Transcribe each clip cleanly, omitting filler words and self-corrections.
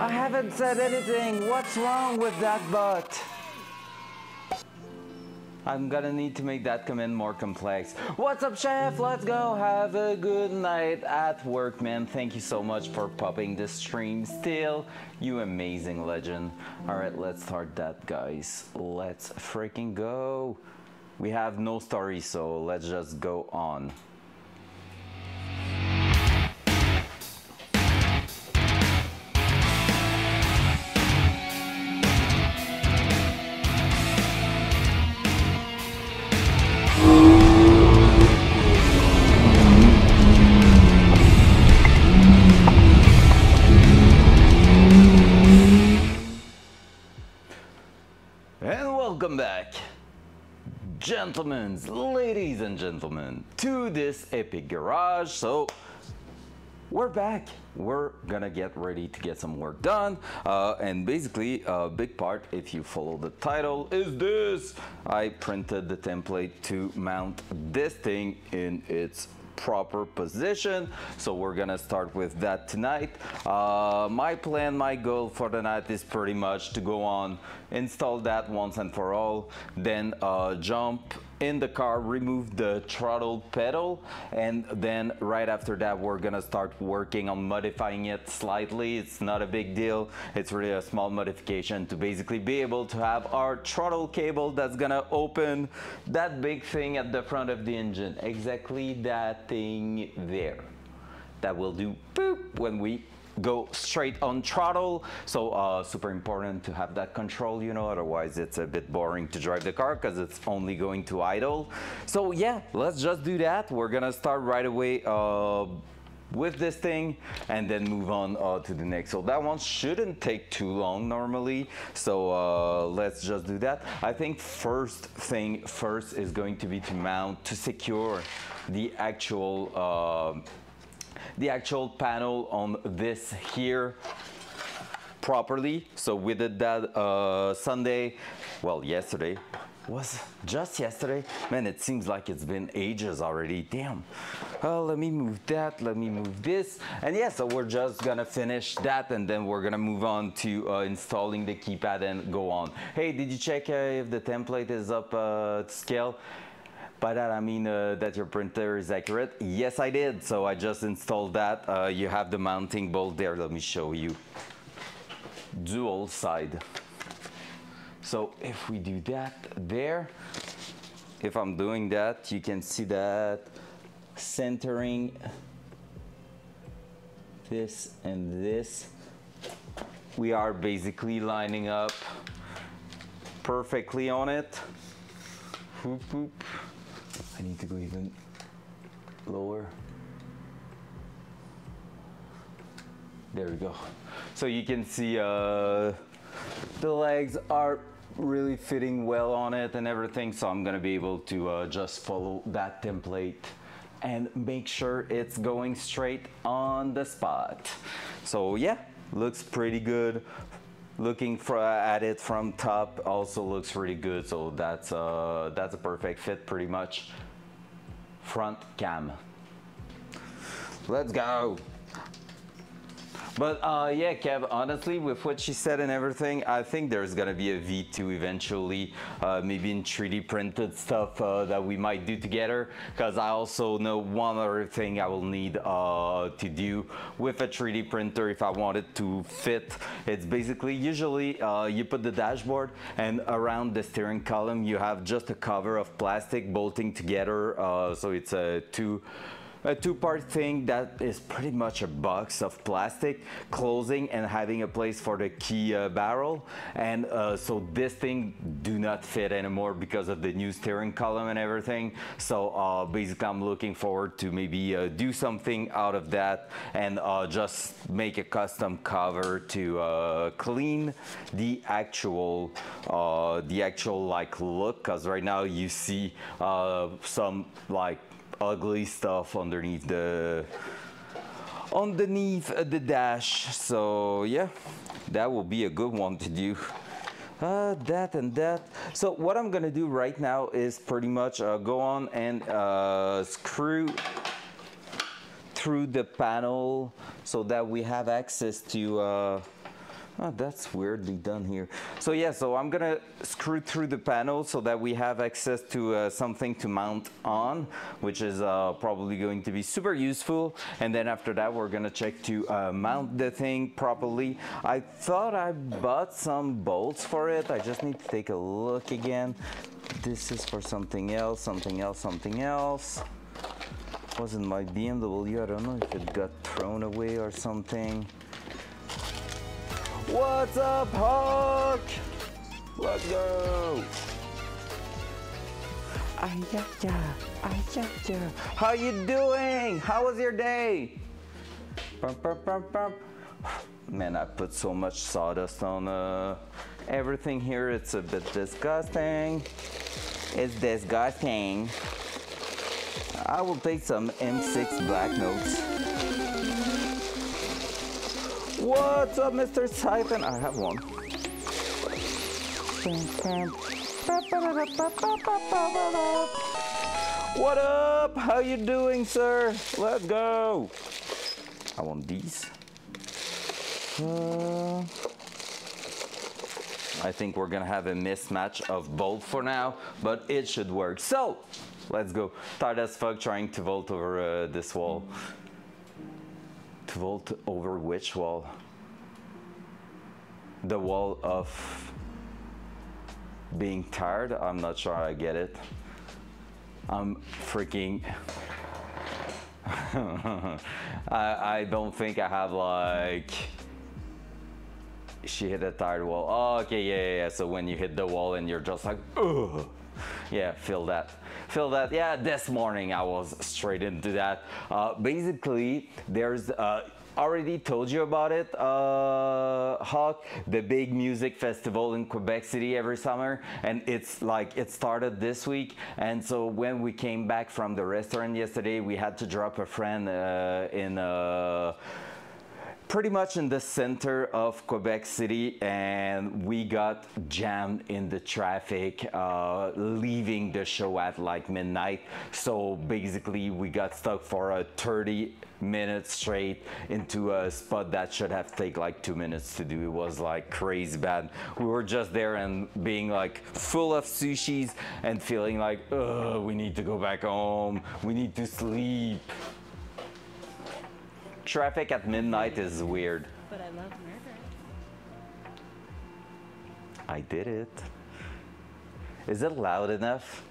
I haven't said anything. What's wrong with that bot? I'm gonna need to make that command more complex. What's up, chef? Let's go. Have a good night at work, man. Thank you so much for popping the stream still. You amazing legend. All right, let's start that, guys. Let's freaking go. We have no story, so let's just go on. Welcome back, gentlemen, ladies and gentlemen, to this epic garage. So we're back. We're gonna get ready to get some work done, and basically a big part, if you follow the title, is this. I printed the template to mount this thing in its proper position, so we're gonna start with that tonight. My plan, my goal for the night is pretty much to go on, install that once and for all, then jump in the car, remove the throttle pedal, and then right after that we're gonna start working on modifying it slightly. It's not a big deal, it's really a small modification to basically be able to have our throttle cable that's gonna open that big thing at the front of the engine, exactly that thing there that will do boop when we go straight on throttle. So super important to have that control, you know, otherwise it's a bit boring to drive the car because it's only going to idle. So yeah, let's just do that. We're gonna start right away with this thing and then move on to the next. So that one shouldn't take too long normally, so let's just do that. I think first thing first is going to be to mount, to secure the actual panel on this here properly. So we did that Sunday, well, yesterday. Was just yesterday? Man, it seems like it's been ages already. Damn. Let me move that, let me move this. And yeah, so we're just gonna finish that and then we're gonna move on to installing the keypad and go on. Hey, did you check if the template is up to scale? By that I mean that your printer is accurate. Yes, I did. So I just installed that. You have the mounting bolt there. Let me show you. Dual side. So if we do that there, if I'm doing that, you can see that centering this and this. We are basically lining up perfectly on it. Whoop, whoop. I need to go even lower. There we go. So you can see the legs are really fitting well on it and everything. So I'm gonna be able to just follow that template and make sure it's going straight on the spot. So yeah, looks pretty good. Looking at it from top also looks really good. So that's a perfect fit pretty much. Front cam. Let's go. But yeah, Kev, honestly, with what she said and everything, I think there's gonna be a V2 eventually, maybe in 3D printed stuff that we might do together, because I also know one other thing I will need to do with a 3D printer if I want it to fit. It's basically, usually you put the dashboard and around the steering column you have just a cover of plastic bolting together, so it's a two-part thing that is pretty much a box of plastic closing and having a place for the key barrel. And so this thing do not fit anymore because of the new steering column and everything. So basically I'm looking forward to maybe do something out of that and just make a custom cover to clean the actual like look, because right now you see some like ugly stuff underneath the dash. So yeah, that will be a good one to do. That and that. So what I'm gonna do right now is pretty much go on and screw through the panel so that we have access to Oh, that's weirdly done here. So yeah, so I'm gonna screw through the panel so that we have access to something to mount on, which is probably going to be super useful. And then after that, we're gonna check to mount the thing properly. I thought I bought some bolts for it. I just need to take a look again. This is for something else, something else, something else. Wasn't my BMW, I don't know if it got thrown away or something. What's up, Hawk? Let's go. How you doing? How was your day? Man, I put so much sawdust on everything here. It's a bit disgusting. It's disgusting. I will take some M6 black notes. What's up, Mr. Siphon? I have one. What up? How you doing, sir? Let's go. I want these. I think we're gonna have a mismatch of both for now, but it should work. So, let's go. Tired as fuck trying to vault over this wall. To vault over which wall? The wall of being tired? I'm not sure I get it. I'm freaking... I don't think I have like... She hit a tired wall. Oh, okay, yeah. So when you hit the wall and you're just like, ugh. Yeah, feel that. Yeah, this morning I was straight into that. Basically, there's already told you about it, Hawk, the big music festival in Quebec City every summer, and it's like it started this week. And so when we came back from the restaurant yesterday, we had to drop a friend in pretty much in the center of Quebec City, and we got jammed in the traffic leaving the show at like midnight. So basically we got stuck for a 30 minutes straight into a spot that should have taken like 2 minutes to do. It was like crazy bad. We were just there and being like full of sushis and feeling like, ugh, we need to go back home, we need to sleep. Traffic at midnight is weird. But I love murder. I did it. Is it loud enough?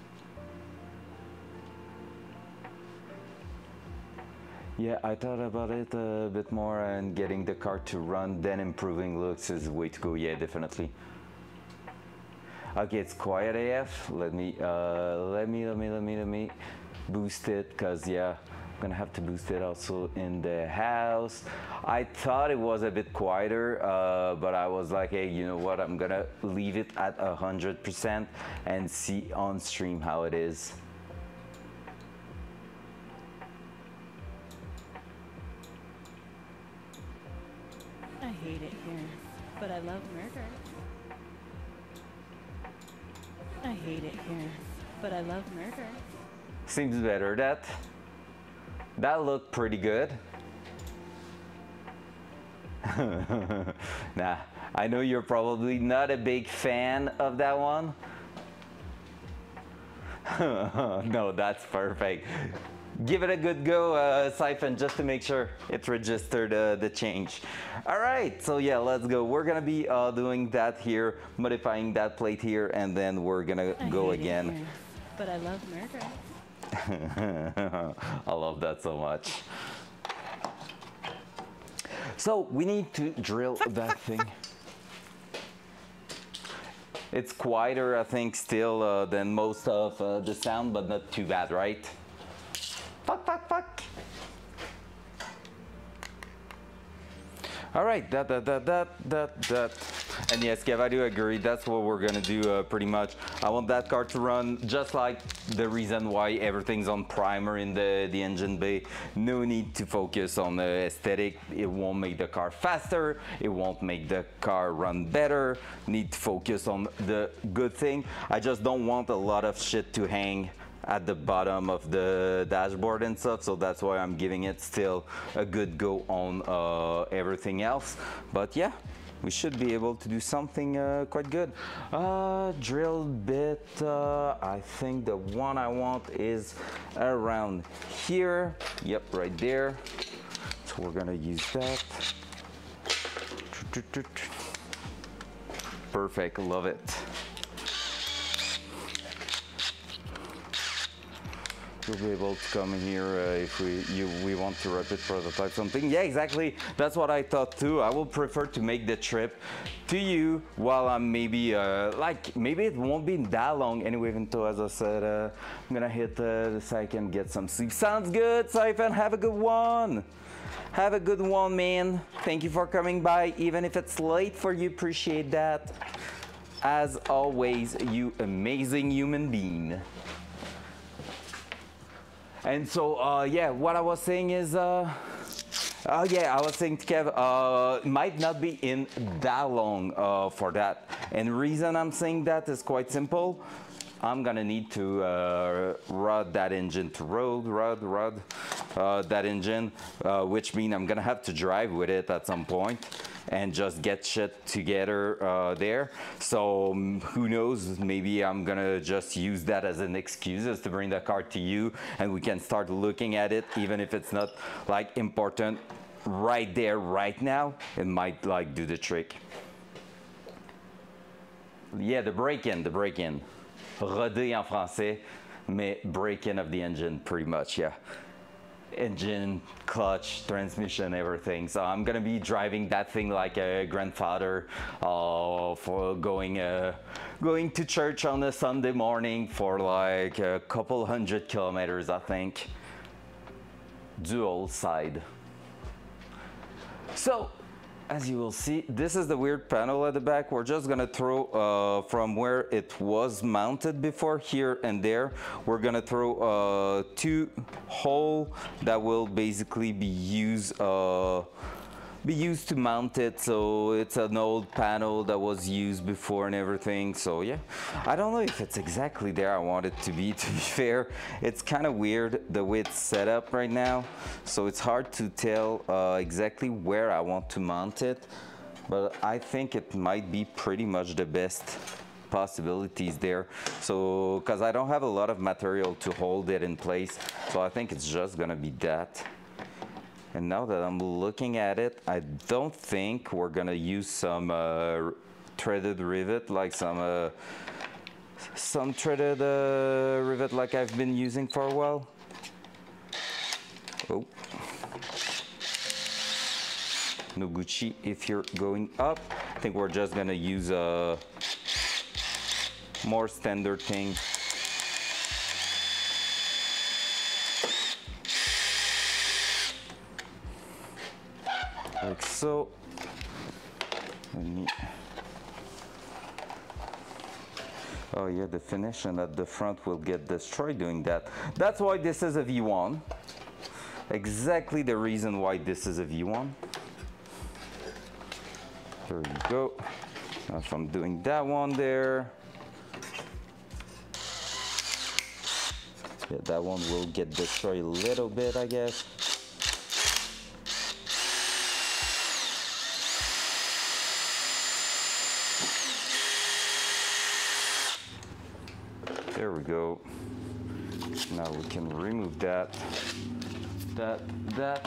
Yeah, I thought about it a bit more, and getting the car to run, then improving looks is the way to go. Yeah, definitely. Okay, it's quiet AF. Let me boost it, cause yeah, I'm gonna have to boost it also in the house. I thought it was a bit quieter, but I was like, hey, you know what? I'm gonna leave it at 100% and see on stream how it is. I hate it here, but I love murder. I hate it here, but I love murder. Seems better. That looked pretty good. Nah, I know you're probably not a big fan of that one. No, that's perfect. Give it a good go, Siphon, just to make sure it registered the change. All right, so yeah, let's go. We're gonna be doing that here, modifying that plate here, and then we're gonna go again. Here, but I love murder. I love that so much. So we need to drill that thing. It's quieter, I think, still than most of the sound, but not too bad, right? Fuck. All right, that. And yes, Kev, I do agree. That's what we're gonna do pretty much. I want that car to run just like the reason why everything's on primer in the engine bay. No need to focus on the aesthetic. It won't make the car faster. It won't make the car run better. Need to focus on the good thing. I just don't want a lot of shit to hang at the bottom of the dashboard and stuff, so that's why I'm giving it still a good go on everything else. But yeah, let's go. We're gonna be doing that here, modifying that plate here, and then we're gonna go again. All right, so yeah, let's go. We're gonna be doing that here, pretty much. I want that car to run just like the reason why everything's on primer in the engine bay. No need to focus on the aesthetic. It won't make the car faster. It won't make the car run better. Need to focus on the good thing. I just don't want a lot of shit to hang at the bottom of the dashboard and stuff, so that's why I'm giving it still a good go on everything else. But yeah. we should be able to do something quite good. Drill bit, I think the one I want is around here. Yep, right there. So we're gonna use that. Perfect, love it. You'll be able to come in here if we want to rapid prototype something. Yeah, exactly. That's what I thought too. I will prefer to make the trip to you while I'm maybe maybe it won't be that long anyway. Even though, as I said, I'm gonna hit so I can get some sleep. Sounds good, Siphon. Have a good one. Have a good one, man. Thank you for coming by, even if it's late for you. Appreciate that. As always, you amazing human being. And so, yeah, what I was saying is, yeah, I was saying to Kev, might not be in that long for that. And the reason I'm saying that is quite simple. I'm gonna need to rod that engine to rod that engine, which means I'm gonna have to drive with it at some point and just get shit together there. So who knows, maybe I'm gonna just use that as an excuse to bring the car to you and we can start looking at it, even if it's not like important right there, right now. It might like do the trick. Yeah, the break-in. Roder en français, mais break-in of the engine, pretty much, yeah. Engine, clutch, transmission, everything. So I'm gonna be driving that thing like a grandfather for going to church on a Sunday morning for like a couple 100 kilometers, I think. Dual side. So, as you will see, this is the weird panel at the back. We're just gonna throw from where it was mounted before, here and there. We're gonna throw two holes that will basically be used to mount it. So it's an old panel that was used before and everything. So yeah, I don't know if it's exactly there I want it to be fair. It's kind of weird the way it's set up right now. So it's hard to tell exactly where I want to mount it. But I think it might be pretty much the best possibilities there. So, because I don't have a lot of material to hold it in place. So I think it's just gonna be that. And now that I'm looking at it, I don't think we're gonna use some threaded rivet, like some threaded rivet like I've been using for a while. Oh. No Gucci if you're going up. I think we're just gonna use a more standard thing. Like so. Oh yeah, the finish and at the front will get destroyed doing that. That's why this is a V1. Exactly the reason why this is a V1. There you go. Now if I'm doing that one there. Yeah, that one will get destroyed a little bit, I guess. There we go. Now we can remove that, and that.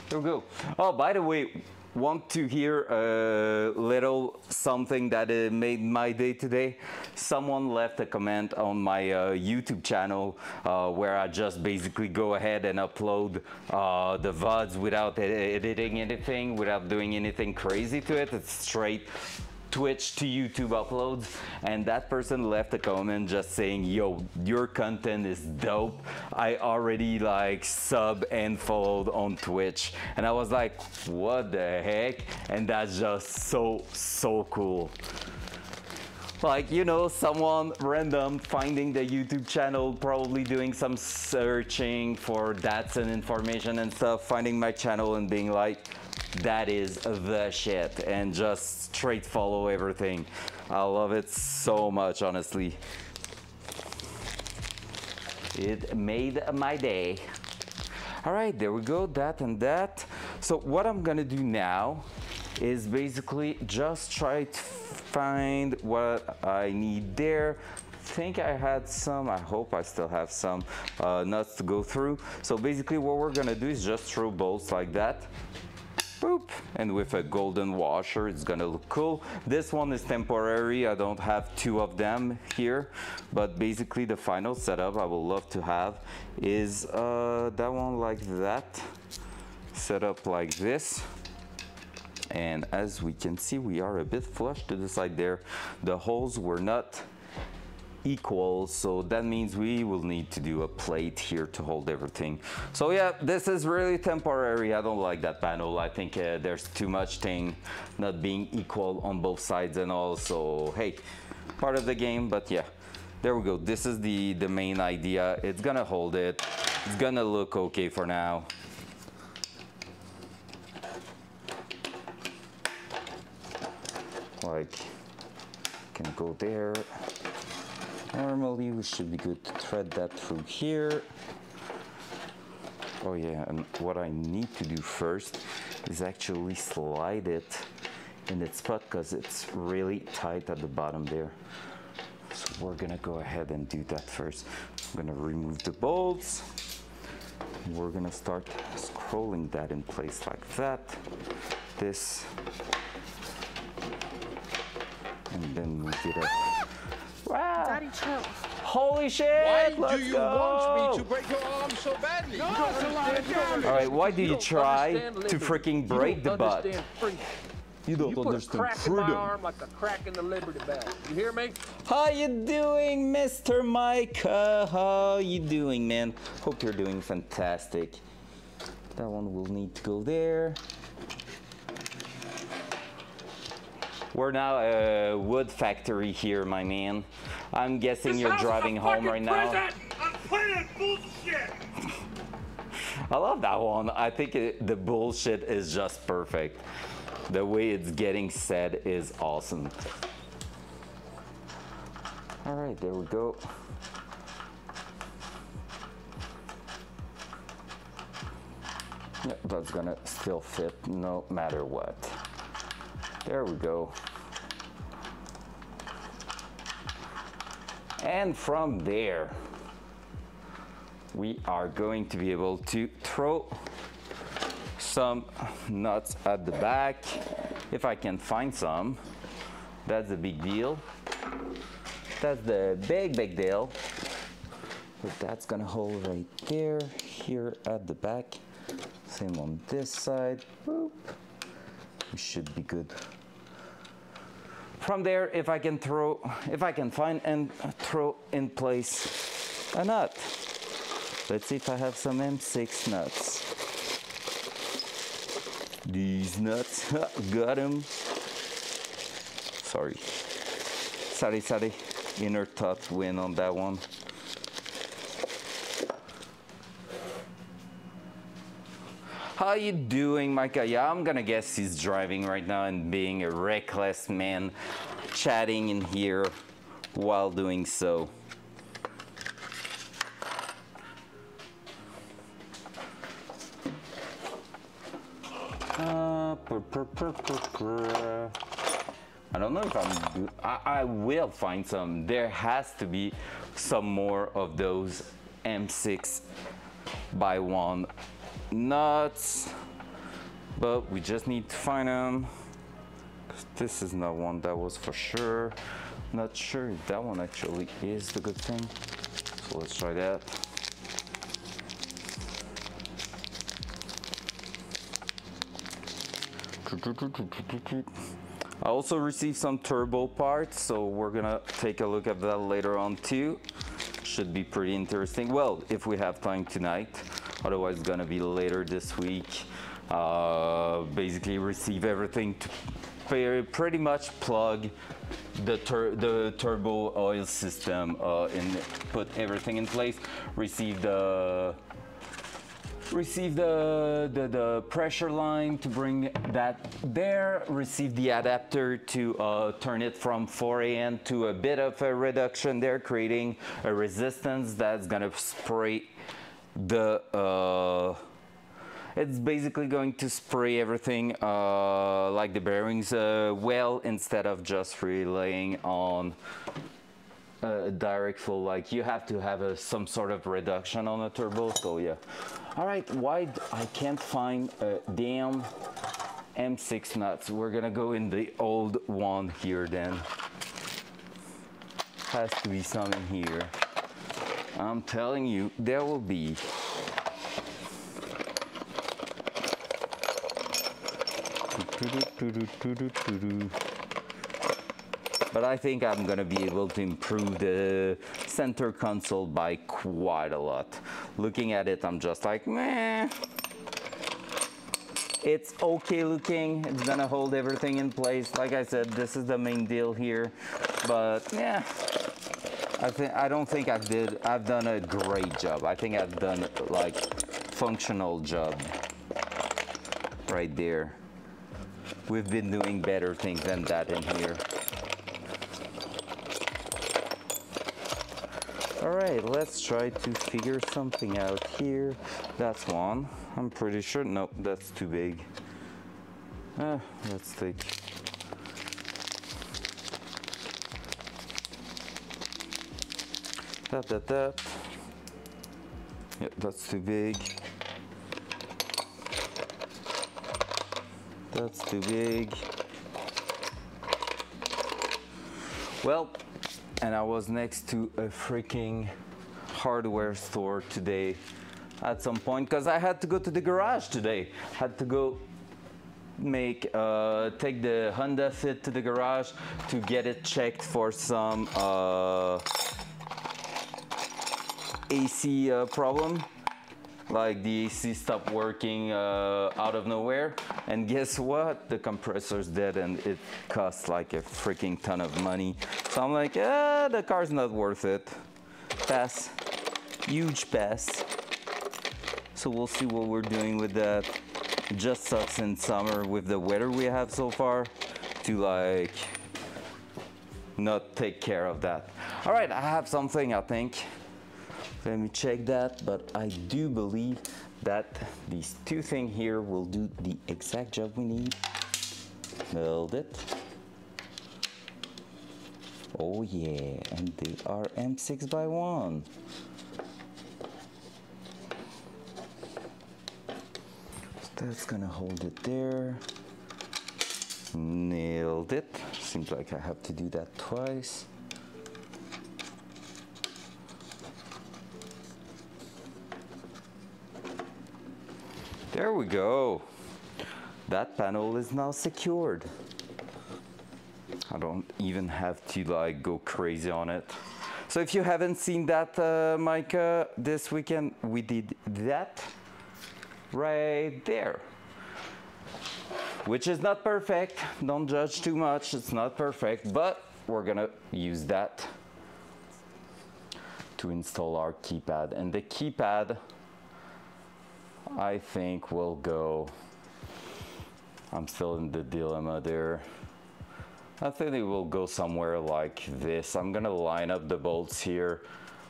There we go. Oh, by the way, want to hear a little something that made my day today? Someone left a comment on my YouTube channel where I just basically go ahead and upload the VODs without editing anything, without doing anything crazy to it. It's straight Twitch to YouTube uploads, and that person left a comment just saying, yo, your content is dope. I already like sub and followed on Twitch, and I was like, what the heck? And that's just so cool. Like, you know, someone random finding the YouTube channel, probably doing some searching for Datsun information and stuff, finding my channel and being like, that is the shit, and just straight follow everything. I love it so much, honestly. It made my day. All right, there we go, that and that. So what I'm gonna do now is basically just try to find what I need there. I think I had some, I hope I still have some nuts to go through. So basically what we're gonna do is just throw bolts like that. Boop. And with a golden washer, it's gonna look cool. This one is temporary. I don't have two of them here, but basically the final setup I would love to have is that one like that, set up like this. And as we can see, we are a bit flush to the side there. The holes were not equal, so that means we will need to do a plate here to hold everything. So yeah, this is really temporary. I don't like that panel. I think there's too much thing not being equal on both sides and all, so hey, part of the game. But yeah, there we go. This is the main idea. It's gonna hold it. It's gonna look okay for now. Like, can go there. Normally we should be good to thread that through here. Oh yeah, and what I need to do first is actually slide it in its spot because it's really tight at the bottom there. So we're gonna go ahead and do that first. I'm gonna remove the bolts. We're gonna start scrolling that in place like that. This. And then move it up. Wow. Daddy, chill. Holy shit! Why do you want me to break your arm so badly? No, it's a lot of damage. All right, why do you try to freaking break the butt? You don't understand freedom. You put a crack in my arm like a crack in the Liberty Bell. You hear me? How you doing, Mr. Mike? How you doing, man? Hope you're doing fantastic. That one will need to go there. We're now a wood factory here, my man. I'm guessing you're driving home right now. I'm playing bullshit. I love that one. I think the bullshit is just perfect. The way it's getting said is awesome. All right, there we go. Yep, that's gonna still fit no matter what. There we go. And from there, we are going to be able to throw some nuts at the back. If I can find some, that's a big deal. That's the big deal. But that's gonna hold right there, here at the back. Same on this side. Boop. We should be good. From there, if I can find and throw in place a nut. Let's see if I have some M6 nuts. These nuts, got them. Sorry. Inner thought win on that one. How you doing, Micah? Yeah, I'm gonna guess he's driving right now and being a reckless man, chatting in here while doing so. I don't know if I'm good. I will find some. There has to be some more of those M6x1 nuts, but we just need to find them. This is not one that was for sure. Not sure if that one actually is the good thing. So let's try that. I also received some turbo parts, so we're gonna take a look at that later on too. Should be pretty interesting. Well, if we have time tonight. Otherwise, it's gonna be later this week. Basically, receive everything to pretty much plug the turbo oil system and put everything in place. Receive the pressure line to bring that there. Receive the adapter to turn it from 4AN to a bit of a reduction there, creating a resistance that's gonna spray the It's basically going to spray everything like the bearings well, instead of just relying on direct flow. Like you have to have some sort of reduction on a turbo. So yeah. All right, why I can't find a damn M6 nuts? We're gonna go in the old one here then. Has to be some in here. I'm telling you, there will be. But I think I'm gonna be able to improve the center console by quite a lot. Looking at it, I'm just like, meh. It's okay looking. It's gonna hold everything in place. Like I said, this is the main deal here. But yeah, I don't think I've done a great job. I think I've done like functional job right there. We've been doing better things than that in here. All right, let's try to figure something out here. That's one, I'm pretty sure. Nope, that's too big. Let's take. That. Yep, that's too big. That's too big. Well, and I was next to a freaking hardware store today at some point because I had to go to the garage today. Had to go take the Honda Fit to the garage to get it checked for some AC problem. Like the AC stopped working out of nowhere, and guess what? The compressor's dead, and it costs like a freaking ton of money. So I'm like, the car's not worth it. Pass, huge pass. So we'll see what we're doing with that. It just sucks in summer with the weather we have so far to like not take care of that. All right, I have something, I think. Let me check that, but I do believe that these two things here will do the exact job we need. Build it. Oh yeah, and they are M6x1. So that's gonna hold it there. Nailed it. Seems like I have to do that twice. There we go. That panel is now secured. I don't even have to like go crazy on it. So if you haven't seen that, Micah, this weekend we did that right there. Which is not perfect. Don't judge too much. It's not perfect, but we're gonna use that to install our keypad. And the keypad, I think will go, I'm still in the dilemma there. I think it will go somewhere like this. I'm gonna line up the bolts here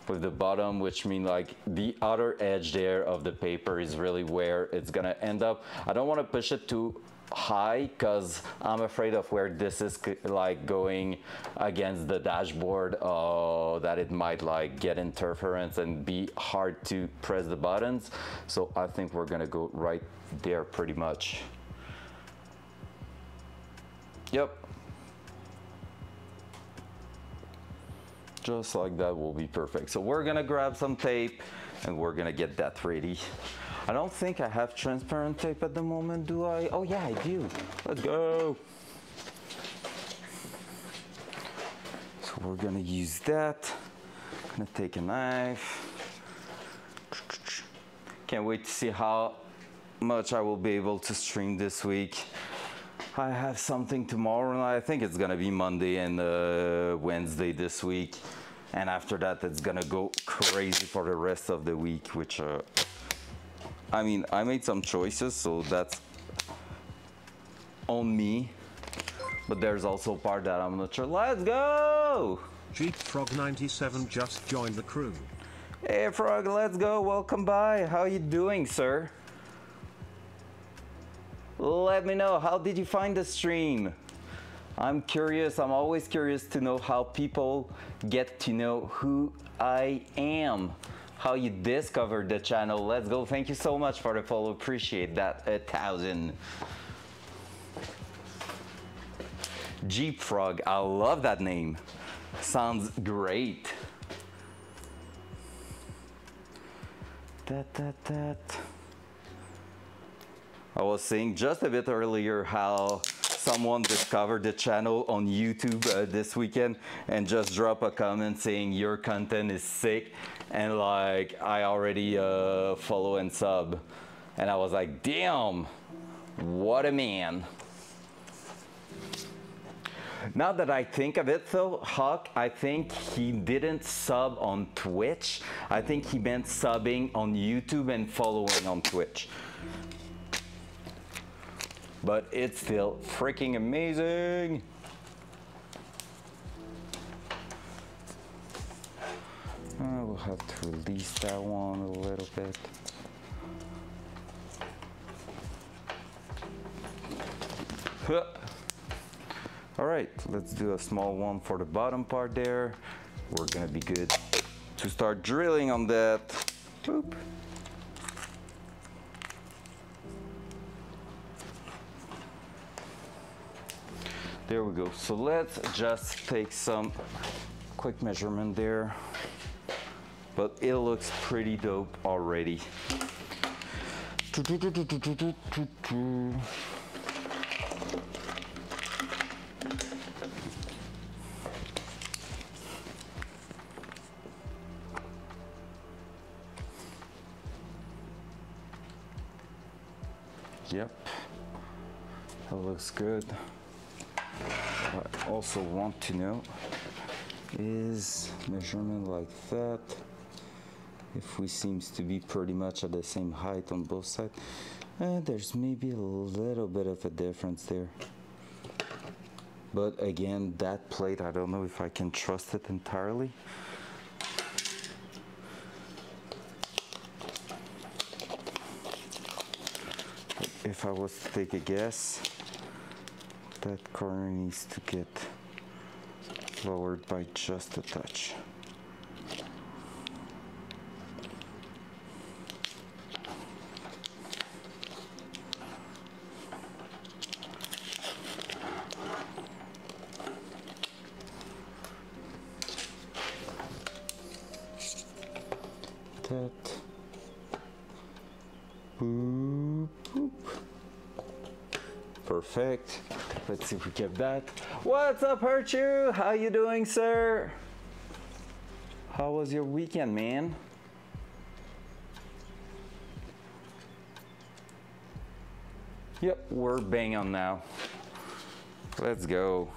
with the bottom, which means like the outer edge there of the paper is really where it's gonna end up. I don't want to push it too high because I'm afraid of where this is like going against the dashboard, that it might like get interference and be hard to press the buttons. So I think we're gonna go right there pretty much. Yep. Just like that will be perfect. So we're gonna grab some tape and we're gonna get that ready. I don't think I have transparent tape at the moment, do I? Oh yeah, I do. Let's go. So we're gonna use that. I'm gonna take a knife. Can't wait to see how much I will be able to stream this week. I have something tomorrow, and I think it's gonna be Monday and Wednesday this week. And after that, it's gonna go crazy for the rest of the week, which I mean, I made some choices, so that's on me. But there's also part that I'm not sure. Let's go! Jeep Frog 97 just joined the crew. Hey Frog, let's go. Welcome by. How you doing, sir? Let me know, how did you find the stream? I'm curious, I'm always curious to know how people get to know who I am, how you discovered the channel. Let's go. Thank you so much for the follow. Appreciate that. 1,000. Jeep Frog. I love that name. Sounds great. I was saying just a bit earlier how someone discovered the channel on YouTube this weekend and just drop a comment saying your content is sick, and like I already follow and sub, and I was like, damn, what a man. Now that I think of it though, Hawk, I think he didn't sub on Twitch. I think he meant subbing on YouTube and following on Twitch. But it's still freaking amazing. We'll have to release that one a little bit. Huh. All right, let's do a small one for the bottom part there. We're gonna be good to start drilling on that. Boop. There we go. So let's just take some quick measurement there. But it looks pretty dope already. Yep, that looks good. What I also want to know is measurement like that. If we seems to be pretty much at the same height on both sides, there's maybe a little bit of a difference there. But again, that plate, I don't know if I can trust it entirely. If I was to take a guess, that corner needs to get lowered by just a touch. That. Boop, boop. Perfect. Let's see if we get that. What's up, Herchu? How you doing, sir? How was your weekend, man? Yep, we're bang on now. Let's go.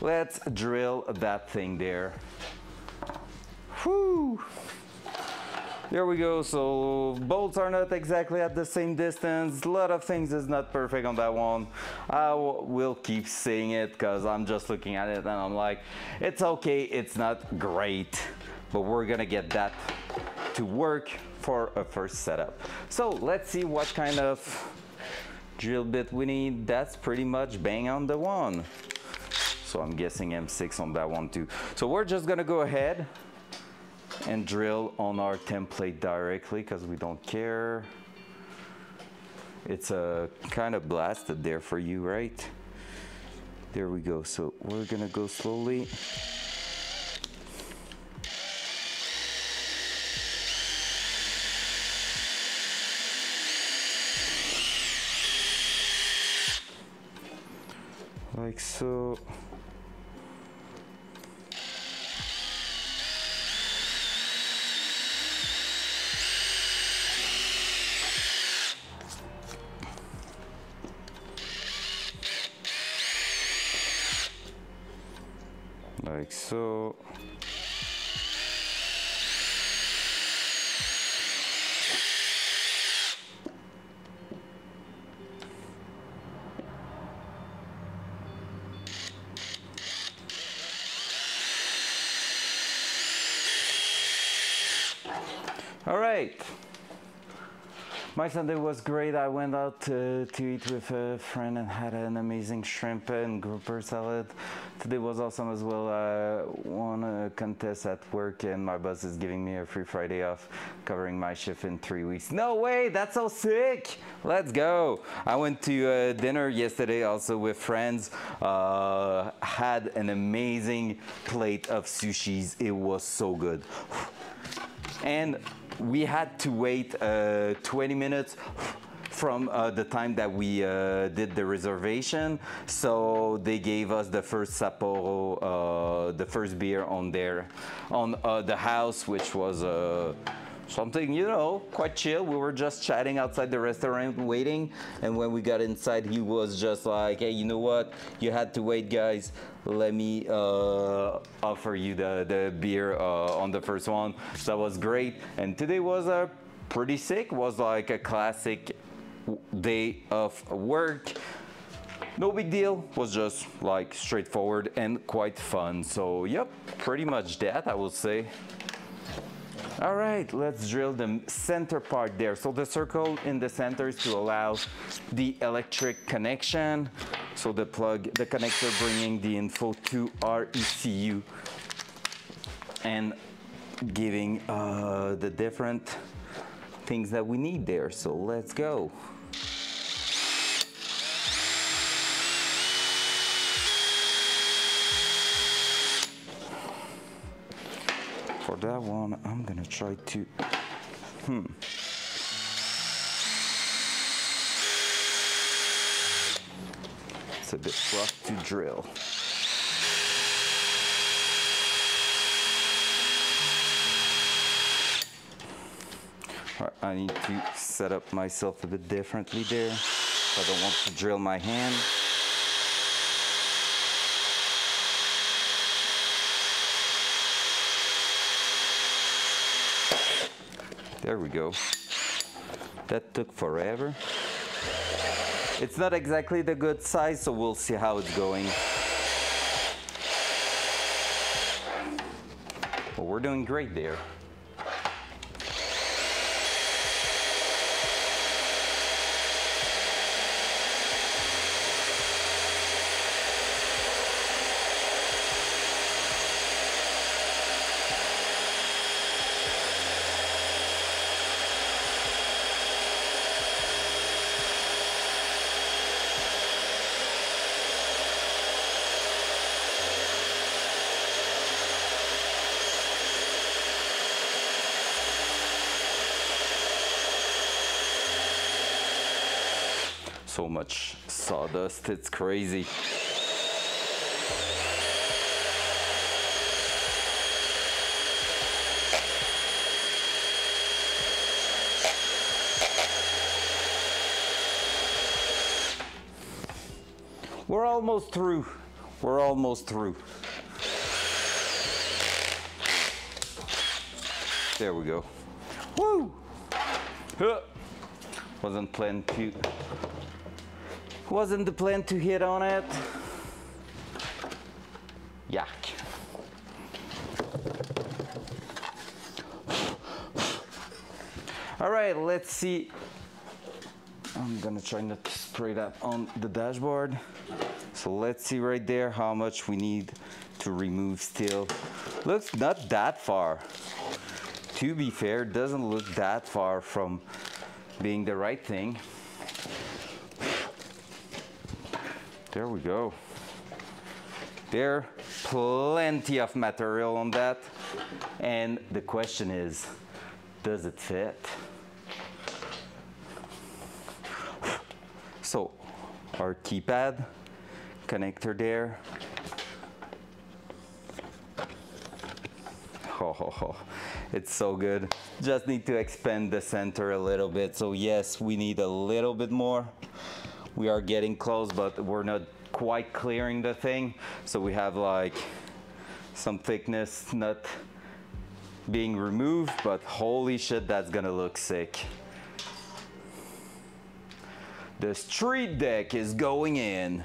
Let's drill that thing there. Whew. There we go. So bolts are not exactly at the same distance. A lot of things is not perfect on that one. I will keep saying it because I'm just looking at it and I'm like, it's okay, it's not great, but we're gonna get that to work for a first setup. So let's see what kind of drill bit we need. That's pretty much bang on the one. So I'm guessing M6 on that one too. So we're just gonna go ahead and drill on our template directly because we don't care. It's kind of blasted there for you, right? There we go. So we're gonna go slowly. Like so. Like so. All right. My Sunday was great. I went out to eat with a friend and had an amazing shrimp and grouper salad. Today was awesome as well. I won a contest at work and my boss is giving me a free Friday off, covering my shift in 3 weeks. No way, that's so sick. Let's go. I went to dinner yesterday also with friends. Had an amazing plate of sushis. It was so good. And we had to wait 20 minutes from the time that we did the reservation. So they gave us the first Sapporo, the first beer on the house, which was something, you know, quite chill. We were just chatting outside the restaurant waiting, and when we got inside he was just like, hey, you know what, you had to wait, guys, let me offer you the beer on the first one. So that was great. And today was pretty sick. Was like a classic day of work. No big deal, was just like straightforward and quite fun. So yep, pretty much that, I will say. All right, let's drill the center part there. So the circle in the center is to allow the electric connection. So the plug, the connector bringing the info to our ECU and giving the different things that we need there. So let's go. For that one, I'm gonna try to, It's a bit rough to drill. All right, I need to set up myself a bit differently there. I don't want to drill my hand. There we go. That took forever. It's not exactly the good size, so we'll see how it's going. Well, we're doing great there. So much sawdust, it's crazy. We're almost through. We're almost through. There we go. Woo! Huh. Wasn't the plan to hit on it. Yuck. All right, let's see. I'm gonna try not to spray that on the dashboard. So let's see right there how much we need to remove still. Looks not that far. To be fair, doesn't look that far from being the right thing. There we go. There, plenty of material on that. And the question is, does it fit? So, our keypad, connector there. Oh, it's so good. Just need to expand the center a little bit. So yes, we need a little bit more. We are getting close, but we're not quite clearing the thing. So we have like some thickness not being removed, but holy shit, that's gonna look sick. The StreetDeck is going in.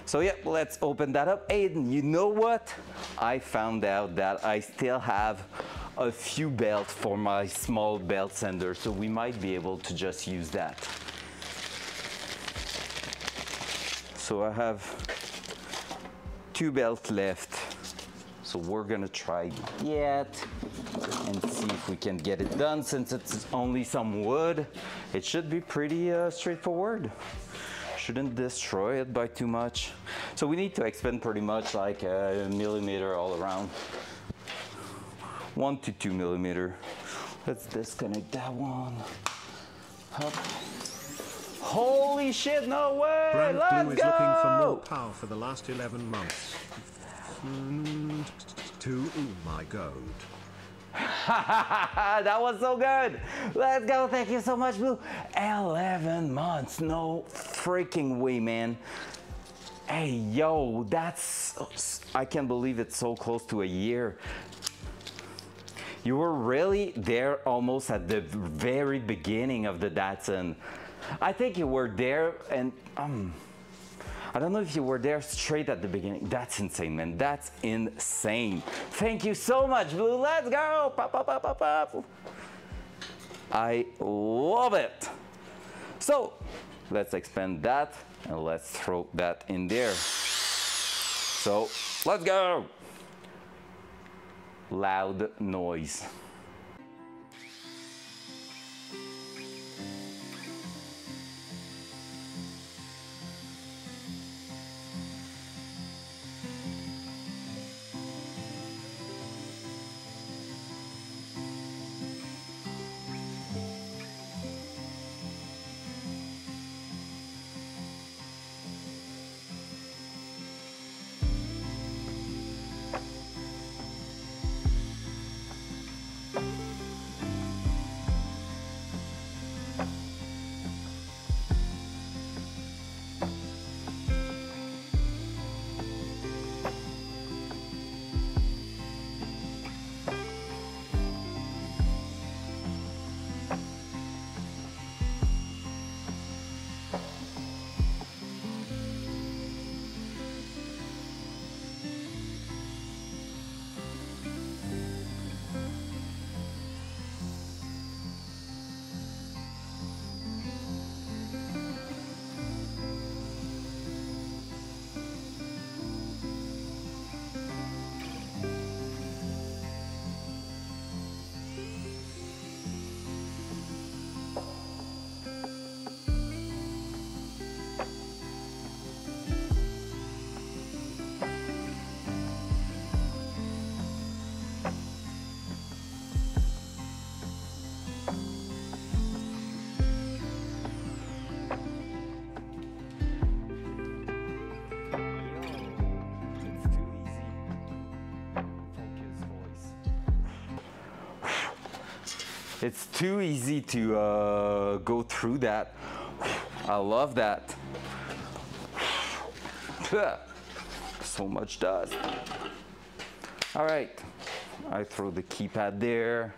So yeah, let's open that up. And you know what? I found out that I still have a few belts for my small belt sander, so we might be able to just use that. So I have 2 belts left. So we're gonna try that and see if we can get it done. Since it's only some wood, it should be pretty straightforward. Shouldn't destroy it by too much. So we need to expand pretty much like a millimeter all around. 1 to 2 millimeter. Let's disconnect that one. Up. Holy shit, no way! Brand Let's Blue is go! looking for more power for the last 11 months. Oh my god. That was so good. Let's go. Thank you so much, Blue. 11 months. No freaking way, man. Hey, yo, that's... I can't believe it's so close to a year. You were really there almost at the very beginning of the Datsun. I think you were there and... I don't know if you were there straight at the beginning. That's insane, man. That's insane. Thank you so much, Blue. Let's go. Pop, pop, pop, pop, pop. I love it. So let's expand that and let's throw that in there. So let's go. Loud noise. It's too easy to go through that. I love that. So much dust. All right, I throw the keypad there.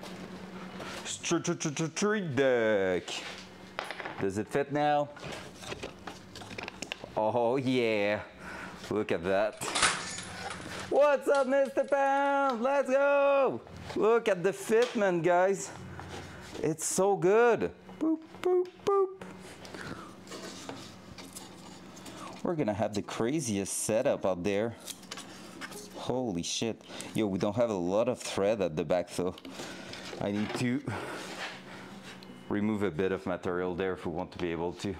StreetDeck. Does it fit now? Oh yeah, look at that. What's up, Mr. Pound? Let's go. Look at the fitment, guys. It's so good. Boop, boop, boop. We're gonna have the craziest setup out there. Holy shit. Yo, we don't have a lot of thread at the back, so I need to remove a bit of material there if we want to be able to.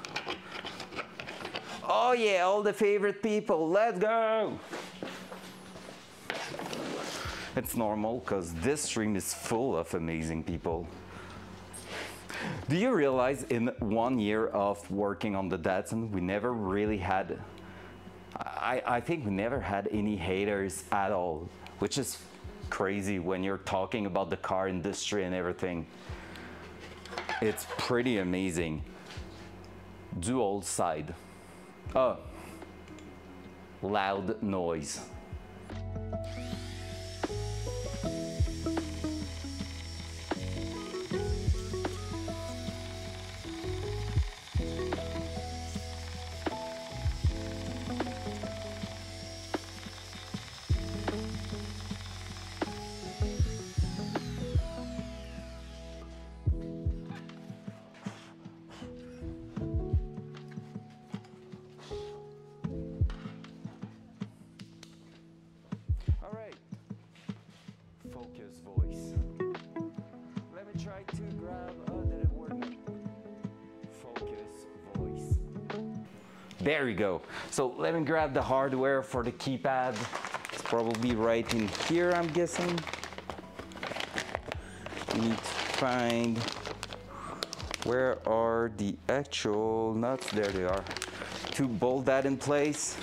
Oh yeah, all the favorite people. Let's go. It's normal because this stream is full of amazing people. Do you realize in 1 year of working on the Datsun, we never really had, I think we never had any haters at all, which is crazy when you're talking about the car industry and everything. It's pretty amazing. Dual side. Oh, loud noise. There we go. So let me grab the hardware for the keypad. It's probably right in here, I'm guessing. We need to find, where are the actual nuts? There they are. To bolt that in place,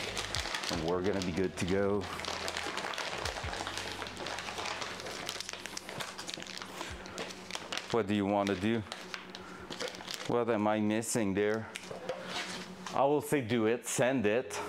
and we're gonna be good to go. What do you want to do? What am I missing there? I will say do it, send it.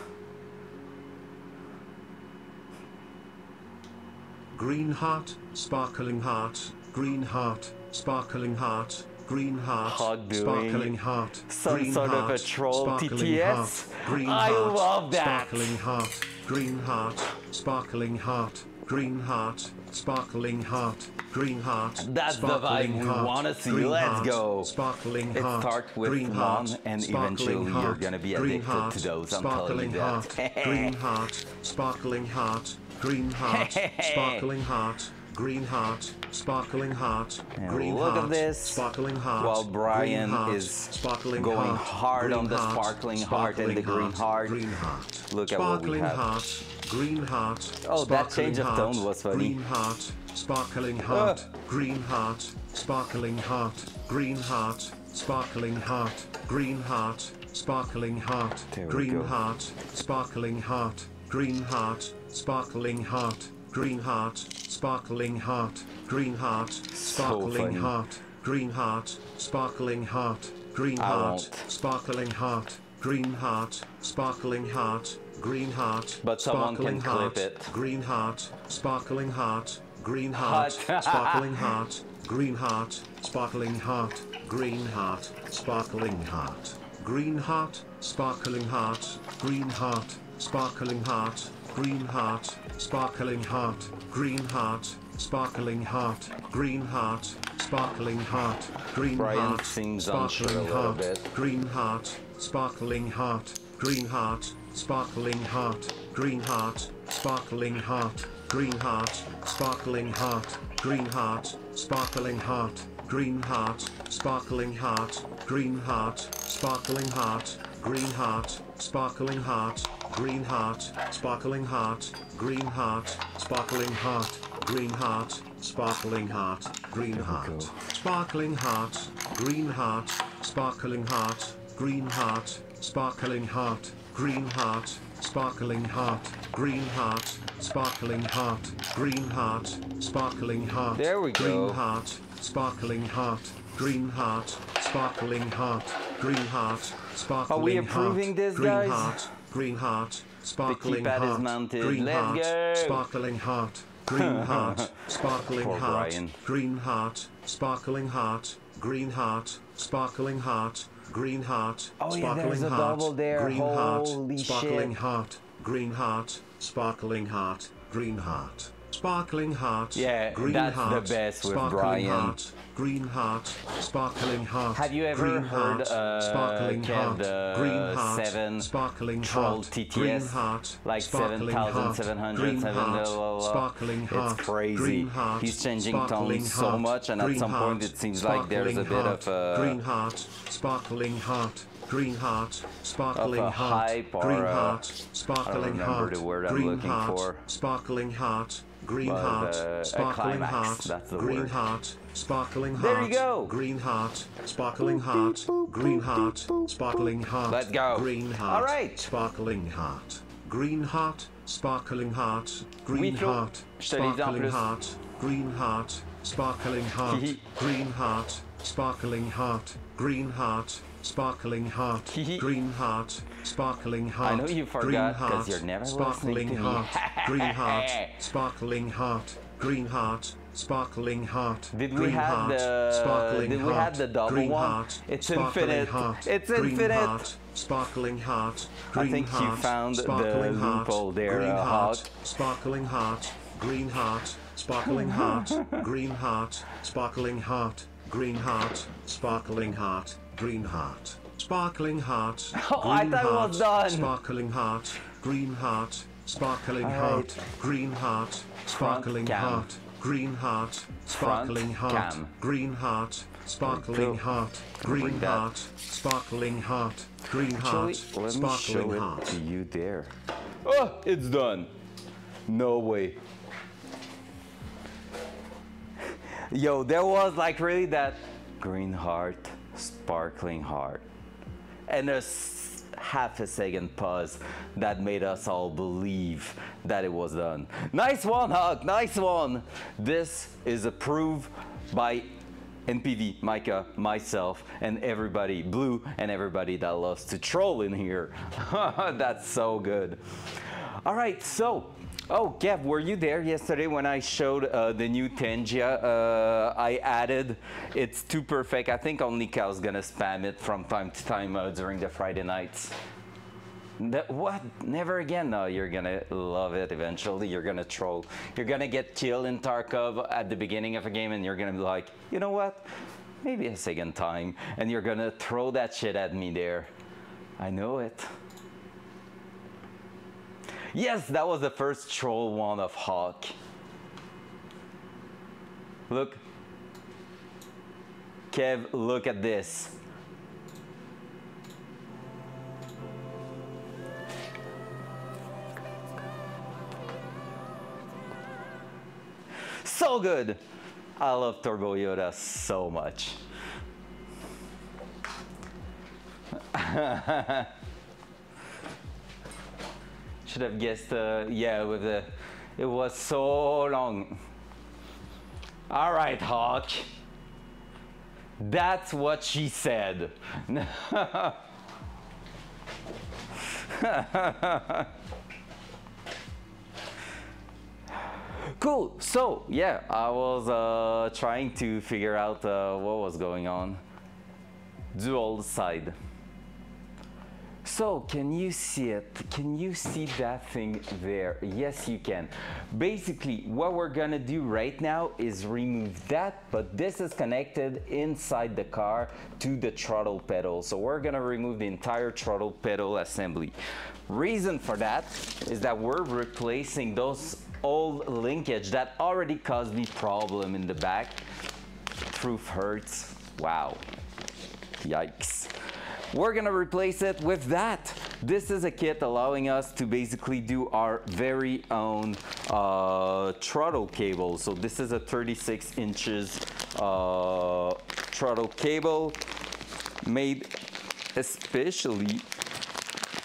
Green heart, sparkling heart, green heart, sparkling heart, green heart, sparkling heart, some green sort heart, of a troll sparkling TTS. heart, green I heart, love that. Sparkling heart, green heart, sparkling heart, green heart, sparkling heart, green heart. That's the vibe we want to see. Let's go. Sparkling It heart, starts with green one, heart, and sparkling eventually heart, you're gonna be green addicted heart, to those. I'm sparkling telling you heart, that. green heart, sparkling heart, green heart, sparkling heart, green heart, sparkling heart, And green look heart, at this. sparkling heart. While Brian green heart, is sparkling going heart, hard green on the heart, sparkling heart and the green heart. Green heart. Look at what we Sparkling have. heart, green heart. Oh, that sparkling change of heart, tone was funny. Green heart, sparkling heart, green heart, sparkling heart, green heart, sparkling heart, green heart, sparkling heart, There we green go. heart, sparkling heart, green heart, sparkling heart, green heart, sparkling heart, green heart, sparkling funny. heart, green heart, sparkling heart, green I heart, won't. sparkling heart, green heart, sparkling heart, green heart, But someone sparkling can clip heart, it. green heart, sparkling heart, green heart, sparkling heart, green heart, sparkling heart, green heart, sparkling heart, green heart, sparkling heart, green heart, sparkling heart, green heart, sparkling heart, green heart, sparkling heart, green heart, sparkling heart, green Brian heart, seems unsure a sparkling little heart, bit. green heart, sparkling heart, green heart, sparkling heart, green heart, sparkling heart, green heart, sparkling heart, green heart, sparkling heart, green heart, sparkling heart, green heart, sparkling heart, green heart, sparkling heart, green heart, sparkling heart, green heart, sparkling heart, green heart, sparkling heart, green heart, sparkling heart, green heart, sparkling heart, green heart, sparkling heart, green heart, sparkling heart, green heart, sparkling heart, green heart, sparkling heart, There we go. green heart, sparkling heart, green heart, sparkling heart, green heart, sparkling Are we heart, approving this, green guys? heart, green heart, sparkling keypad is heart, mounted. green Let's heart, go. sparkling heart, green heart, sparkling Poor heart, Brian. green heart, sparkling heart, green heart, sparkling heart, green heart, Oh, yeah, sparkling there's a heart, double there. green Holy heart, sparkling shit. heart, green heart, sparkling heart, green heart, sparkling heart, Yeah, green that's the heart, best with sparkling Brian. heart, green heart, sparkling heart. Have you ever green heard heart, sparkling Kev, heart, the green heart, 7 sparkling Troll heart, TTS? green heart, Like sparkling heart, 7,700, green 7 heart, blah, blah, blah. sparkling heart, It's crazy. green heart, He's changing sparkling tones so heart, much, and at green some point heart, it seems like there's a bit sparkling of heart, green heart, sparkling heart, green heart, sparkling a heart, hype or green a- heart, I don't sparkling remember heart, the word I'm green looking heart, for. sparkling heart, green But, heart, a sparkling climax, heart, that's the green word. heart, sparkling heart, There you go. green heart, sparkling heart, green heart, sparkling heart, Let's go. green heart, All right. sparkling heart, green heart, sparkling heart, green Flo, heart, je te l'ai dit en sparkling plus. heart, green heart, sparkling heart, green heart, sparkling heart, green heart, sparkling heart, green heart, sparkling heart. I know you forgot, green 'cause heart, you're never sparkling listening to me. heart, green heart, sparkling heart, green heart, sparkling heart. Did we green have heart, the- sparkling did we heart, have the double green one? heart, It's sparkling infinite. heart, It's green infinite. Heart, sparkling heart, green think you heart, found the sparkling heart, loophole there, green Hawk. heart, sparkling heart, green heart, sparkling heart, green heart, sparkling heart, green heart, sparkling heart, green heart, sparkling heart, Oh, I green thought it heart, was done. sparkling heart, green heart, sparkling All heart, right. green heart, sparkling cam. heart, green heart, sparkling heart, cam. green heart, sparkling heart, green heart, sparkling heart, green heart, Let me show sparkling it heart. to you there. Oh, it's done. No way. Yo, there was like really that green heart, sparkling heart. And there's half a second pause that made us all believe that it was done. Nice one, Hawk, nice one. This is approved by NPV, Micah, myself, and everybody, Blue, and everybody that loves to troll in here. That's so good. All right, so, oh, Kev, were you there yesterday when I showed the new Tengia I added? It's too perfect. I think only Cal's gonna spam it from time to time during the Friday nights. What? Never again? No, you're gonna love it eventually. You're gonna troll. You're gonna get killed in Tarkov at the beginning of a game and you're gonna be like, you know what? Maybe a second time. And you're gonna throw that shit at me there. I know it. Yes, that was the first troll one of Hawk. Look. Kev, look at this. So good. I love Turbo Yoda so much. Should have guessed, yeah, with the, it was so long. All right, Hawk. That's what she said. Cool, so yeah, I was trying to figure out what was going on. Dual side. So, can you see it? Can you see that thing there? Yes, you can. Basically, what we're gonna do right now is remove that, but this is connected inside the car to the throttle pedal. So we're gonna remove the entire throttle pedal assembly. Reason for that is that we're replacing those old linkage that already caused me problem in the back. Truth hurts. Wow. Yikes. We're gonna replace it with that. This is a kit allowing us to basically do our very own throttle cable. So this is a 36 inches throttle cable made especially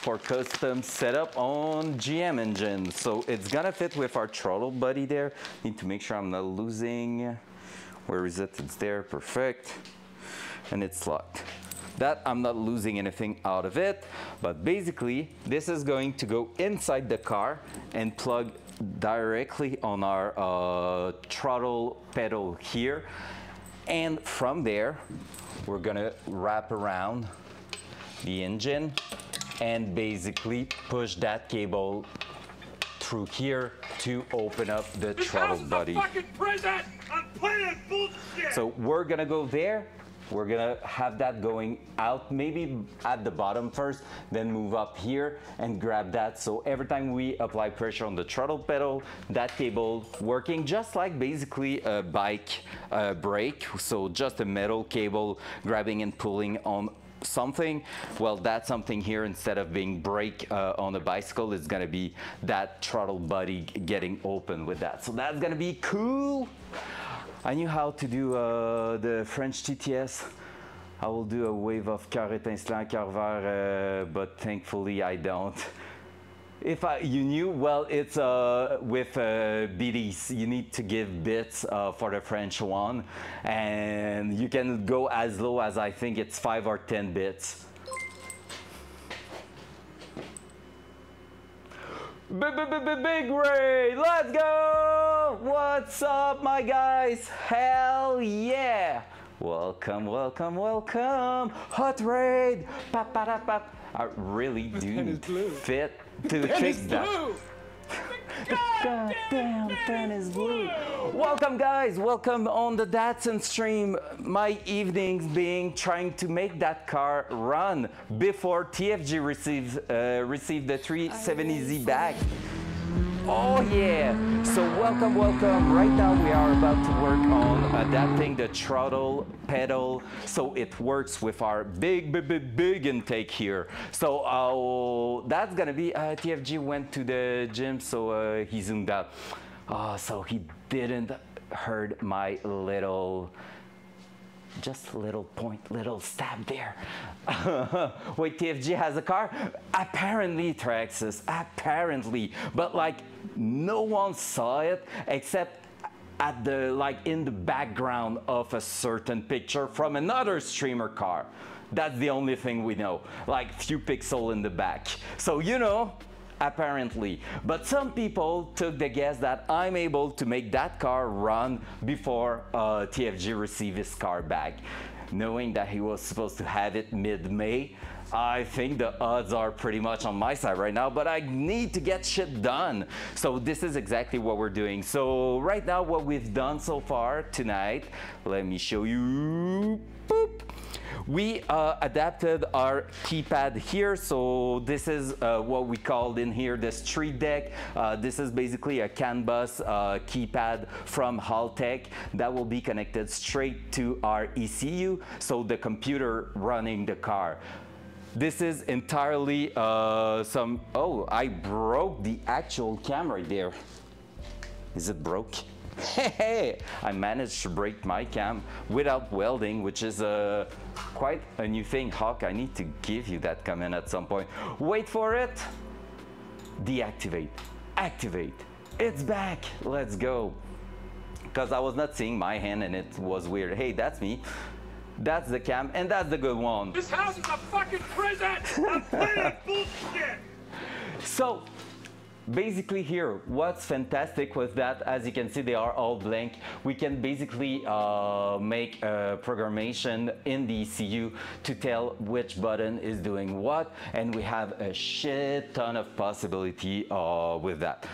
for custom setup on GM engine. So it's gonna fit with our throttle body there. Need to make sure I'm not losing. Where is it? It's there, perfect. And it's locked. That I'm not losing anything out of it, but basically this is going to go inside the car and plug directly on our throttle pedal here. And from there, we're gonna wrap around the engine and basically push that cable through here to open up the throttle body. Fucking prison! I'm playing bullshit! So we're gonna go there. We're gonna have that going out maybe at the bottom first, then move up here and grab that. So every time we apply pressure on the throttle pedal, that cable working just like basically a bike brake. So just a metal cable grabbing and pulling on something. Well, that something here, instead of being brake on a bicycle, is gonna be that throttle body getting open with that. So that's gonna be cool. I knew how to do the French TTS. I will do a wave of cœur étincelant, cœur vert, but thankfully I don't. If you knew, well, it's with biddies. You need to give bits for the French one, and you can go as low as I think it's 5 or 10 bits. Big Ray, let's go! What's up, my guys? Hell yeah! Welcome, welcome, welcome! Hot raid! Pap, pap, pap. I really do fit to fix that. The goddamn pen is blue. Welcome, guys. Welcome on the Datsun stream. My evenings being trying to make that car run before TFG received the 370Z back. Oh yeah! So welcome. Right now we are about to work on adapting the throttle pedal so it works with our big intake here. So that's gonna be, TFG went to the gym, so he zoomed out. So he didn't heard my little little stab there. Wait, TFG has a car? Apparently, Traxxas, apparently. But like, no one saw it except at the, like, in the background of a certain picture from another streamer car. That's the only thing we know. Like, few pixels in the back. So, you know, apparently. But some people took the guess that I'm able to make that car run before TFG received his car back. Knowing that he was supposed to have it mid-May, I think the odds are pretty much on my side right now, but I need to get shit done. So this is exactly what we're doing. So right now what we've done so far tonight, let me show you. Boop. We adapted our keypad here, so this is what we called in here the StreetDeck. This is basically a CAN bus keypad from Haltech that will be connected straight to our ECU, so the computer running the car. This is entirely oh, I broke the actual camera there. Is it broke? Hey, I managed to break my cam without welding, which is quite a new thing. Hawk, I need to give you that comment at some point. Wait for it. Deactivate. Activate. It's back. Let's go. Because I was not seeing my hand and it was weird. Hey, that's me. That's the cam, and that's the good one. This house is a fucking prison! I'm playing bullshit! So, basically here, what's fantastic with that, as you can see, they are all blank. We can basically make a programmation in the ECU to tell which button is doing what, and we have a shit ton of possibility with that.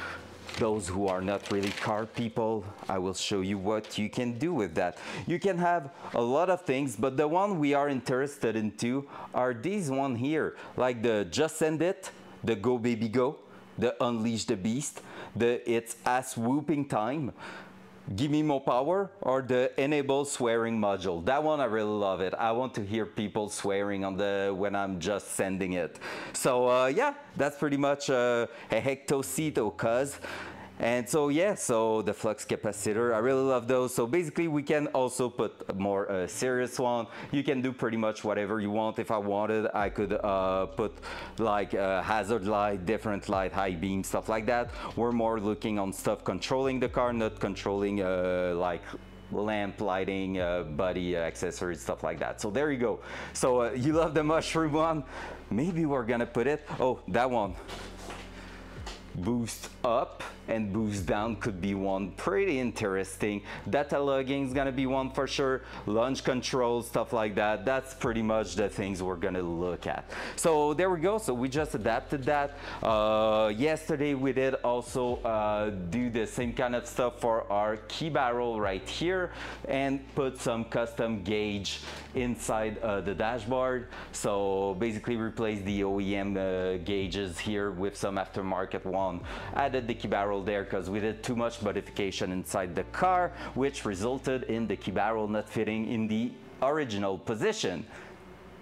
Those who are not really car people, I will show you what you can do with that. You can have a lot of things, but the one we are interested into are these one here, like the just send it, the go baby go, the unleash the beast, the it's ass whooping time, give me more power, or the enable swearing module. That one I really love it. I want to hear people swearing on the when I'm just sending it. So yeah, that's pretty much a hectocito cuz. And so yeah, so the flux capacitor, I really love those. So basically we can also put a more serious one. You can do pretty much whatever you want. If I wanted, I could put like hazard light, different light, high beam, stuff like that. We're more looking on stuff controlling the car, not controlling like lamp lighting, body accessories, stuff like that. So there you go. So you love the mushroom one? Maybe we're gonna put it, oh, that one. Boost up and boost down could be one pretty interesting. Data logging is gonna be one for sure. Launch control, stuff like that. That's pretty much the things we're gonna look at. So there we go. So we just adapted that. Yesterday we did also do the same kind of stuff for our key barrel right here and put some custom gauge inside the dashboard. So basically replace the OEM gauges here with some aftermarket one. Added the key barrel there because we did too much modification inside the car, which resulted in the key barrel not fitting in the original position,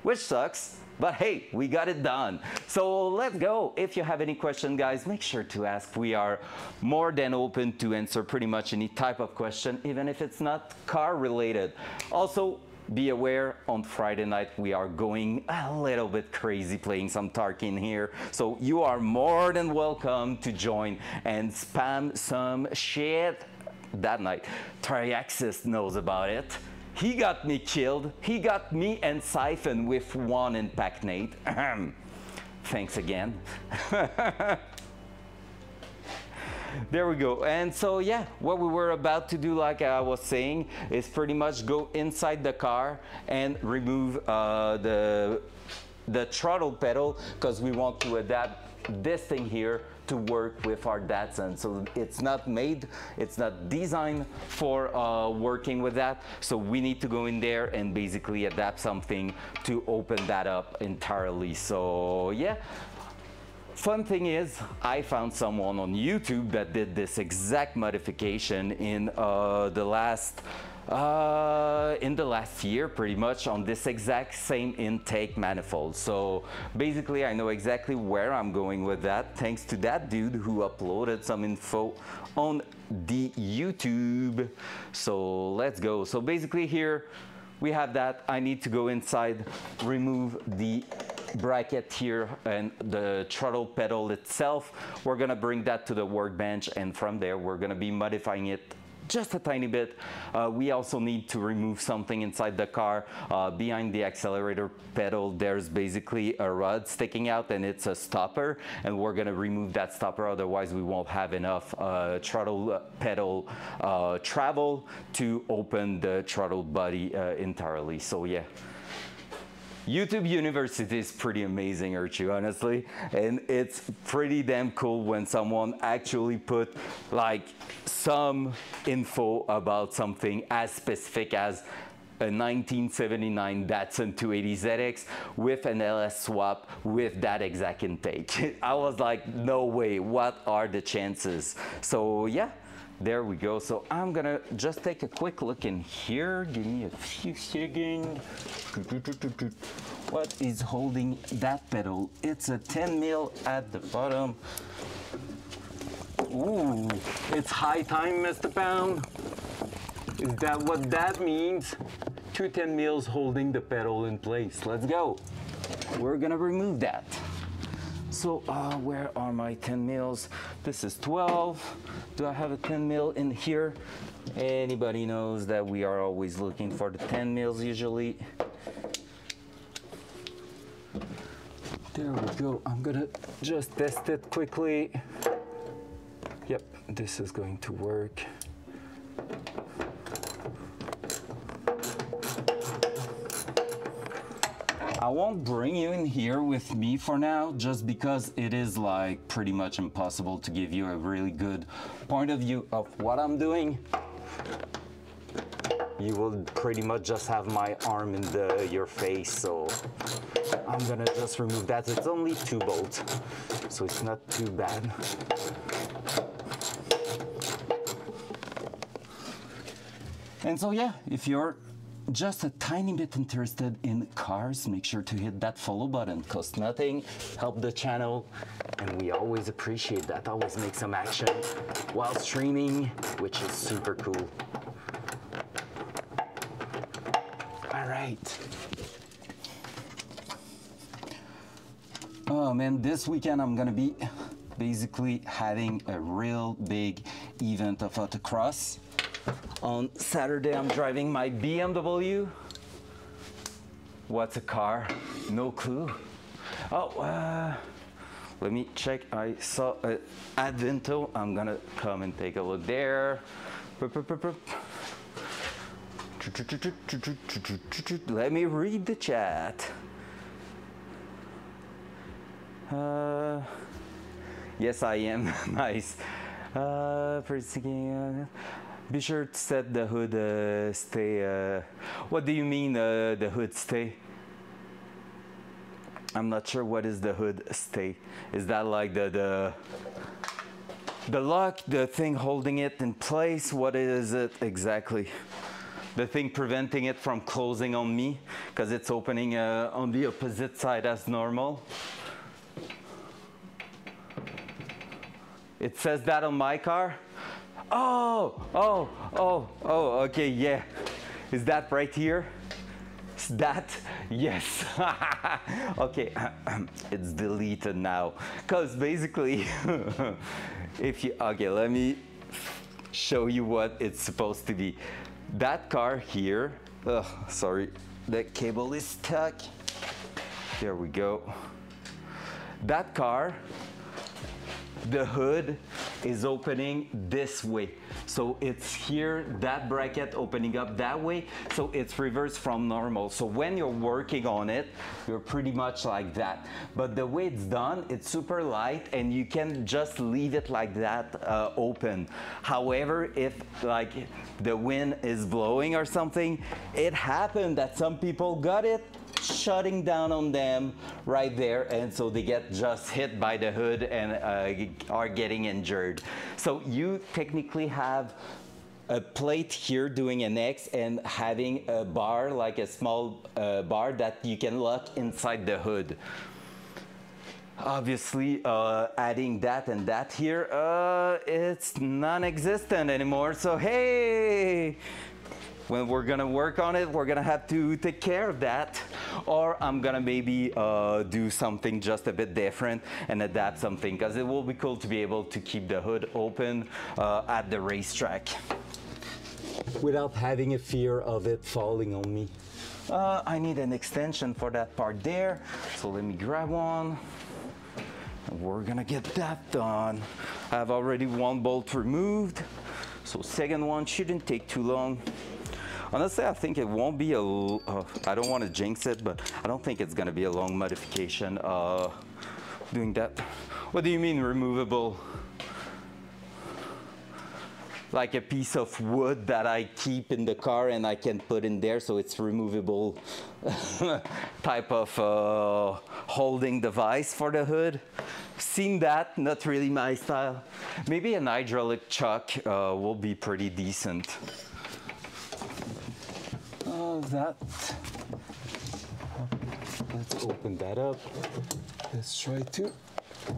which sucks. But hey, we got it done. So let's go. If you have any question, guys, make sure to ask. We are more than open to answer pretty much any type of question, even if it's not car related. Also, be aware, on Friday night we are going a little bit crazy playing some Tarkin here. So you are more than welcome to join and spam some shit that night. Traxxas knows about it. He got me killed. He got me and Siphon with one impact nade. Thanks again. There we go. And so yeah, what we were about to do, like I was saying, is pretty much go inside the car and remove the throttle pedal, because we want to adapt this thing here to work with our Datsun. So it's not made, it's not designed for working with that. So we need to go in there and basically adapt something to open that up entirely. So yeah. fun thing is, I found someone on YouTube that did this exact modification in the last year, pretty much, on this exact same intake manifold. So basically, I know exactly where I'm going with that, thanks to that dude who uploaded some info on the YouTube. So let's go. So basically here we have that. I need to go inside, remove the bracket here and the throttle pedal itself. We're gonna bring that to the workbench, and from there we're gonna be modifying it just a tiny bit. We also need to remove something inside the car. Behind the accelerator pedal, there's basically a rod sticking out, and it's a stopper, and we're gonna remove that stopper, otherwise we won't have enough throttle pedal travel to open the throttle body entirely. So yeah. YouTube University is pretty amazing, Archie, honestly, and it's pretty damn cool when someone actually put like some info about something as specific as a 1979 Datsun 280ZX with an LS swap with that exact intake. I was like, no way, what are the chances? So yeah. There we go. So I'm gonna just take a quick look in here. Give me a few seconds. What is holding that pedal? It's a 10 mil at the bottom. Ooh, it's high time, Mr. Pound. Is that what that means? 2 10 mils holding the pedal in place. Let's go. We're gonna remove that. So where are my 10 mils? This is 12. Do I have a 10 mil in here? Anybody knows that we are always looking for the 10 mils usually. There we go. I'm gonna just test it quickly. Yep, this is going to work. I won't bring you in here with me for now, just because it is like pretty much impossible to give you a really good point of view of what I'm doing. You will pretty much just have my arm in your face, so I'm gonna just remove that. It's only 2 bolts, so it's not too bad. And so yeah, if you're just a tiny bit interested in cars, make sure to hit that follow button. Costs nothing, help the channel, and we always appreciate that. Always make some action while streaming, which is super cool. All right. Oh man, this weekend I'm gonna be basically having a real big event of autocross. On Saturday, I'm driving my BMW. What's a car? No clue. Oh, let me check. I saw an Advento. I'm gonna come and take a look there. Let me read the chat. Yes, I am. Nice. Be sure to set the hood stay. What do you mean the hood stay? I'm not sure what is the hood stay. Is that like the lock, the thing holding it in place? What is it exactly? The thing preventing it from closing on me because it's opening on the opposite side as normal. It says that on my car. Oh, okay, yeah. Is that right here? Is that? Yes. Okay, it's deleted now. Because basically, okay, let me show you what it's supposed to be. That car here, sorry, the cable is stuck. There we go. That car, the hood is opening this way. So it's here, that bracket opening up that way. So it's reversed from normal. So when you're working on it, you're pretty much like that. But the way it's done, it's super light and you can just leave it like that open. However, if like the wind is blowing or something, it happened that some people got it shutting down on them right there, and so they get just hit by the hood and are getting injured. So you technically have a plate here doing an X and having a bar, like a small bar that you can lock inside the hood. Obviously, adding that and that here, it's non-existent anymore. So hey, when we're gonna work on it, we're gonna have to take care of that. Or I'm gonna maybe do something just a bit different and adapt something, because it will be cool to be able to keep the hood open at the racetrack without having a fear of it falling on me. I need an extension for that part there, so let me grab one. We're gonna get that done. I have already one bolt removed, so second one shouldn't take too long. Honestly, I think it won't be a, I don't want to jinx it, but I don't think it's gonna be a long modification doing that. What do you mean removable? Like a piece of wood that I keep in the car and I can put in there, so it's removable type of holding device for the hood. Seen that, not really my style. Maybe an hydraulic chuck will be pretty decent. Let's open that up. Let's try to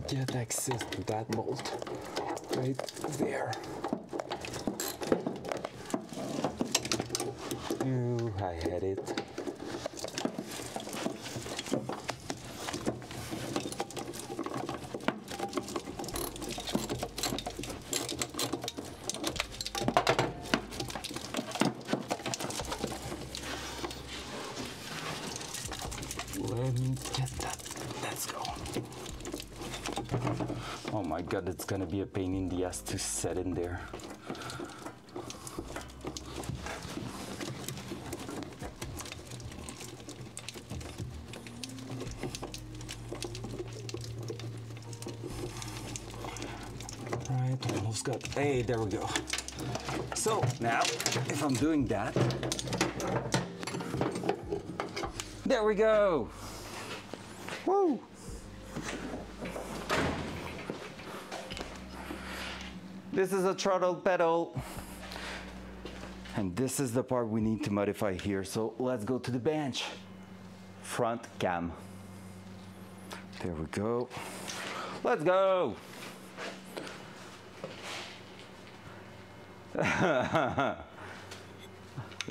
get access to that bolt right there. Ooh, I had it. Let me get that. Let's go. Oh my God, it's gonna be a pain in the ass to set in there. Almost got, hey, there we go. So now, if I'm doing that, there we go. Woo! This is a throttle pedal. And this is the part we need to modify here. So let's go to the bench. Front cam. There we go. Let's go.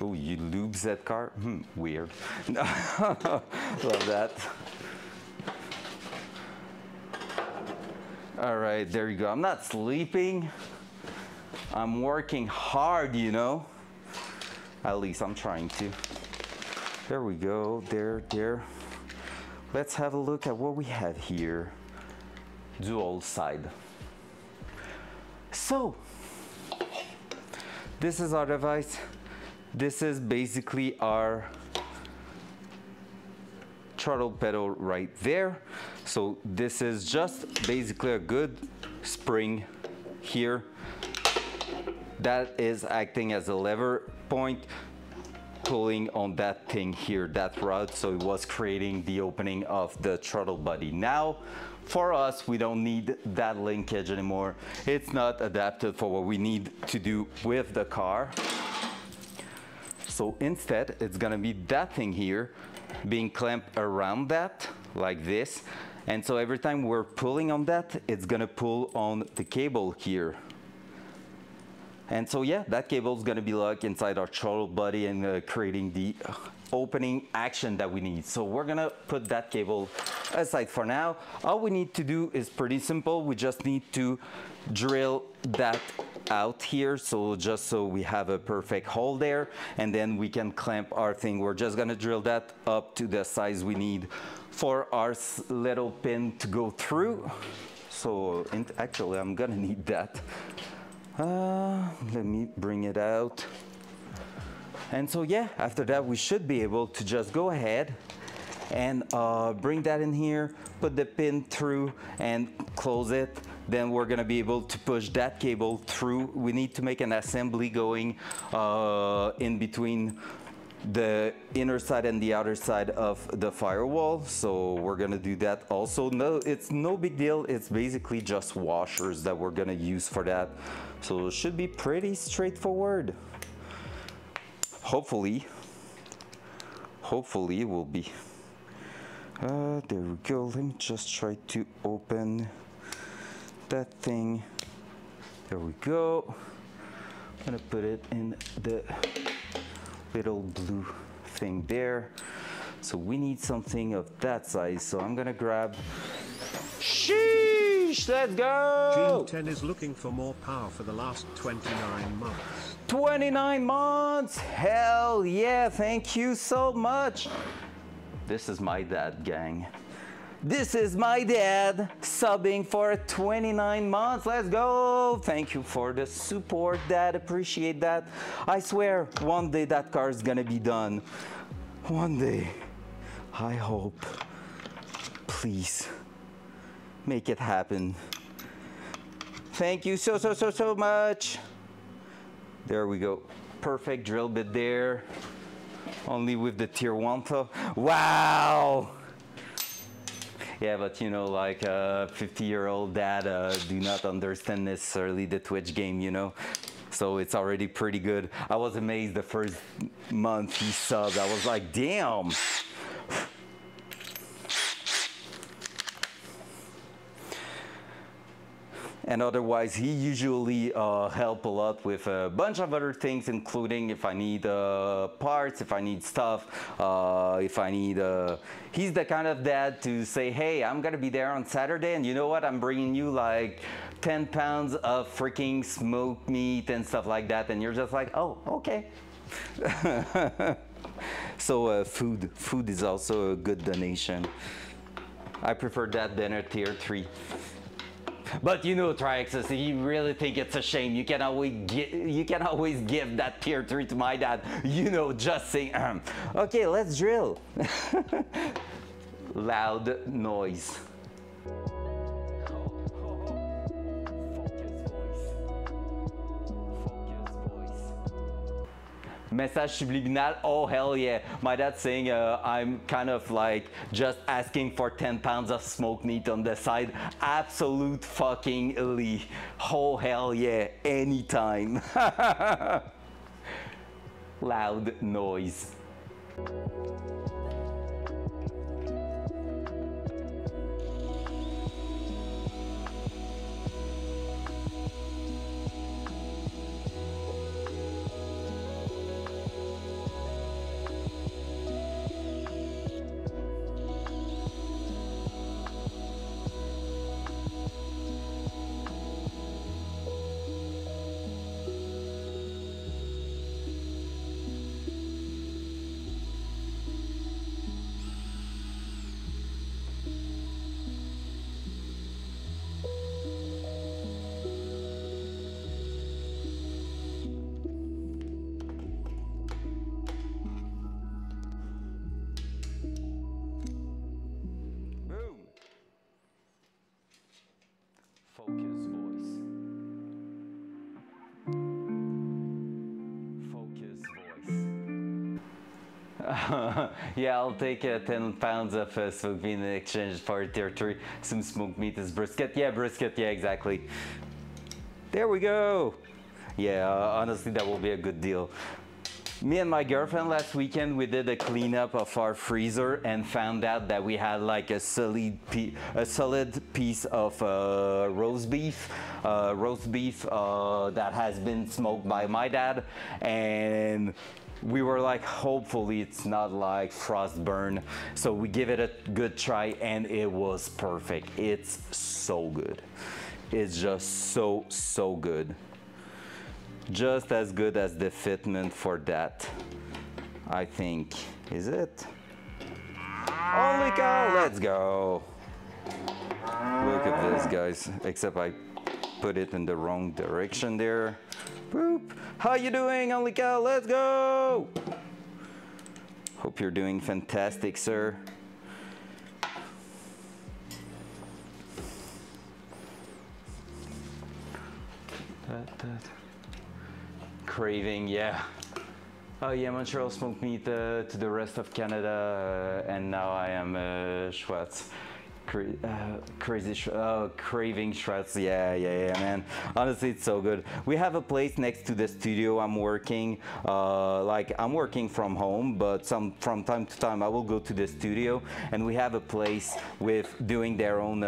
Oh, you lubes that car? Weird. Love that. All right, there you go. I'm not sleeping. I'm working hard, you know. At least I'm trying to. There we go. There. Let's have a look at what we have here. Dual side. So, this is our device. This is basically our throttle pedal right there. So this is just basically a good spring here that is acting as a lever point, pulling on that thing here, that rod. So it was creating the opening of the throttle body. Now, for us, we don't need that linkage anymore. It's not adapted for what we need to do with the car. So instead, it's gonna be that thing here being clamped around that, like this. And so every time we're pulling on that, it's gonna pull on the cable here. And so yeah, that cable is gonna be locked inside our throttle body and creating the opening action that we need. So we're gonna put that cable aside for now. All we need to do is pretty simple. We just need to drill that out here, so just so we have a perfect hole there, and then we can clamp our thing. We're just gonna drill that up to the size we need for our little pin to go through. So actually I'm gonna need that. Let me bring it out. And so yeah, after that we should be able to just go ahead and bring that in here, put the pin through and close it. Then we're gonna be able to push that cable through. We need to make an assembly going in between the inner side and the outer side of the firewall. So we're gonna do that also. No, it's no big deal. It's basically just washers that we're gonna use for that. So it should be pretty straightforward. Hopefully it will be. There we go. Let me just try to open that thing. There we go. I'm gonna put it in the little blue thing there. So we need something of that size. So I'm gonna grab. Sheesh! Let's go! G10 is looking for more power for the last 29 months. 29 months! Hell yeah! Thank you so much! This is my dad, gang. This is my dad subbing for 29 months. Let's go! Thank you for the support, Dad. Appreciate that. I swear, one day that car is gonna be done. One day. I hope. Please. Make it happen. Thank you so much. There we go. Perfect drill bit there. Only with the tier 1 though. Wow! Yeah, but you know, like a 50-year-old dad do not understand necessarily the Twitch game, you know? So it's already pretty good. I was amazed the first month he subbed. I was like, damn! And otherwise, he usually help a lot with a bunch of other things, including if I need parts, if I need stuff, if I need... He's the kind of dad to say, hey, I'm gonna be there on Saturday, and you know what? I'm bringing you like 10 pounds of freaking smoked meat and stuff like that, and you're just like, oh, okay. So food is also a good donation. I prefer that than a tier 3. But you know, Triaxis, you really think it's a shame. You can always give that tier 3 to my dad. You know, just saying, okay, let's drill. Loud noise. Message subliminal, oh hell yeah. My dad's saying I'm kind of like just asking for 10 pounds of smoked meat on the side. Absolute fucking elite. Oh hell yeah, anytime. Loud noise. Yeah, I'll take 10 pounds of smoked meat in exchange for tier 3. Some smoked meat is brisket. Yeah, brisket. Yeah, exactly. There we go. Yeah, honestly, that will be a good deal. Me and my girlfriend last weekend, we did a cleanup of our freezer and found out that we had like a solid piece of roast beef that has been smoked by my dad, and we were like, hopefully it's not like frost burn. So we give it a good try and it was perfect. It's so good. It's just so good. Just as good as the fitment for that, I think. Is it? Holy cow, let's go. Look at this, guys. Except I put it in the wrong direction there. Boop. How you doing, Holy cow? Let's go. Hope you're doing fantastic, sir. Craving, yeah. Oh yeah, Montreal smoked meat to the rest of Canada, and now I am Schwartz. Craving Schwartz. Yeah, man. Honestly, it's so good. We have a place next to the studio I'm working. Like I'm working from home, but from time to time I will go to the studio, and we have a place with doing their own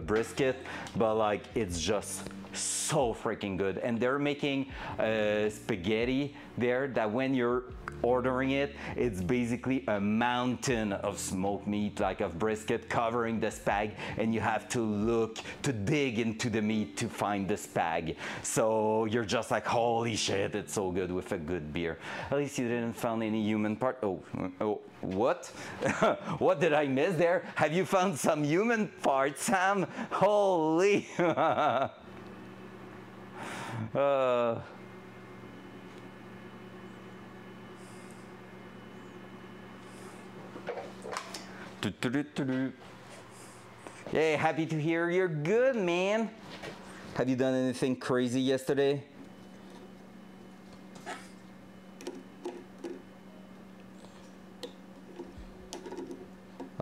brisket, but like it's just so freaking good. And they're making spaghetti there that when you're ordering it, it's basically a mountain of smoked meat, like of brisket covering the spag, and you have to dig into the meat to find the spag. So you're just like, holy shit, it's so good with a good beer. At least you didn't find any human part. Oh, what? What did I miss there? Have you found some human parts, Sam? Holy. Yeah, happy to hear you're good, man. Have you done anything crazy yesterday?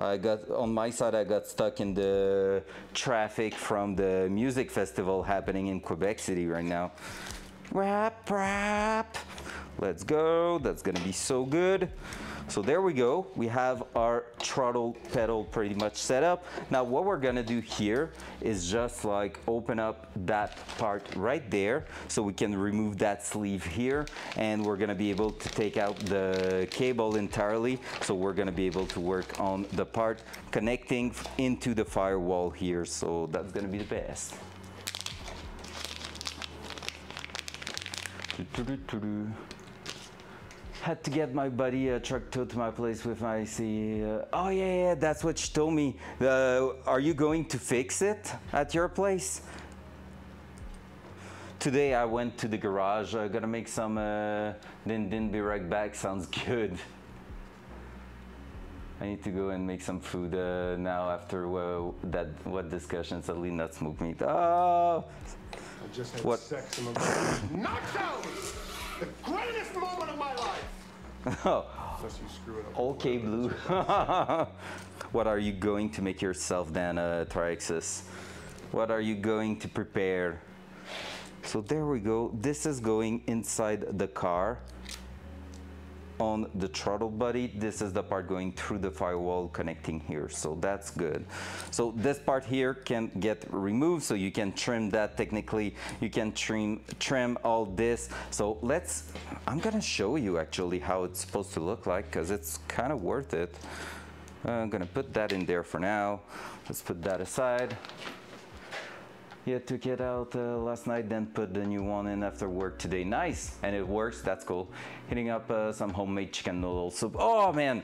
On my side, I got stuck in the traffic from the music festival happening in Quebec City right now. Rap. Let's go. That's gonna be so good. So there we go. We have our throttle pedal pretty much set up. Now what we're gonna do here is just like open up that part right there so we can remove that sleeve here, and we're gonna be able to take out the cable entirely. So we're gonna be able to work on the part connecting into the firewall here. So that's gonna be the best. Had to get my buddy a truck towed to my place with my AC. Oh yeah, that's what she told me. Are you going to fix it at your place? Today I went to the garage. I'm gonna make some, then be right back. Sounds good. I need to go and make some food now after what discussion, suddenly not smoke meat. Oh! I just had sex in the knocked out! The greatest moment of my life! Oh, unless you screw it up. Okay, Blue. What are you going to make yourself then, Triaxis? What are you going to prepare? So there we go. This is going inside the car on the throttle body. This is the part going through the firewall connecting here, so that's good. So this part here can get removed, so you can trim that technically. You can trim all this. So I'm gonna show you actually how it's supposed to look like, because it's kind of worth it. I'm gonna put that in there for now. Let's put that aside. Yeah, took it out last night, then put the new one in after work today. Nice, and it works, that's cool. Hitting up some homemade chicken noodle soup. Oh man,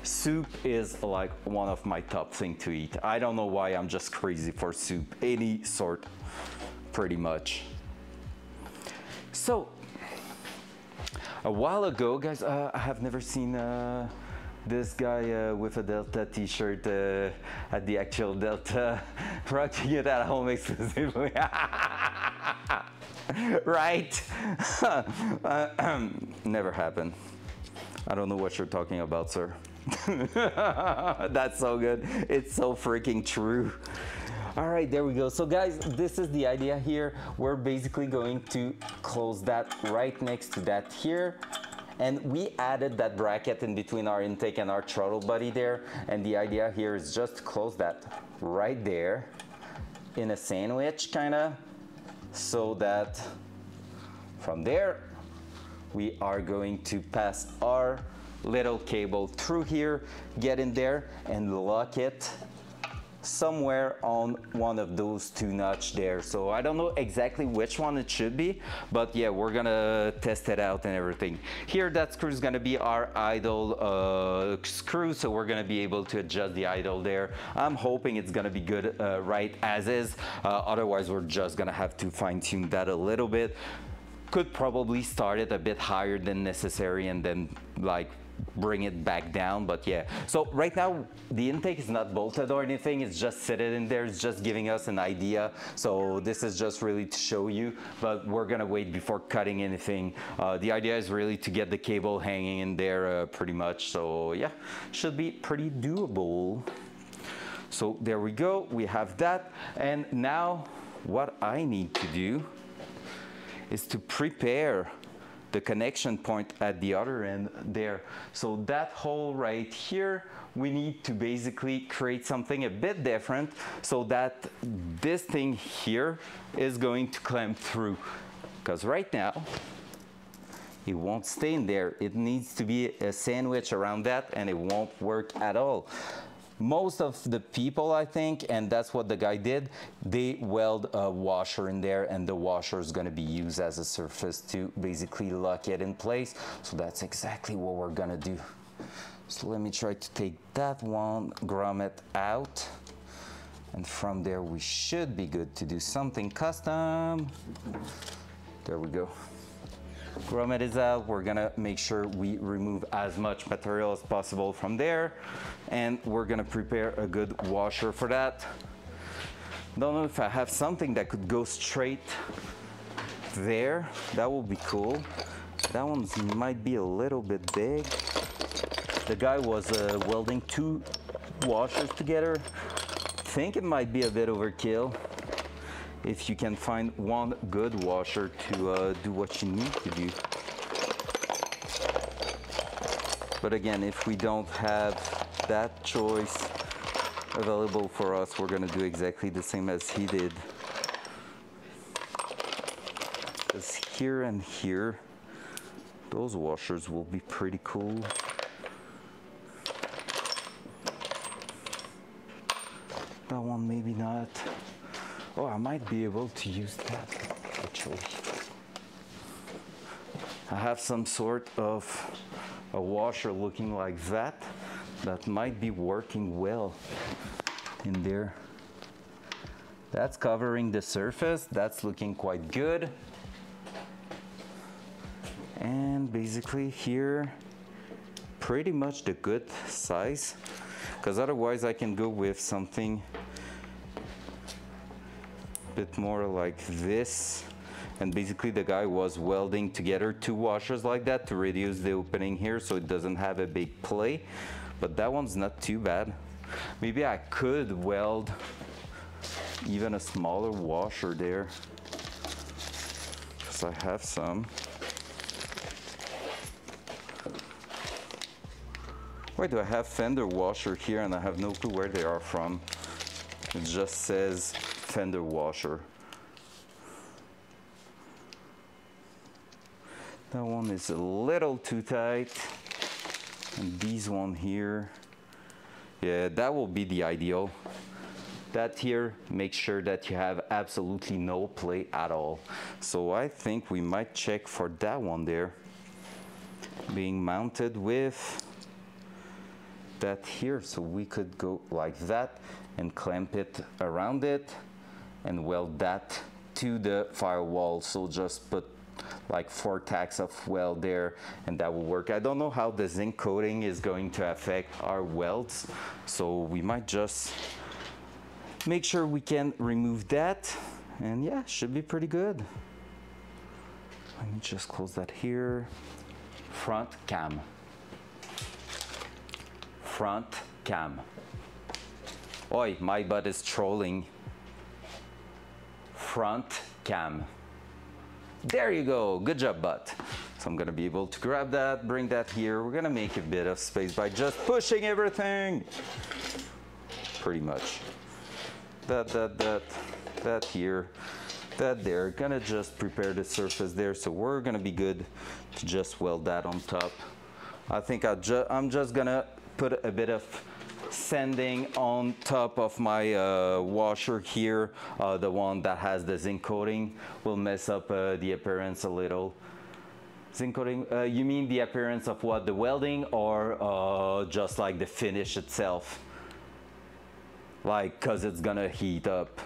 soup is like one of my top things to eat. I don't know why, I'm just crazy for soup, any sort, pretty much. So, a while ago, guys, I have never seen this guy with a Delta t-shirt at the actual Delta, rocking it at home exclusively. Right? Never happened. I don't know what you're talking about, sir. That's so good. It's so freaking true. All right, there we go. So guys, this is the idea here. We're basically going to close that right next to that here. And we added that bracket in between our intake and our throttle body there. And the idea here is just to close that right there in a sandwich kinda, so that from there, we are going to pass our little cable through here, get in there and lock it somewhere on one of those two notch there. So I don't know exactly which one it should be, but yeah, we're gonna test it out and everything. Here, that screw is gonna be our idle screw, so we're gonna be able to adjust the idle there. I'm hoping it's gonna be good right as is. Otherwise, we're just gonna have to fine tune that a little bit. Could probably start it a bit higher than necessary and then like bring it back down. But yeah, so right now the intake is not bolted or anything, it's just fitted in there. It's just giving us an idea, so this is just really to show you, but we're gonna wait before cutting anything. The idea is really to get the cable hanging in there pretty much, so yeah, should be pretty doable. So there we go, we have that. And now what I need to do is to prepare the connection point at the other end there. So that hole right here, we need to basically create something a bit different so that this thing here is going to clamp through. Because right now, it won't stay in there. It needs to be a sandwich around that and it won't work at all. Most of the people, I think, and that's what the guy did, they weld a washer in there, and the washer is going to be used as a surface to basically lock it in place. So that's exactly what we're going to do. So let me try to take that one, grommet out, and from there we should be good to do something custom. There we go. Grommet is out. We're gonna make sure we remove as much material as possible from there, and we're gonna prepare a good washer for that. Don't know if I have something that could go straight there. That would be cool. That one might be a little bit big. The guy was welding 2 washers together. I think it might be a bit overkill. If you can find one good washer to do what you need to do. But again, if we don't have that choice available for us, we're gonna do exactly the same as he did. Because here and here, those washers will be pretty cool. That one maybe not. Oh, I might be able to use that, actually. I have some sort of a washer looking like that might be working well in there. That's covering the surface. That's looking quite good. And basically here, pretty much the good size, because otherwise I can go with something bit more like this. And basically the guy was welding together 2 washers like that to reduce the opening here so it doesn't have a big play, but that one's not too bad. Maybe I could weld even a smaller washer there, because I have some. Why do I have fender washer here and I have no clue where they are from? It just says fender washer. That one is a little too tight, and these one here, yeah, that will be the ideal. That here, make sure that you have absolutely no play at all. So I think we might check for that one there, being mounted with that here, so we could go like that and clamp it around it and weld that to the firewall. So just put like 4 tacks of weld there and that will work. I don't know how the zinc coating is going to affect our welds, so we might just make sure we can remove that, and yeah, should be pretty good. Let me just close that here. Front cam. Front cam. Oi, my butt is trolling. Front cam. There you go, good job, butt. So I'm gonna be able to grab that, bring that here. We're gonna make a bit of space by just pushing everything. Pretty much. That here, that there. Gonna just prepare the surface there, so we're gonna be good to just weld that on top. I think I'm just gonna put a bit of sanding on top of my washer here. The one that has the zinc coating will mess up the appearance a little. Zinc coating, you mean the appearance of what, the welding, or just like the finish itself? Like, cause it's gonna heat up.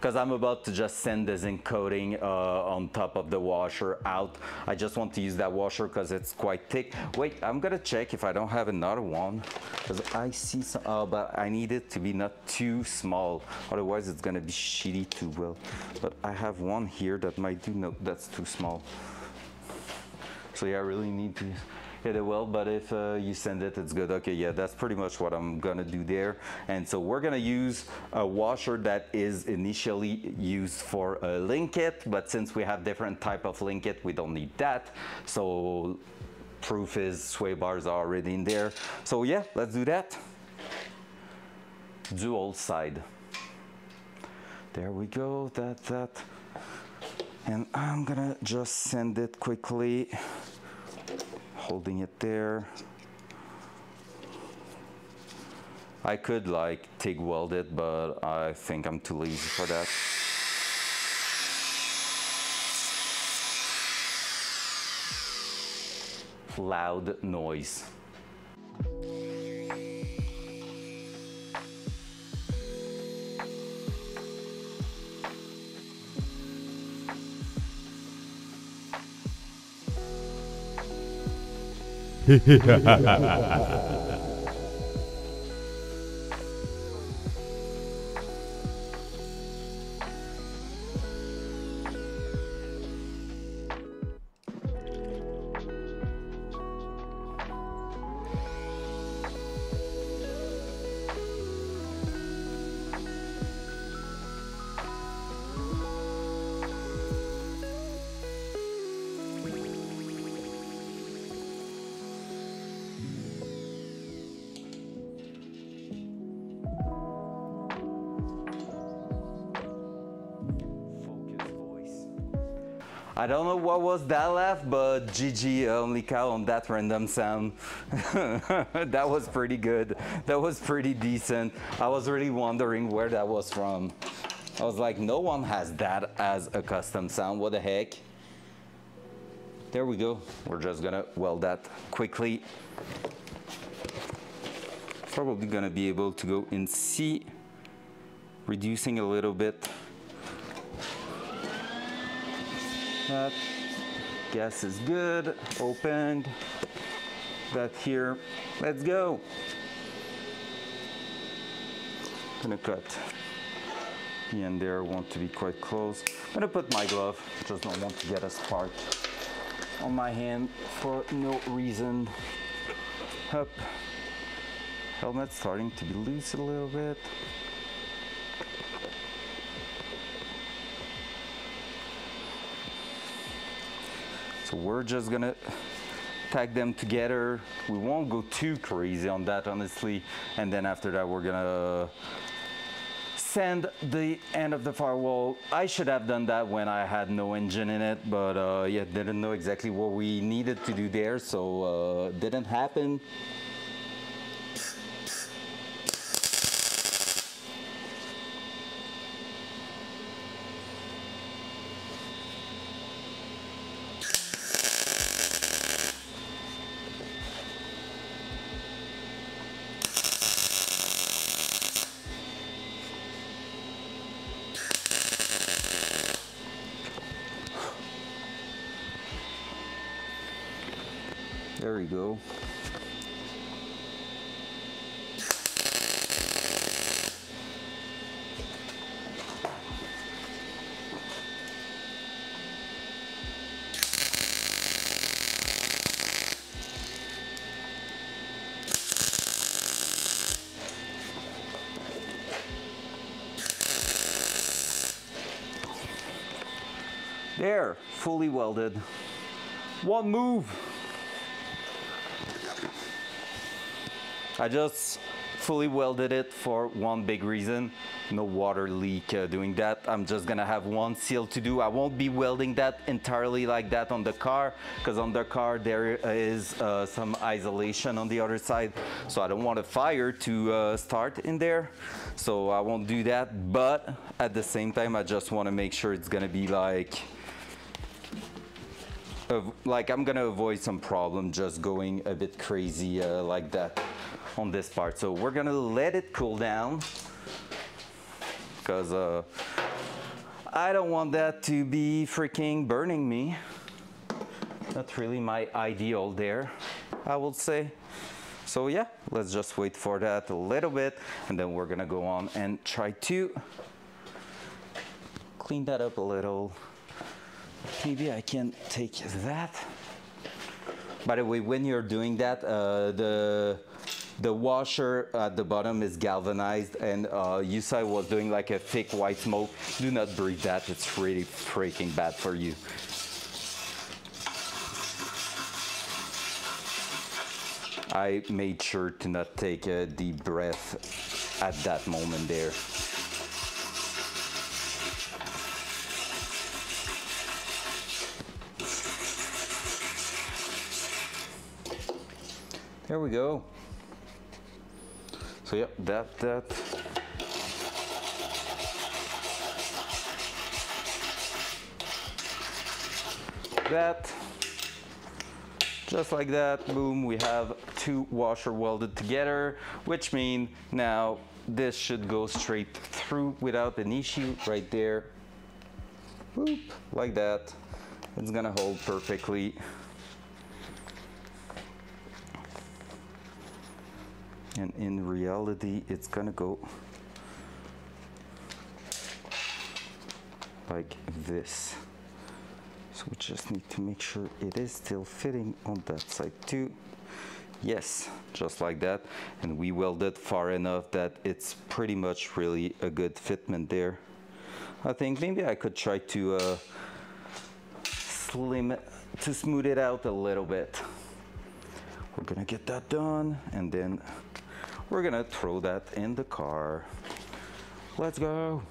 because I'm about to just send the zinc coating on top of the washer out. I just want to use that washer because it's quite thick. Wait, I'm gonna check if I don't have another one, because I see some, but I need it to be not too small, otherwise it's gonna be shitty to weld. But I have one here that might do. No, that's too small. So yeah, I really need to hit it well, but if you send it, it's good. Okay, yeah, that's pretty much what I'm gonna do there. And so we're gonna use a washer that is initially used for a linkit, but since we have different type of linkit, we don't need that. So proof is sway bars are already in there. So yeah, let's do that. Dual side. There we go, that. And I'm gonna just send it quickly. Holding it there. I could like TIG weld it, but I think I'm too lazy for that. Loud noise. I don't know what was that laugh, but GG only cow on that random sound. That was pretty good. That was pretty decent. I was really wondering where that was from. I was like, no one has that as a custom sound. What the heck? There we go. We're just gonna weld that quickly. Probably gonna be able to go in C, reducing a little bit. That gas is good, opened, that here, let's go. Gonna cut the end there, want to be quite close. Gonna put my glove, just don't want to get a spark on my hand for no reason. Up, helmet starting to be loose a little bit. So we're just gonna tag them together. We won't go too crazy on that, honestly. And then after that, we're gonna sand the end of the firewall. I should have done that when I had no engine in it, but yeah, didn't know exactly what we needed to do there, so didn't happen. There we go. There, fully welded. One move. I just fully welded it for one big reason. No water leak doing that. I'm just gonna have one seal to do. I won't be welding that entirely like that on the car, because on the car there is some isolation on the other side. So I don't want a fire to start in there. So I won't do that. But at the same time, I just want to make sure it's gonna be like I'm gonna avoid some problem just going a bit crazy like that on this part. So we're gonna let it cool down, because I don't want that to be freaking burning me. Not really my ideal there, I would say. So yeah, let's just wait for that a little bit, and then we're gonna go on and try to clean that up a little. Maybe I can take that. By the way, when you're doing that, the washer at the bottom is galvanized, and Yusai was doing like a thick white smoke. Do not breathe that, it's really freaking bad for you. I made sure to not take a deep breath at that moment there. There we go. So yep, that. Just like that, boom, we have two washer welded together, which means now this should go straight through without an issue right there. Boop, like that. It's gonna hold perfectly. And in reality, it's gonna go like this. So we just need to make sure it is still fitting on that side too. Yes, just like that. And we welded far enough that it's pretty much really a good fitment there. I think maybe I could try to smooth it out a little bit. We're gonna get that done, and then we're gonna throw that in the car. Let's go.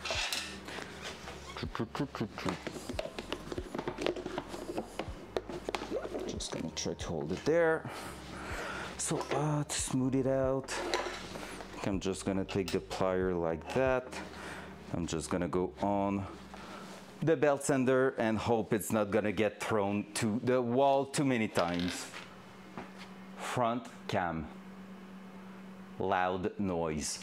Just gonna try to hold it there. So to smooth it out, I'm just gonna take the plier like that. I'm just gonna go on the belt sander and hope it's not gonna get thrown to the wall too many times. Front cam. Loud noise.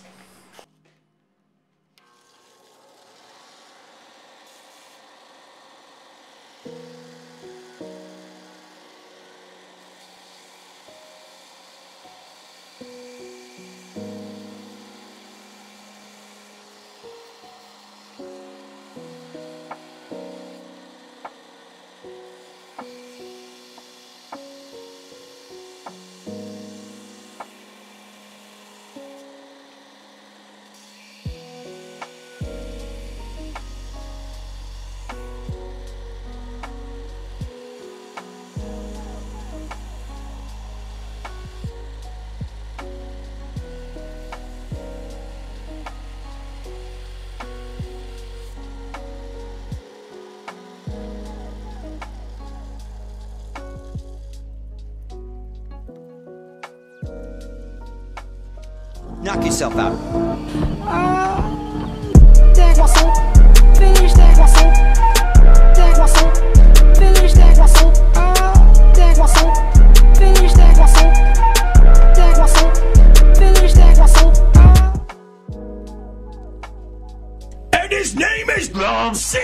Knock yourself out. And his name is Blomsy.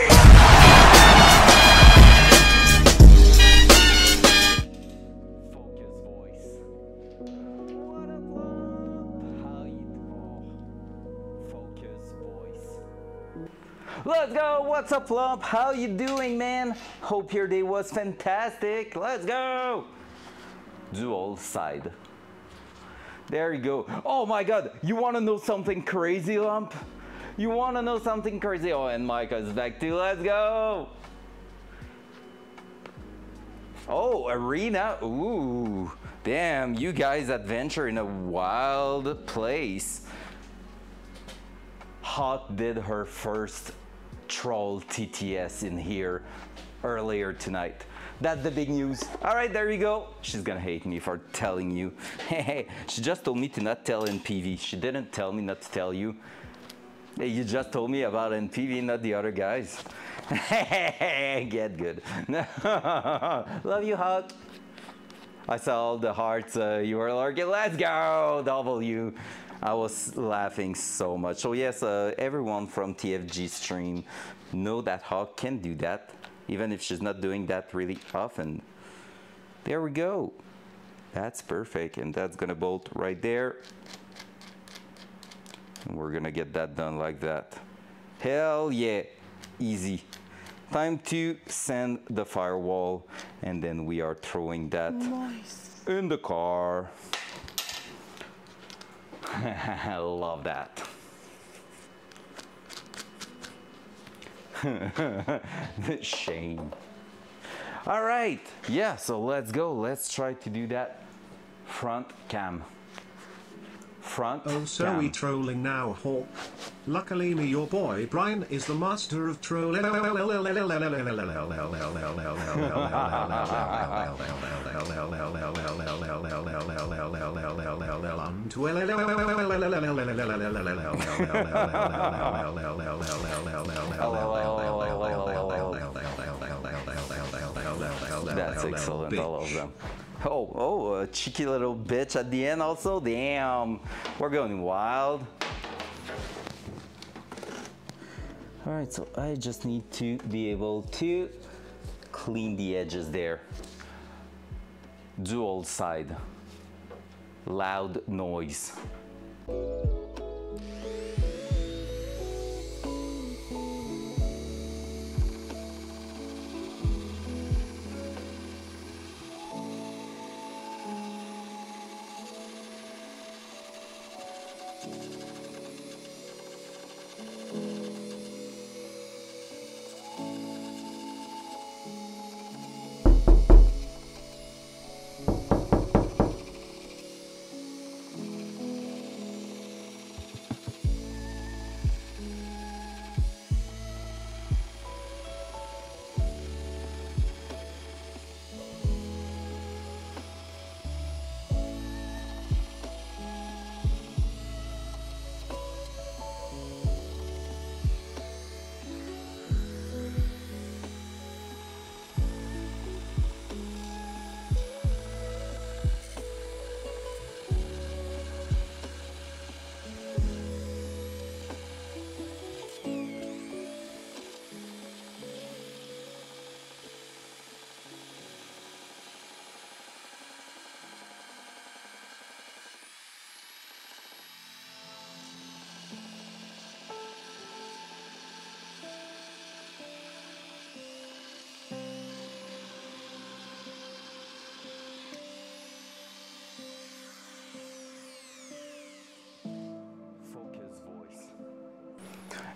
Let's go! What's up, Lump? How you doing, man? Hope your day was fantastic. Let's go! Dual side. There you go. Oh my god, you wanna know something crazy, Lump? You wanna know something crazy? Oh, and Micah's back too. Let's go! Oh, arena. Ooh. Damn, you guys adventure in a wild place. Hot did her first troll TTS in here earlier tonight. That's the big news. All right, there you go. She's gonna hate me for telling you. Hey, she just told me to not tell NPV. She didn't tell me not to tell you. Hey, you just told me about NPV, not the other guys. Get good. Love you, Hawk. I saw all the hearts. You were like, let's go, W. I was laughing so much. So yes, everyone from TFG stream know that Hawk can do that, even if she's not doing that really often. There we go. That's perfect, and that's gonna bolt right there. And we're gonna get that done like that. Hell yeah, easy. Time to send the firewall, and then we are throwing that in the car. I love that. Shame. All right, yeah, so let's go. Let's try to do that front cam. Front Oh, so cam. we trolling now, Hawk. Luckily me, your boy Brian is the master of trolling. That's excellent, I love them. Oh, a cheeky little bitch at the end also. Damn, we're going wild. All right, so I just need to be able to clean the edges there. Dual side, loud noise.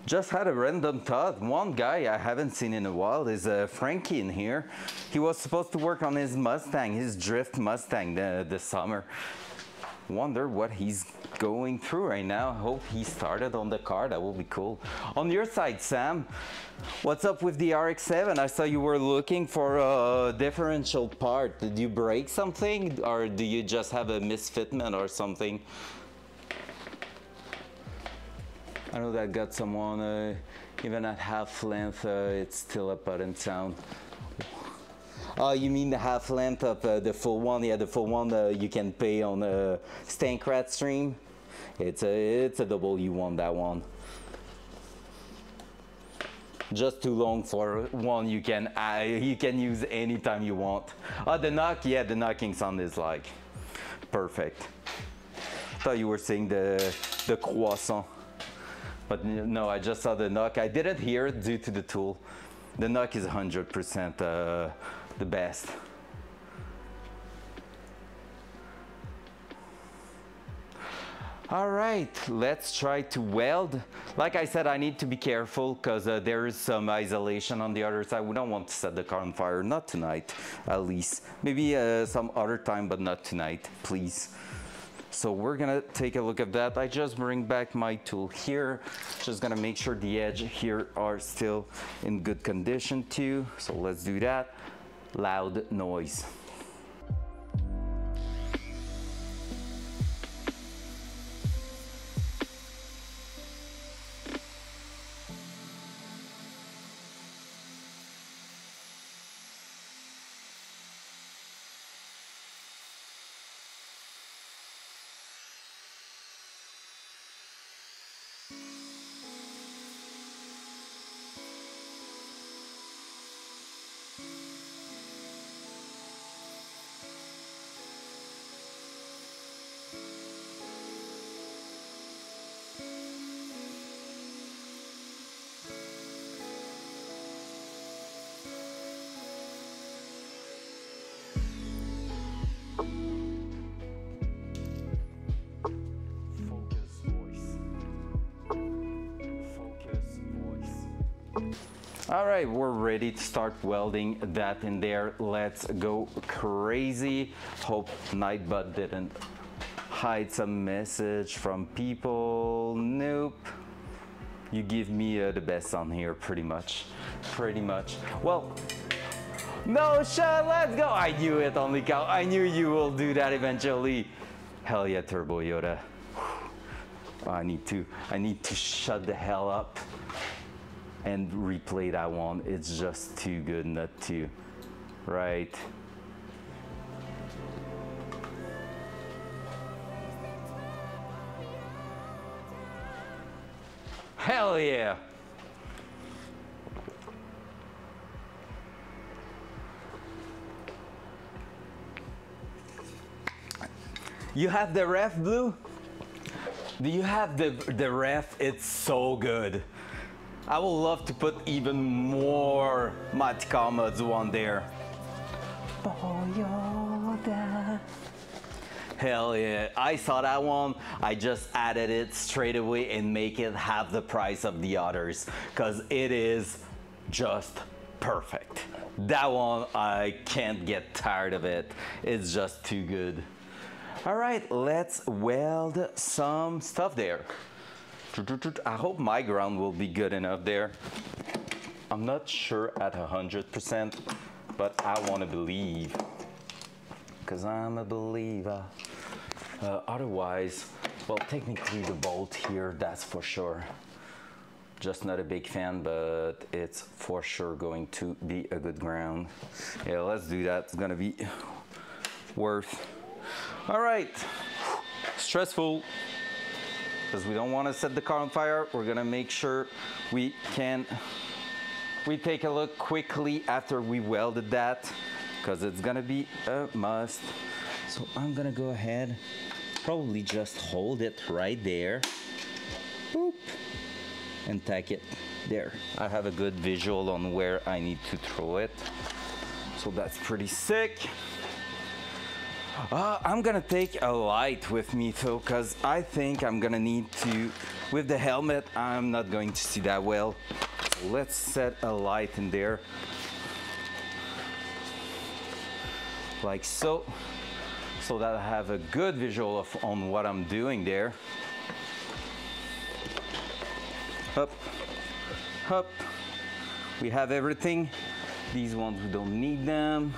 Just had a random thought. One guy I haven't seen in a while is Frankie in here. He was supposed to work on his Mustang, his drift Mustang this summer. Wonder what he's going through right now. Hope he started on the car, that will be cool. On your side, Sam, what's up with the RX-7? I saw you were looking for a differential part. Did you break something, or do you just have a misfitment or something? I know that got someone, even at half length, it's still a button sound. Oh, you mean the half length of the full one? Yeah, the full one you can pay on a Stankrat stream. It's a W1, that one. Just too long for one you can use anytime you want. Oh, the knock, yeah, the knocking sound is like perfect. I thought you were saying the croissant. But no, I just saw the knock. I didn't hear it due to the tool. The knock is 100% the best. All right, let's try to weld. Like I said, I need to be careful because there is some isolation on the other side. We don't want to set the car on fire, not tonight, at least. Maybe some other time, but not tonight, please. So we're gonna take a look at that. I just bring back my tool here. Just gonna make sure the edge here are still in good condition too. So let's do that. Loud noise. All right, we're ready to start welding that in there. Let's go crazy. Hope Nightbot didn't hide some message from people. Nope. You give me the best on here, pretty much. Well, no shot, let's go. I knew it, only cow. I knew you will do that eventually. Hell yeah, Turbo Yoda. Oh, I need to shut the hell up and replay that one. It's just too good not to, right? Hell yeah. You have the ref, Blue? Do you have the ref? It's so good. I would love to put even more Matka mods on there. Hell yeah, I saw that one. I just added it straight away and make it half the price of the others, because it is just perfect. That one, I can't get tired of it. It's just too good. All right, let's weld some stuff there. I hope my ground will be good enough there. I'm not sure at 100%, but I want to believe, because I'm a believer. Otherwise, well, technically the bolt here, that's for sure. Just not a big fan, but it's for sure going to be a good ground. Yeah, let's do that. It's gonna be worth. All right, stressful, because we don't want to set the car on fire. We're gonna make sure we take a look quickly after we welded that, because it's gonna be a must. So I'm gonna go ahead, probably just hold it right there, boop, and tack it there. I have a good visual on where I need to throw it, so that's pretty sick. I'm gonna take a light with me though, because I think I'm gonna need to, with the helmet, I'm not going to see that well. So let's set a light in there, like so, so that I have a good visual on what I'm doing there. Up, up. We have everything. These ones, we don't need them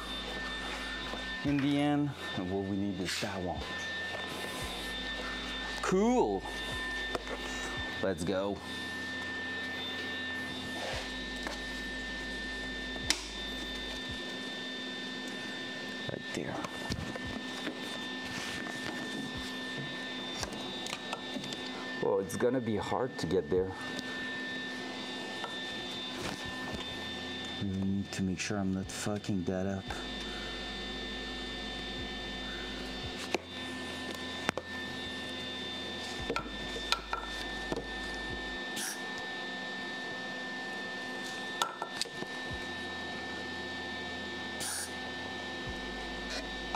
in the end, and what we need is that one. Cool. Let's go. Right there. Oh, it's gonna be hard to get there. I need to make sure I'm not fucking that up.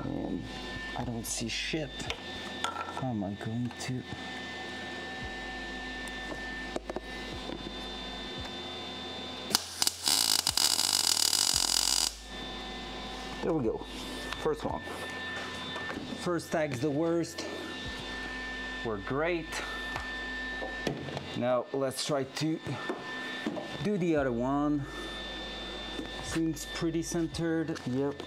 And I don't see shit. How am I going to? There we go. First one. First tag's the worst. We're great. Now let's try to do the other one. Seems pretty centered. Yep.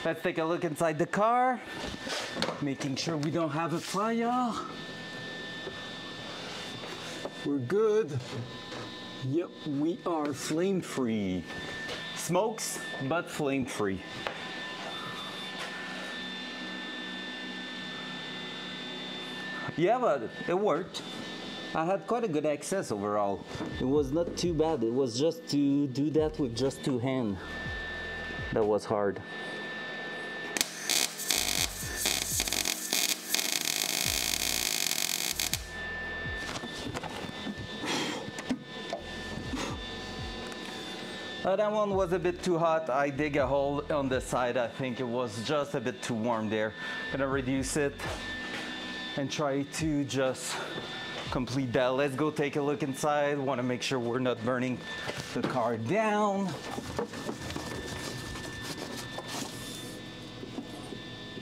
Let's take a look inside the car, making sure we don't have a fire. We're good. Yep, we are flame free. Smokes, but flame free. Yeah, but it worked. I had quite a good access overall. It was not too bad. It was just to do that with just two hands. That was hard. That one was a bit too hot. I dig a hole on the side. I think it was just a bit too warm there. Gonna reduce it and try to just complete that. Let's go take a look inside. Want to make sure we're not burning the car down.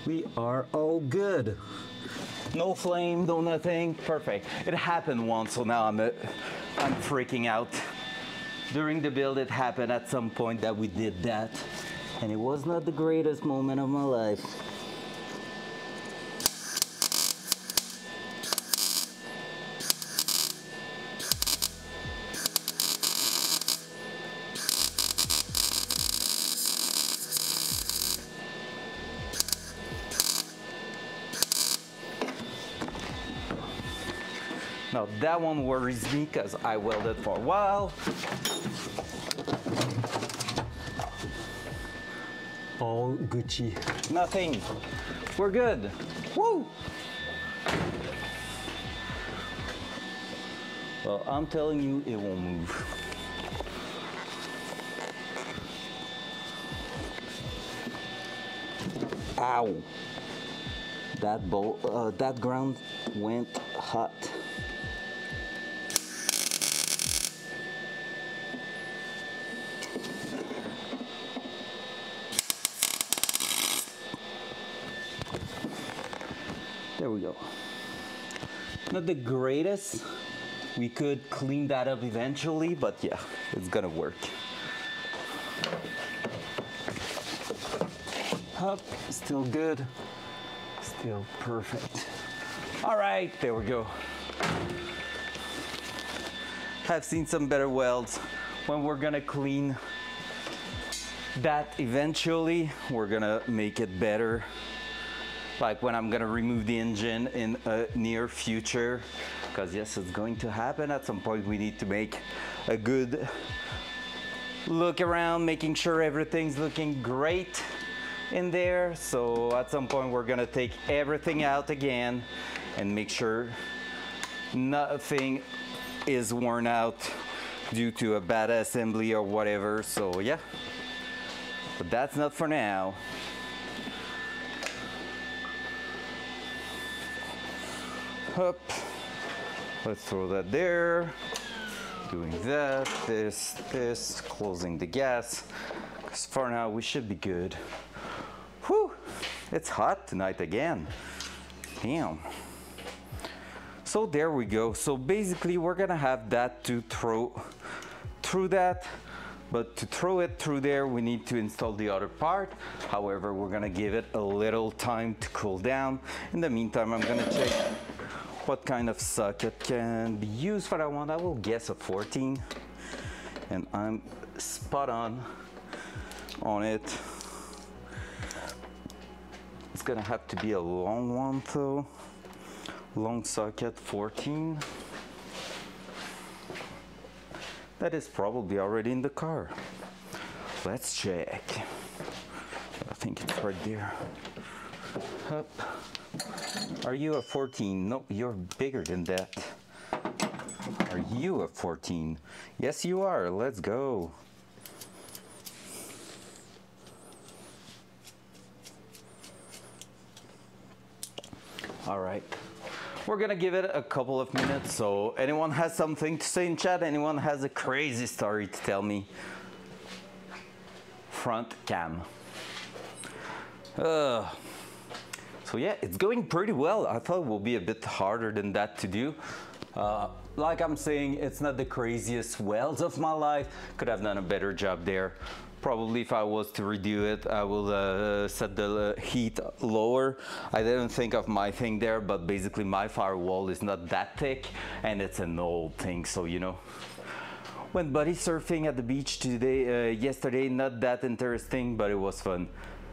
We are all good. No flame, no nothing. Perfect. It happened once, so now I'm freaking out. During the build, it happened at some point that we did that, and it was not the greatest moment of my life. Now that one worries me because I welded for a while. All Gucci. Nothing. We're good. Woo! Well, I'm telling you, it won't move. Ow! That ground went hot. There we go. Not the greatest. We could clean that up eventually, but yeah, it's gonna work. Up, still good. Still perfect. All right, there we go. I've seen some better welds. When we're gonna clean that eventually, we're gonna make it better. Like when I'm gonna remove the engine in a near future, because yes, it's going to happen at some point. We need to make a good look around, making sure everything's looking great in there. So at some point we're gonna take everything out again and make sure nothing is worn out due to a bad assembly or whatever. So yeah, but that's not for now. Up. Let's throw that there. Doing that, this, closing the gas. Because for now we should be good. Whew, it's hot tonight again. Damn. So there we go. So basically we're gonna have that to throw through that. But to throw it through there, we need to install the other part. However, we're gonna give it a little time to cool down. In the meantime, I'm gonna check what kind of socket can be used for that one. I will guess a 14, and I'm spot on it. It's gonna have to be a long one though. Long socket 14. That is probably already in the car. Let's check. I think it's right there. Up. Are you a 14? No, you're bigger than that. Are you a 14? Yes, you are. Let's go. All right. We're gonna give it a couple of minutes. So anyone has something to say in chat? Anyone has a crazy story to tell me? Front cam. So yeah, it's going pretty well. I thought it would be a bit harder than that to do. Like I'm saying, it's not the craziest welds of my life. Could have done a better job there. Probably if I was to redo it, I will set the heat lower. I didn't think of my thing there, but basically my firewall is not that thick and it's an old thing, so you know. Went buddy surfing at the beach today, yesterday, not that interesting, but it was fun.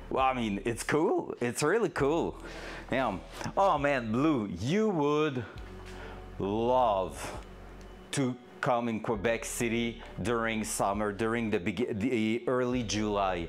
Well, I mean, it's cool. It's really cool. Damn. Oh man, Blue, you would love to come in Quebec City during summer, during the early July.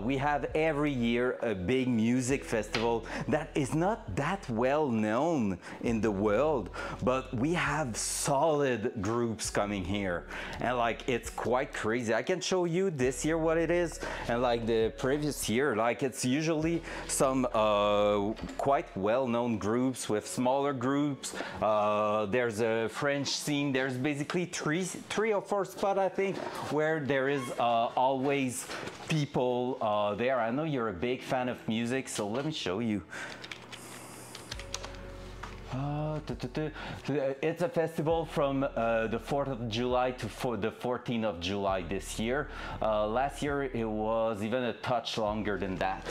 We have every year a big music festival that is not that well known in the world, but we have solid groups coming here, and like it's quite crazy. I can show you this year what it is, and like the previous year, like it's usually some quite well-known groups with smaller groups. There's a French scene. There's basically three or four spots, I think, where there is always people there. I know you're a big fan of music, so let me show you. It's a festival from the 4th of July to the 14th of July this year. Last year it was even a touch longer than that.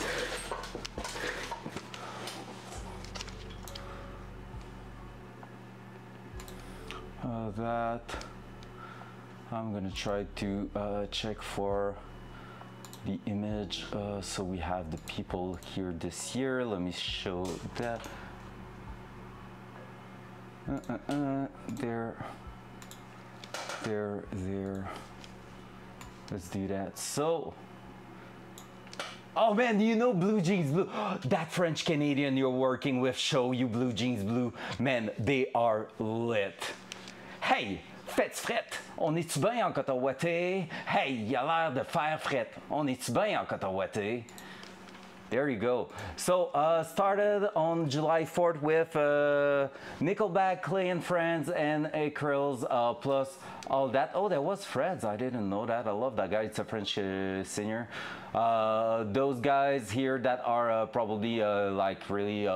I'm gonna try to check for the image. So we have the people here this year. Let me show that. There. Let's do that. So, oh man, do you know Blue Jeans Blue? That French Canadian you're working with show you Blue Jeans Blue. Man, they are lit. Hey, faites fret, on est-tu bien en coton ouaté? Hey, y a l'air de faire fret, on est-tu bien en coton ouaté? There you go. So started on July 4th with Nickelback, Clay and Friends, and Acryls, plus all that. Oh, there was Freds. I didn't know that. I love that guy. It's a French singer. Those guys here that are probably like really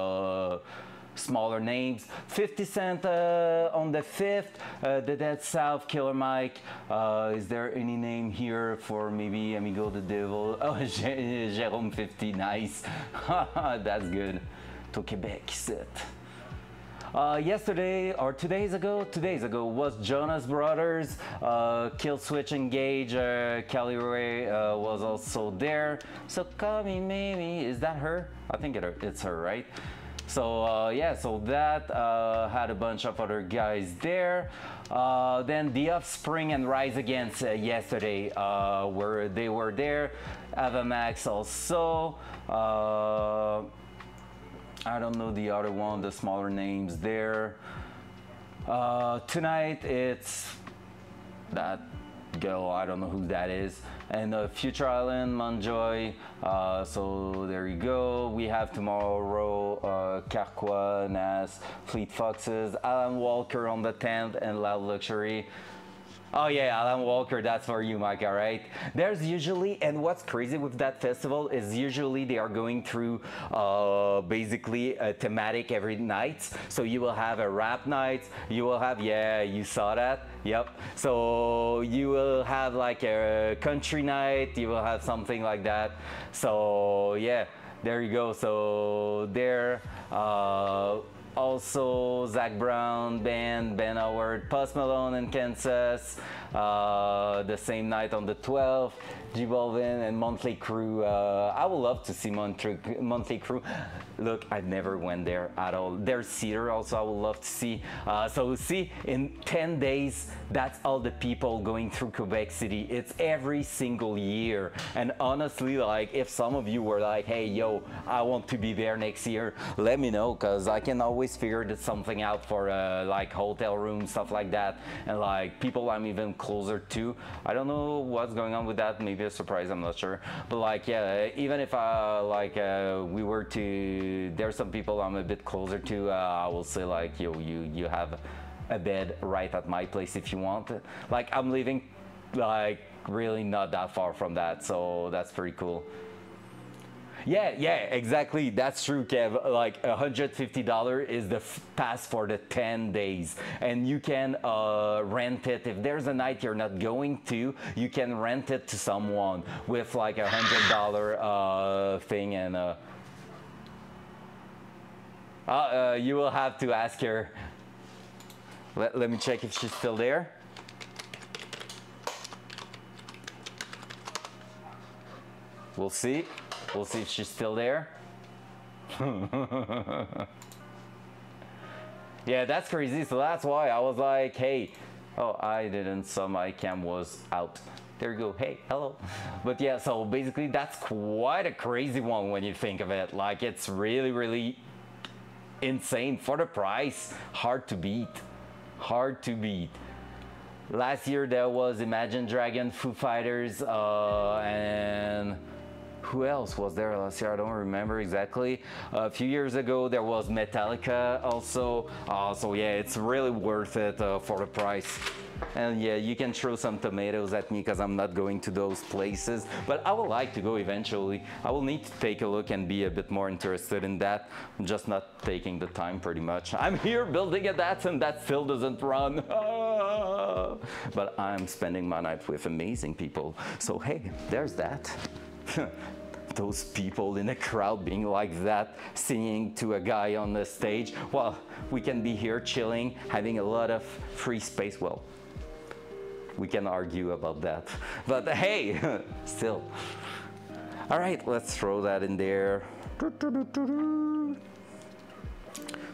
smaller names. 50 Cent on the 5th, the Dead South, Killer Mike. Is there any name here for maybe Amigo the Devil? Oh, Jérôme 50, nice. That's good. To Quebec, sit. Yesterday or 2 days ago was Jonas Brothers, Kill Switch Engage, Kelly Ray was also there. So call me maybe, is that her? I think it's her, right? So yeah, so that had a bunch of other guys there. Then The Offspring and Rise Against yesterday, where they were there. Avamax also. I don't know the other one, the smaller names there. Tonight it's that girl, I don't know who that is, and Future Island, Monjoy. So there you go. We have tomorrow Carquois, Nas, Fleet Foxes, Alan Walker on the 10th, and Loud Luxury. Oh yeah, Alan Walker, that's for you, Micah, right? There's usually, and what's crazy with that festival is usually they are going through basically a thematic every night. So you will have a rap night, you will have, yeah, you saw that, yep. So you will have like a country night, you will have something like that. So yeah, there you go. So there, also Zach Brown Band, Ben Howard, Post Malone in Kansas, the same night on the 12th, G Balvin and Monthly Crew. I would love to see Monthly Crew. Look, I never went there at all. There's Cedar also I would love to see. So see, in 10 days, that's all the people going through Quebec City. It's every single year. And honestly, like if some of you were like, hey, yo, I want to be there next year, let me know, because I can always figure something out for like hotel room, stuff like that. And like people I'm even closer to. I don't know what's going on with that. Maybe a surprise, I'm not sure. But like, yeah, even if we were to, there's some people I'm a bit closer to, I will say like, yo, you have a bed right at my place if you want. Like I'm living like really not that far from that, so that's pretty cool. Yeah, exactly. That's true, Kev. Like $150 is the pass for the 10 days. And you can rent it. If there's a night you're not going to, you can rent it to someone with like $100 thing. And you will have to ask her. Let me check if she's still there. We'll see. We'll see if she's still there. Yeah, that's crazy. So that's why I was like, hey, Oh, I didn't, so my cam was out. There you go, hey, hello. But yeah, so basically that's quite a crazy one when you think of it. Like, it's really, really insane for the price. Hard to beat, hard to beat. Last year there was Imagine Dragon, Foo Fighters, and who else was there last year? I don't remember exactly. A few years ago there was Metallica also. So yeah, it's really worth it for the price. And yeah, you can throw some tomatoes at me because I'm not going to those places, but I would like to go eventually. I will need to take a look and be a bit more interested in that. I'm just not taking the time pretty much. I'm here building a Datsun that still doesn't run. But I'm spending my night with amazing people. So hey, there's that. Those people in the crowd being like that, singing to a guy on the stage. Well, we can be here chilling, having a lot of free space. Well, we can argue about that, but hey, still. All right, let's throw that in there.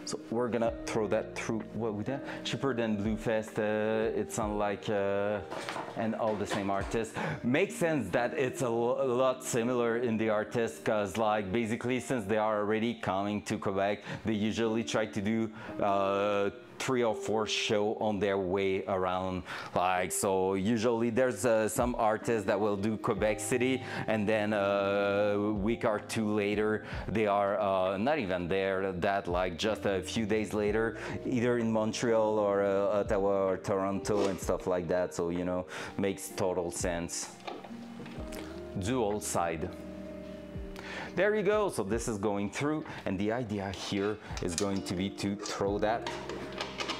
So we're gonna throw that through, what we did? Cheaper than Bluefest, it's unlike, and all the same artists. Makes sense that it's a lot similar in the artists, cause like basically since they are already coming to Quebec, they usually try to do 3 or 4 shows on their way around. Like, so usually there's some artists that will do Quebec City, and then a week or 2 later they are not even there, that like just a few days later, either in Montreal or Ottawa or Toronto and stuff like that. So, you know, makes total sense. Dual side. There you go. So this is going through, and the idea here is going to be to throw that.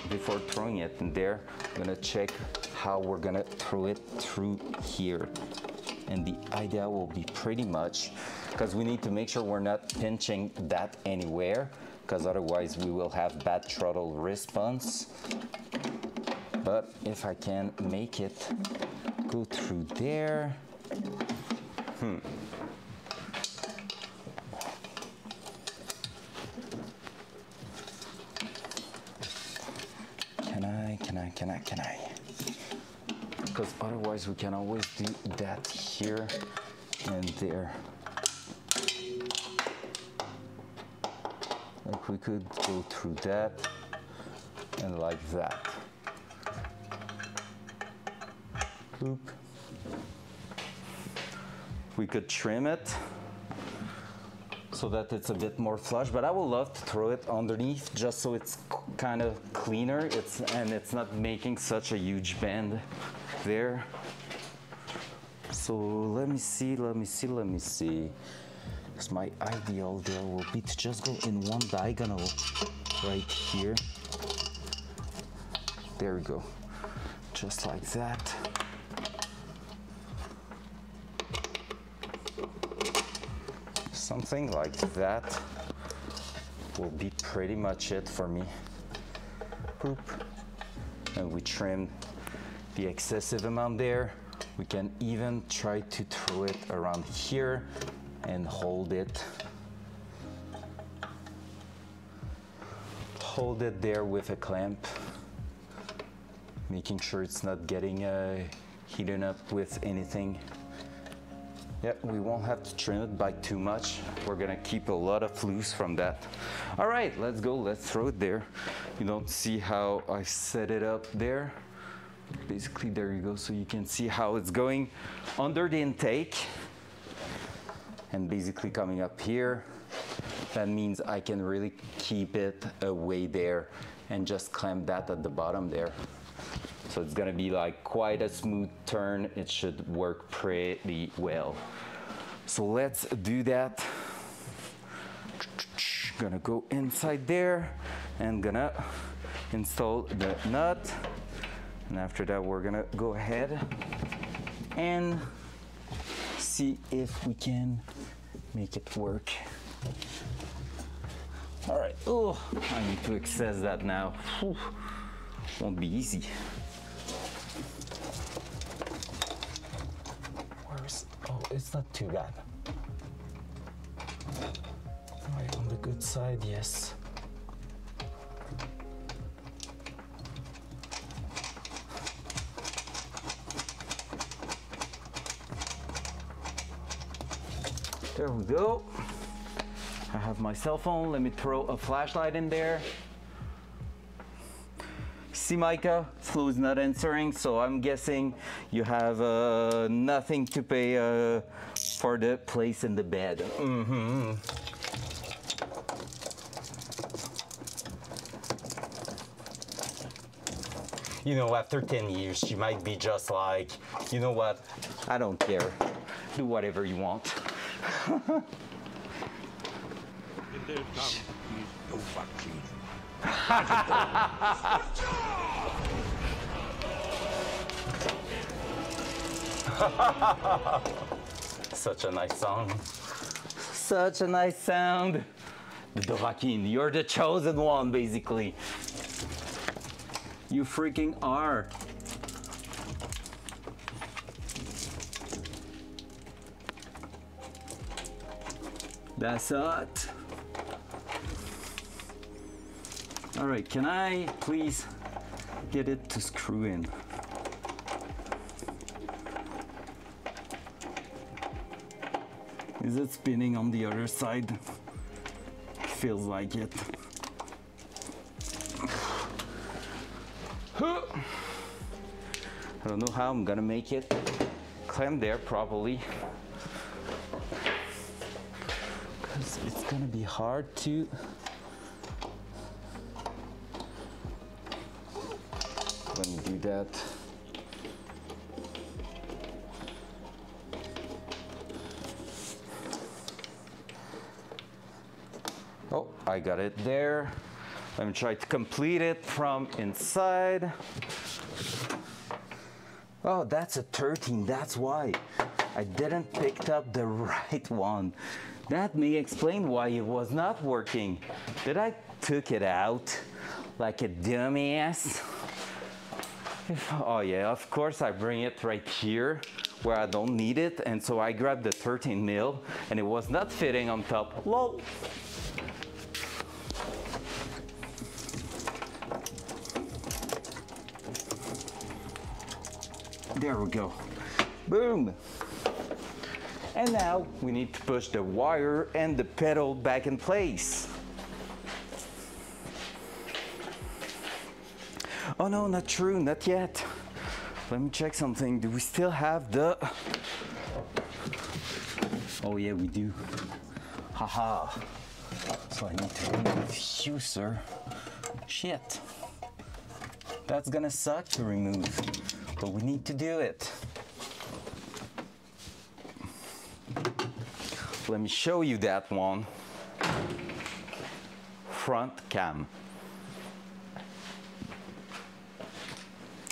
Before throwing it in there, I'm gonna check how we're gonna throw it through here. And the idea will be pretty much, because we need to make sure we're not pinching that anywhere, because otherwise we will have bad throttle response. But if I can make it go through there, Can I? Because otherwise we can always do that here and there. Like we could go through that and like that. Boop. We could trim it so that it's a bit more flush, but I would love to throw it underneath just so it's kind of cleaner, and it's not making such a huge bend there. So let me see. Because my ideal there will be to just go in one diagonal right here. There we go, just like that. Something like that will be pretty much it for me. Boop. And we trim the excessive amount there. We can even try to throw it around here and hold it. Hold it there with a clamp, making sure it's not getting heated up with anything. Yep, we won't have to trim it by too much. We're gonna keep a lot of loose from that. All right, let's go, let's throw it there. You don't see how I set it up there. Basically, there you go, so you can see how it's going under the intake. And basically coming up here, that means I can really keep it away there and just clamp that at the bottom there. So it's gonna be like quite a smooth turn. It should work pretty well. So let's do that. Gonna go inside there and gonna install the nut. And after that, we're gonna go ahead and see if we can make it work. All right, oh, I need to access that now. Whew. Won't be easy. Oh, it's not too bad. Right, on the good side, yes. There we go. I have my cell phone. Let me throw a flashlight in there. See, Micah, Flo is not answering, so I'm guessing you have nothing to pay for the place in the bed. Mm-hmm. You know, after 10 years, she might be just like, you know what? I don't care. Do whatever you want. Such a nice song. Such a nice sound. The Dovahkiin, you're the chosen one, basically. You freaking are. That's it. All right, can I please get it to screw in? Is it spinning on the other side? Feels like it. I don't know how I'm gonna make it clamp there properly, because it's gonna be hard to let me do that. Oh, I got it there. Let me try to complete it from inside. Oh, that's a 13, that's why. I didn't pick up the right one. That may explain why it was not working. Did I took it out like a dumbass? Oh yeah, of course I bring it right here where I don't need it, and so I grabbed the 13 mil and it was not fitting on top. Lol. There we go. Boom. And now we need to push the wire and the pedal back in place. Oh no, not true, not yet. Let me check something. Do we still have the... Oh yeah, we do. Haha. So I need to remove you, sir. Shit. That's gonna suck to remove, but we need to do it. Let me show you that one. Front cam.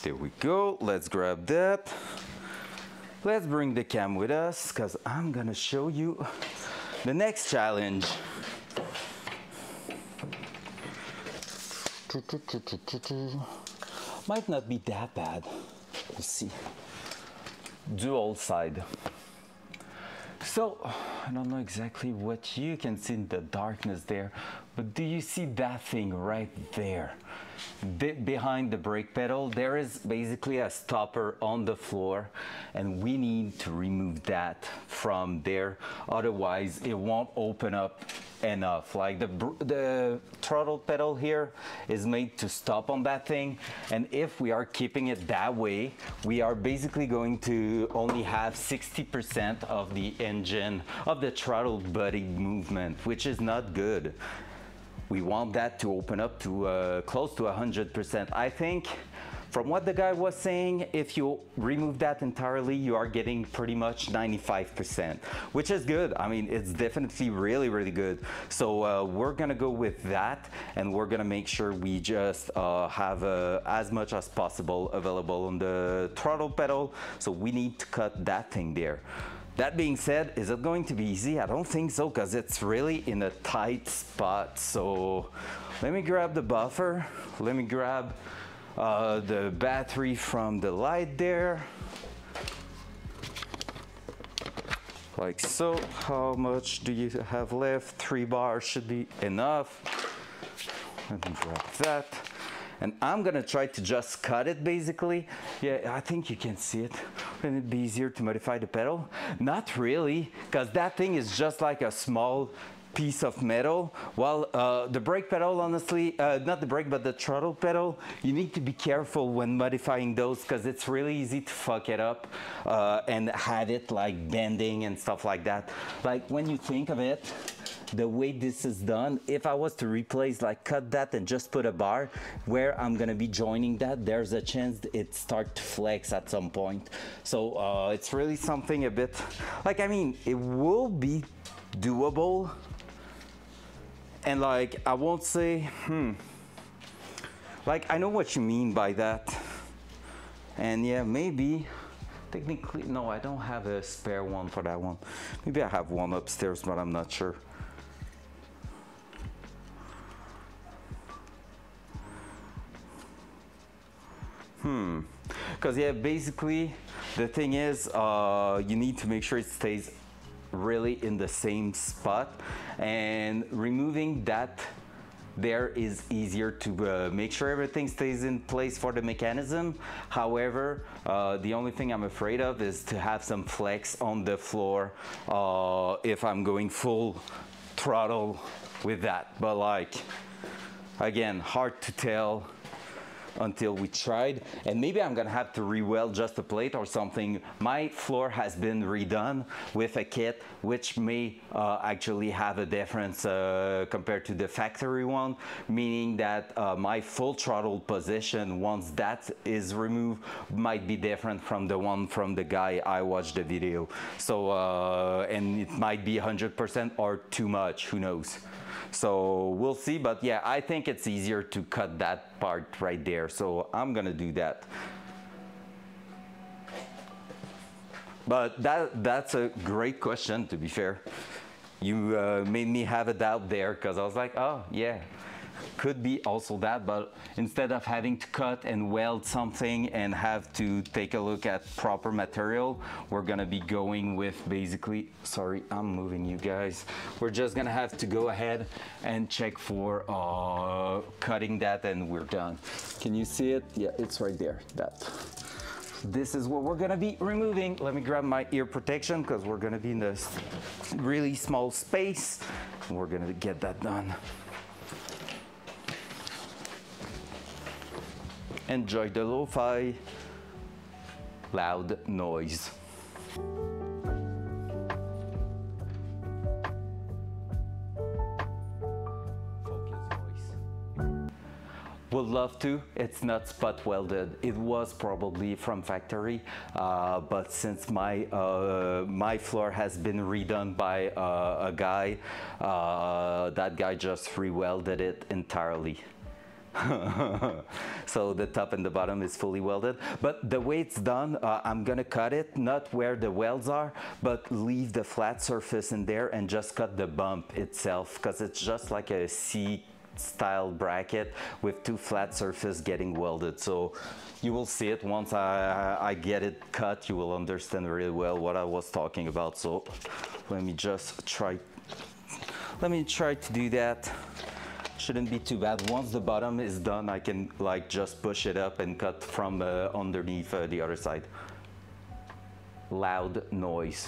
There we go. Let's grab that. Let's bring the cam with us, because I'm gonna show you the next challenge. Might not be that bad. Let's see. Dual side. So, I don't know exactly what you can see in the darkness there, but do you see that thing right there? Behind the brake pedal, there is basically a stopper on the floor, and we need to remove that from there. Otherwise, it won't open up enough. Like the throttle pedal here is made to stop on that thing, and if we are keeping it that way, we are basically going to only have 60% of the engine of the throttle body movement, which is not good. We want that to open up to close to 100%. I think from what the guy was saying, if you remove that entirely, you are getting pretty much 95%, which is good. I mean, it's definitely really, really good. So we're gonna go with that, and we're gonna make sure we just have as much as possible available on the throttle pedal. So we need to cut that thing there. That being said, is it going to be easy? I don't think so, because it's really in a tight spot. So let me grab the buffer. Let me grab the battery from the light there. Like so. How much do you have left? 3 bars should be enough. Let me grab that. And I'm gonna try to just cut it basically. Yeah, I think you can see it. Wouldn't it be easier to modify the pedal? Not really, because that thing is just like a small piece of metal, while the brake pedal, honestly, not the brake but the throttle pedal, you need to be careful when modifying those because it's really easy to fuck it up and have it like bending and stuff like that. Like when you think of it, the way this is done, if I was to replace, like cut that and just put a bar where I'm gonna be joining that, there's a chance it start to flex at some point. So it's really something a bit, like, I mean, it will be doable. And like, I won't say, like, I know what you mean by that. And yeah, maybe, technically, no, I don't have a spare one for that one. Maybe I have one upstairs, but I'm not sure. Because yeah, basically, the thing is, you need to make sure it stays really in the same spot, and removing that there is easier to make sure everything stays in place for the mechanism. However, the only thing I'm afraid of is to have some flex on the floor if I'm going full throttle with that. But like, again, hard to tell until we tried, and maybe I'm gonna have to re-weld just a plate or something. My floor has been redone with a kit which may actually have a difference compared to the factory one, meaning that my full throttle position, once that is removed, might be different from the one from the guy I watched the video. So and it might be 100% or too much, who knows. So we'll see, but yeah, I think it's easier to cut that part right there, so I'm gonna do that. But that's a great question, to be fair. You made me have a doubt there, because I was like, oh yeah, could be also that, but instead of having to cut and weld something and have to take a look at proper material, we're gonna be going with basically, sorry, I'm moving you guys. We're just gonna have to go ahead and check for cutting that, and we're done. Can you see it? Yeah, it's right there, that. This is what we're gonna be removing. Let me grab my ear protection because we're gonna be in this really small space. We're gonna get that done. Enjoy the lo-fi loud noise. Would love to. It's not spot welded. It was probably from factory, but since my my floor has been redone by a guy, that guy just re-welded it entirely. So the top and the bottom is fully welded, but the way it's done, I'm gonna cut it not where the welds are, but leave the flat surface in there and just cut the bump itself, because it's just like a C style bracket with two flat surfaces getting welded. So you will see it once I get it cut. You will understand really well what I was talking about. So let me just try to do that. Shouldn't be too bad. Once the bottom is done, I can like just push it up and cut from underneath the other side. Loud noise.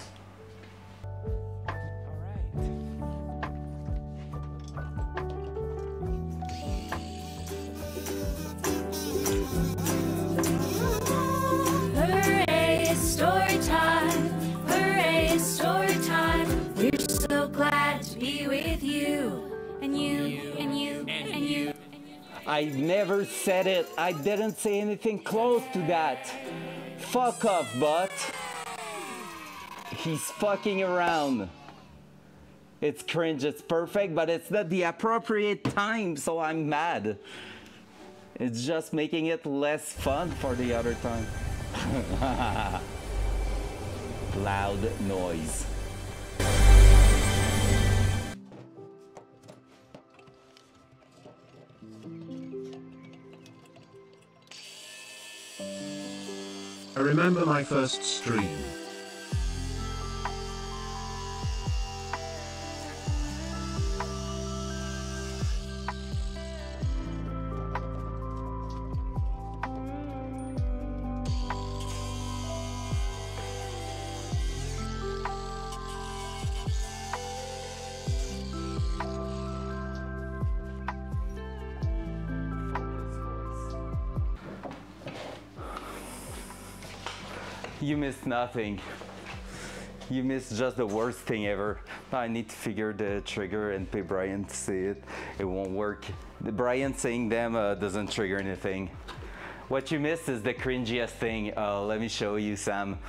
Hooray, story time! Hooray, story time! We're so glad to be with you. And you, and you, and you. I never said it. I didn't say anything close to that. Fuck off, butt. He's fucking around. It's cringe, it's perfect, but it's not the appropriate time, so I'm mad. It's just making it less fun for the other time. Loud noise. I remember my first stream. You missed nothing. You missed just the worst thing ever. Now I need to figure the trigger and pay Brian to say it. It won't work. The Brian saying them doesn't trigger anything. What you missed is the cringiest thing. Let me show you, Sam.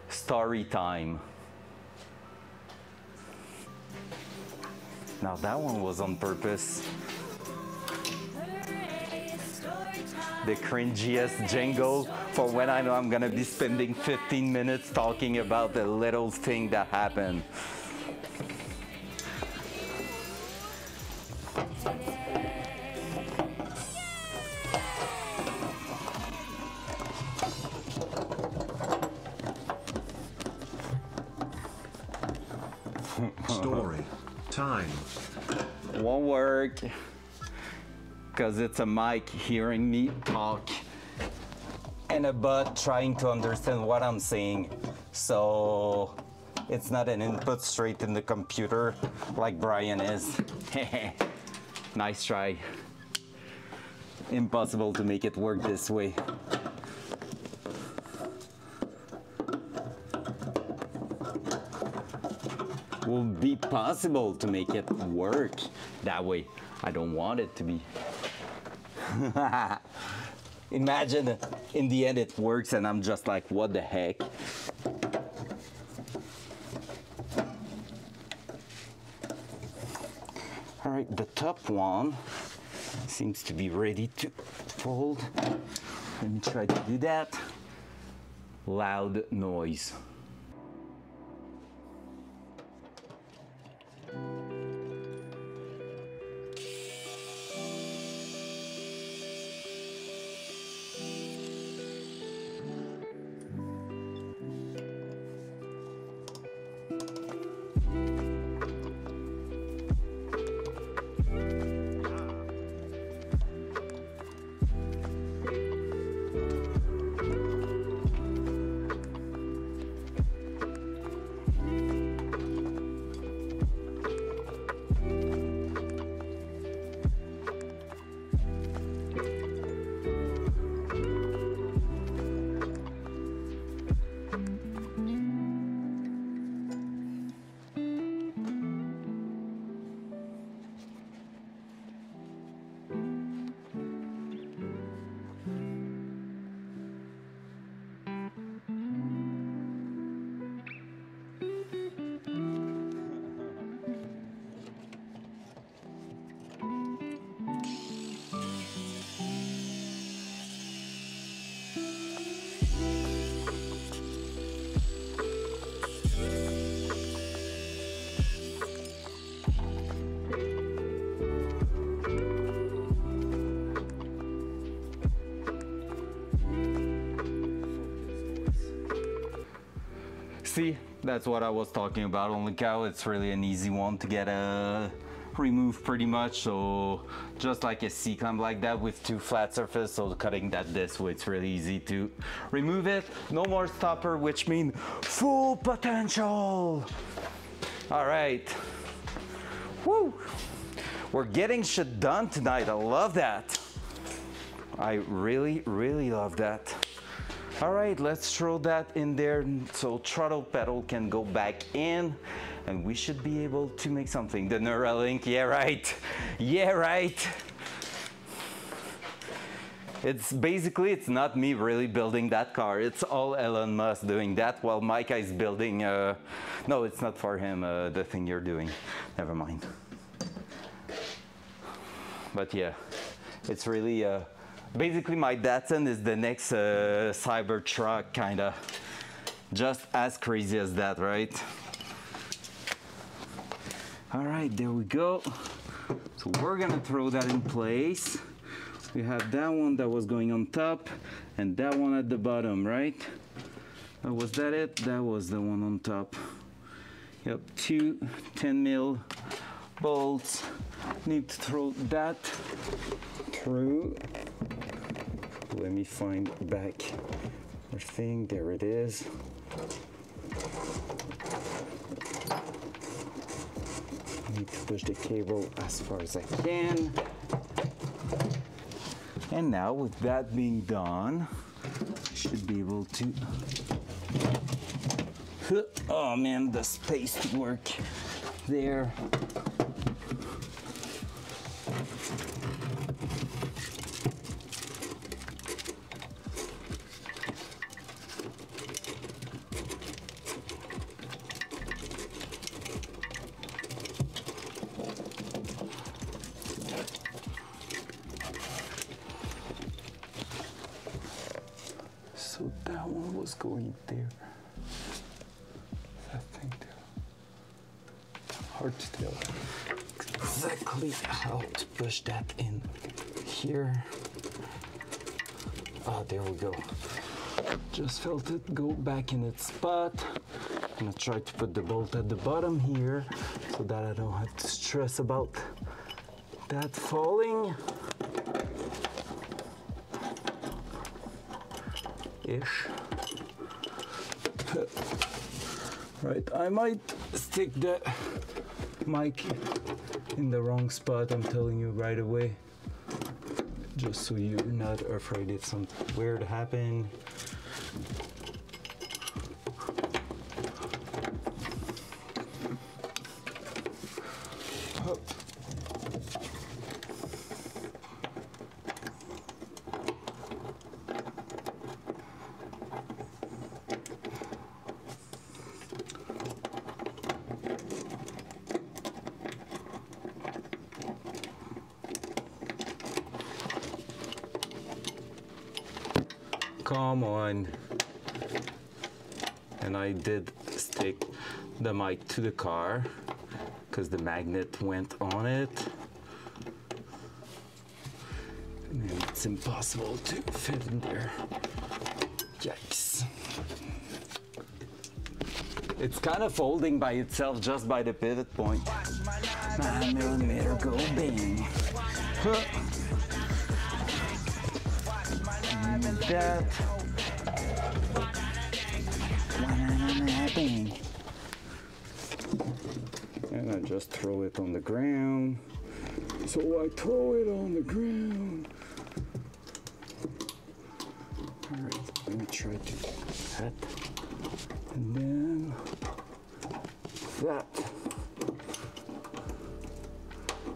Story time. Now that one was on purpose. The cringiest jingle for when I know I'm gonna be spending 15 minutes talking about the little thing that happened. Story time. Won't work. Because it's a mic hearing me talk and a bot trying to understand what I'm saying. So it's not an input straight in the computer like Brian is. Nice try. Impossible to make it work this way. Will be possible to make it work that way. I don't want it to be. Imagine in the end it works and I'm just like, what the heck? All right, the top one seems to be ready to fold. Let me try to do that. Loud noise. See, that's what I was talking about. Only cow, it's really an easy one to get removed pretty much. So just like a C-clamp like that with two flat surfaces, so cutting that this way, it's really easy to remove it. No more stopper, which means full potential. All right. Woo! We're getting shit done tonight. I love that. I really, really love that. All right, let's throw that in there so throttle pedal can go back in and we should be able to make something. The Neuralink, yeah right, yeah right. It's basically, it's not me really building that car. It's all Elon Musk doing that while Micah is building, no, it's not for him, the thing you're doing. Never mind. But yeah, it's really, basically my Datsun is the next Cybertruck, kinda. Just as crazy as that, right? All right, there we go. So we're gonna throw that in place. We have that one that was going on top and that one at the bottom, right? Was that it? That was the one on top. Yep, two 10mm bolts. Need to throw that through. Let me find back our thing. There it is. I need to push the cable as far as I can. And now with that being done, I should be be able to. Oh man, the space to work there. So that one was going there. That thing there. Hard to tell exactly how to push that in here. Ah, there we go. Just felt it go back in its spot. I'm gonna try to put the bolt at the bottom here so that I don't have to stress about that falling. Ish. Right, I might stick the mic in the wrong spot, I'm telling you right away. Just so you're not afraid if something weird happens. Come on. And I did stick the mic to the car because the magnet went on it. And it's impossible to fit in there. Yikes. It's kind of folding by itself just by the pivot point. 9mm go bang. That bang. And I just throw it on the ground. So I throw it on the ground. All right, let me try to do that. And then that.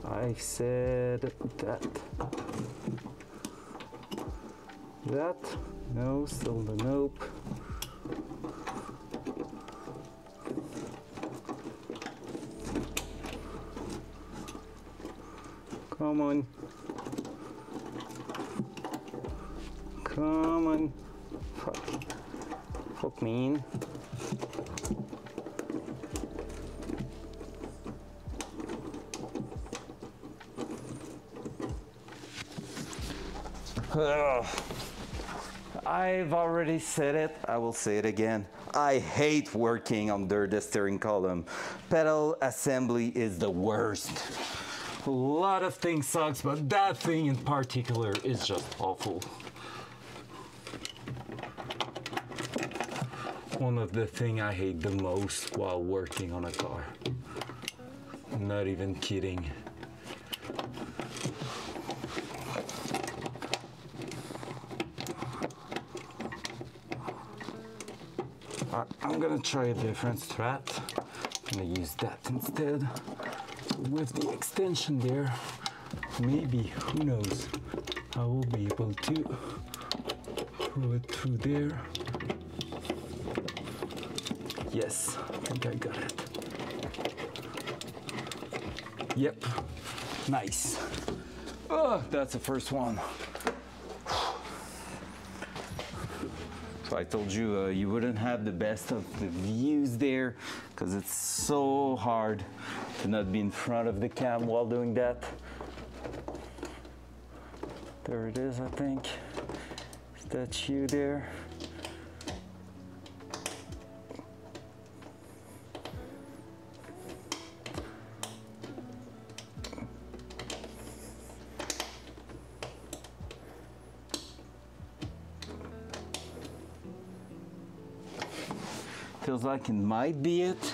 I said that. That, no, still the nope. Come on. Come on. Fuck me. I've already said it, I will say it again. I hate working under the steering column. Pedal assembly is the worst. A lot of things sucks, but that thing in particular is just awful. One of the things I hate the most while working on a car. I'm not even kidding. I'm gonna try a different strat. I'm gonna use that instead. With the extension there, maybe, who knows, I will be able to throw it through there. Yes, I think I got it. Yep, nice. Oh, that's the first one. So I told you you wouldn't have the best of the views there because it's so hard to not be in front of the cam while doing that. There it is, I think. Is that you there? Feels like it might be it,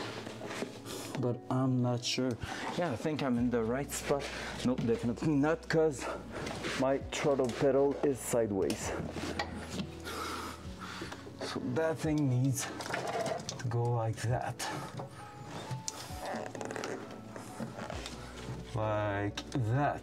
but I'm not sure. Yeah, I think I'm in the right spot. No, definitely not, because my throttle pedal is sideways. So that thing needs to go like that. Like that.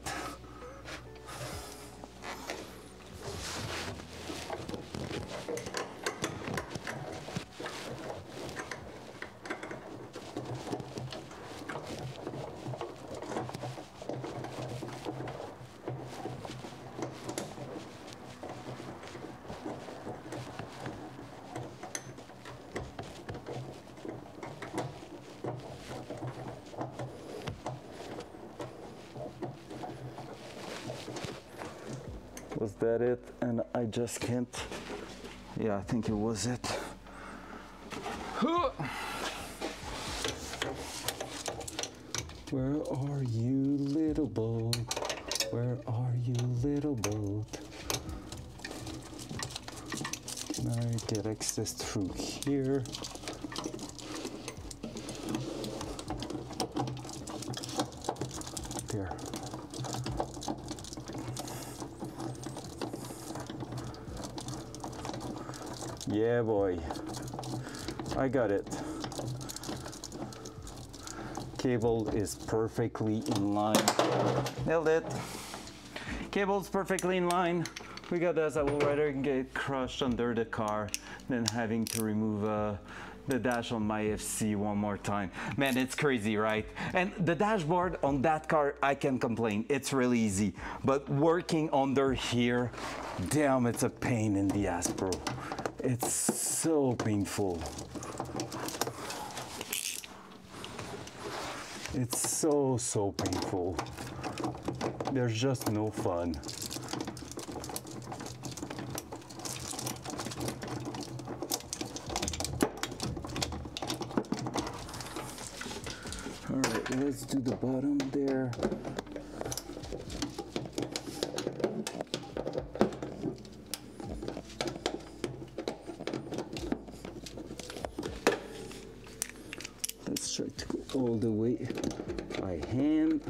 Was that it? And I just can't. Yeah, I think it was it. Where are you, little boat? Where are you, little boat? Can I get access through here? There. Yeah, boy. I got it. Cable is perfectly in line. Nailed it. Cable's perfectly in line. We got this. I will rather get crushed under the car than having to remove the dash on my FC one more time. Man, it's crazy, right? And the dashboard on that car, I can complain. It's really easy. But working under here, damn, it's a pain in the ass, bro. It's so painful. It's so painful. There's just no fun. All right, let's do the bottom there. Let's try to go all the way by hand.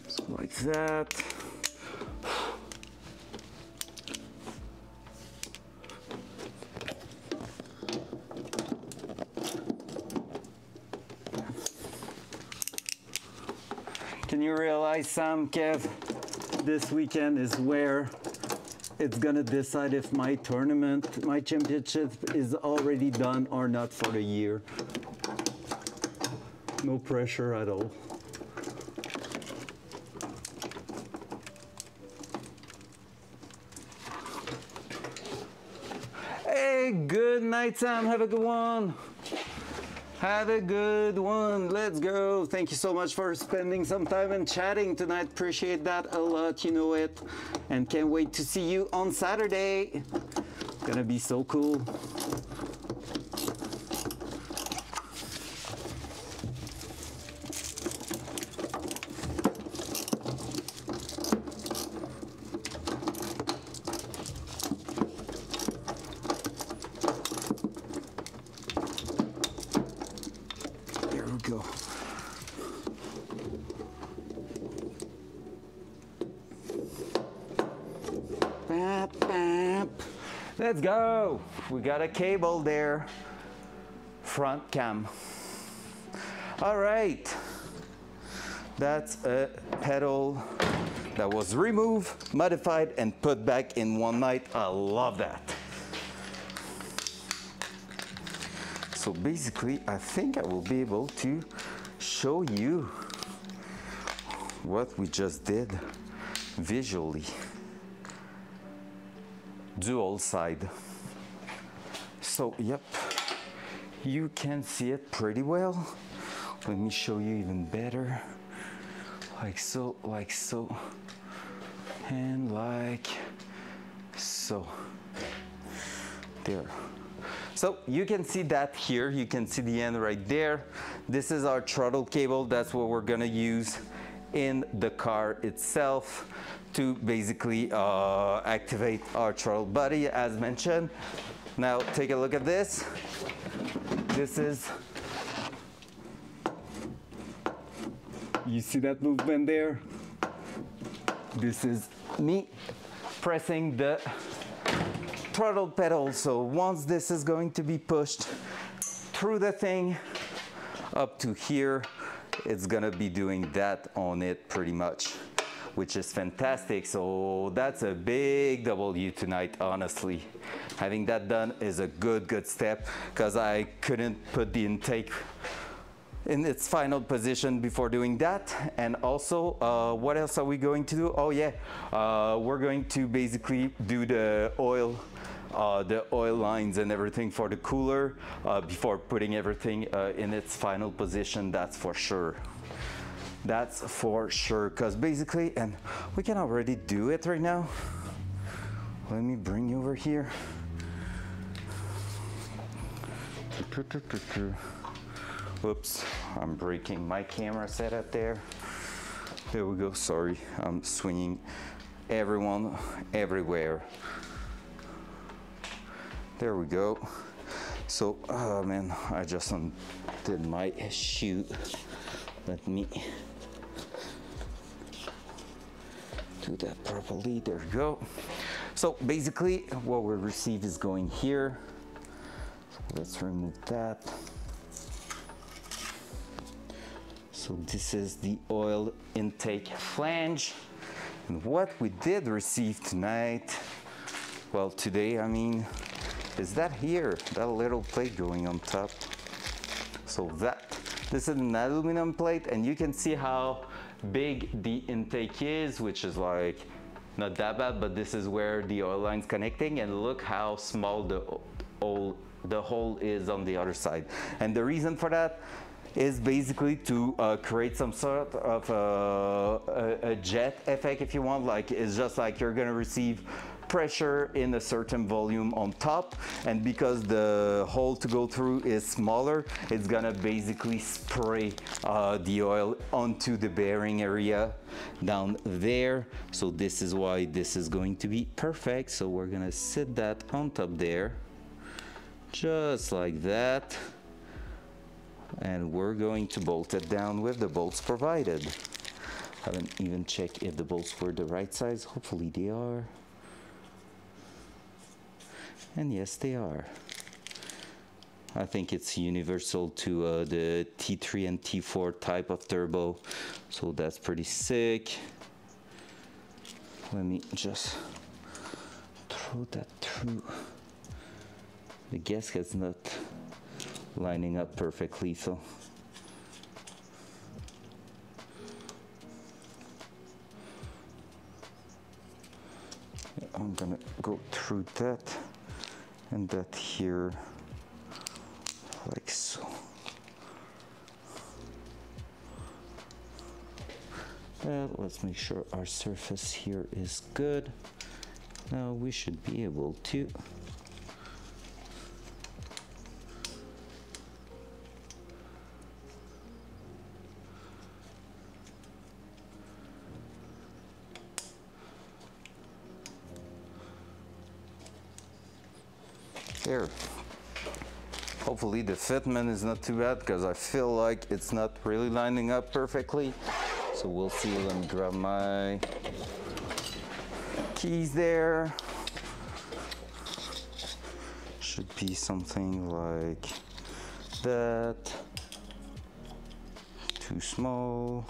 So like that. Can you realize, Sam, Kev, this weekend is where it's gonna decide if my tournament, my championship is already done or not for the year. No pressure at all. Hey, good night, Sam. Have a good one. Have a good one. Let's go. Thank you so much for spending some time and chatting tonight. Appreciate that a lot. You know it. And can't wait to see you on Saturday. Gonna be so cool. Go. Bap, bap. Let's go. We got a cable there. Front cam. All right. That's a pedal that was removed, modified, and put back in one night. I love that. So basically, I think I will be able to show you what we just did visually. Dual side. So, yep, you can see it pretty well. Let me show you even better. Like so, and like so. There. So you can see that here, you can see the end right there. This is our throttle cable. That's what we're gonna use in the car itself to basically activate our throttle body as mentioned. Now take a look at this. This is, you see that movement there? This is me pressing the throttle pedal. So once this is going to be pushed through the thing up to here, it's gonna be doing that on it pretty much, which is fantastic. So that's a big W tonight, honestly. Having that done is a good step, because I couldn't put the intake in its final position before doing that. And also, what else are we going to do? Oh yeah, we're going to basically do the oil lines and everything for the cooler before putting everything in its final position. That's for sure. That's for sure, because basically, and we can already do it right now. Let me bring you over here. Whoops, I'm breaking my camera setup there. There we go, sorry, I'm swinging everyone everywhere. There we go. So, oh man, I just undid my shoe. Let me do that properly. There we go. So basically, what we receive is going here. So let's remove that. So this is the oil intake flange. And what we did receive tonight, well, today, I mean, is that here, that little plate going on top. So this is an aluminum plate, and you can see how big the intake is, which is like not that bad, but this is where the oil line's connecting, and look how small the hole is on the other side. And the reason for that is basically to create some sort of a jet effect, if you want. Like, it's just like you're gonna receive pressure in a certain volume on top, and because the hole to go through is smaller, it's gonna basically spray the oil onto the bearing area down there. So this is why this is going to be perfect. So we're gonna sit that on top there, just like that, and we're going to bolt it down with the bolts provided. Haven't even checked if the bolts were the right size. Hopefully they are. And yes, they are. I think it's universal to the T3 and T4 type of turbo, so that's pretty sick. Let me just throw that through. The gasket's not lining up perfectly, so I'm gonna go through that and that here, like so. Well, let's make sure our surface here is good. Now we should be able to there. Hopefully the fitment is not too bad, because I feel like it's not really lining up perfectly. So we'll see. Let me grab my keys there. Should be something like that. Too small.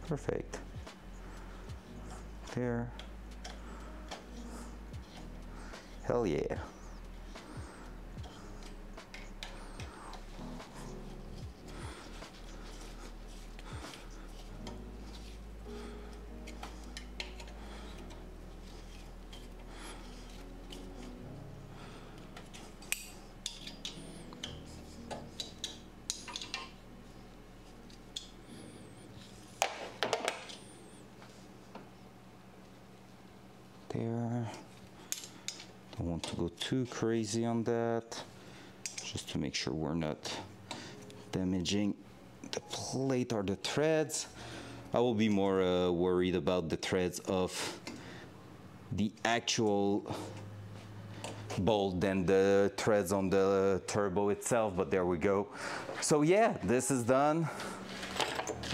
Perfect. There. Hell yeah. There. Don't want to go too crazy on that, just to make sure we're not damaging the plate or the threads. I will be more worried about the threads of the actual bolt than the threads on the turbo itself, but there we go. So yeah, this is done.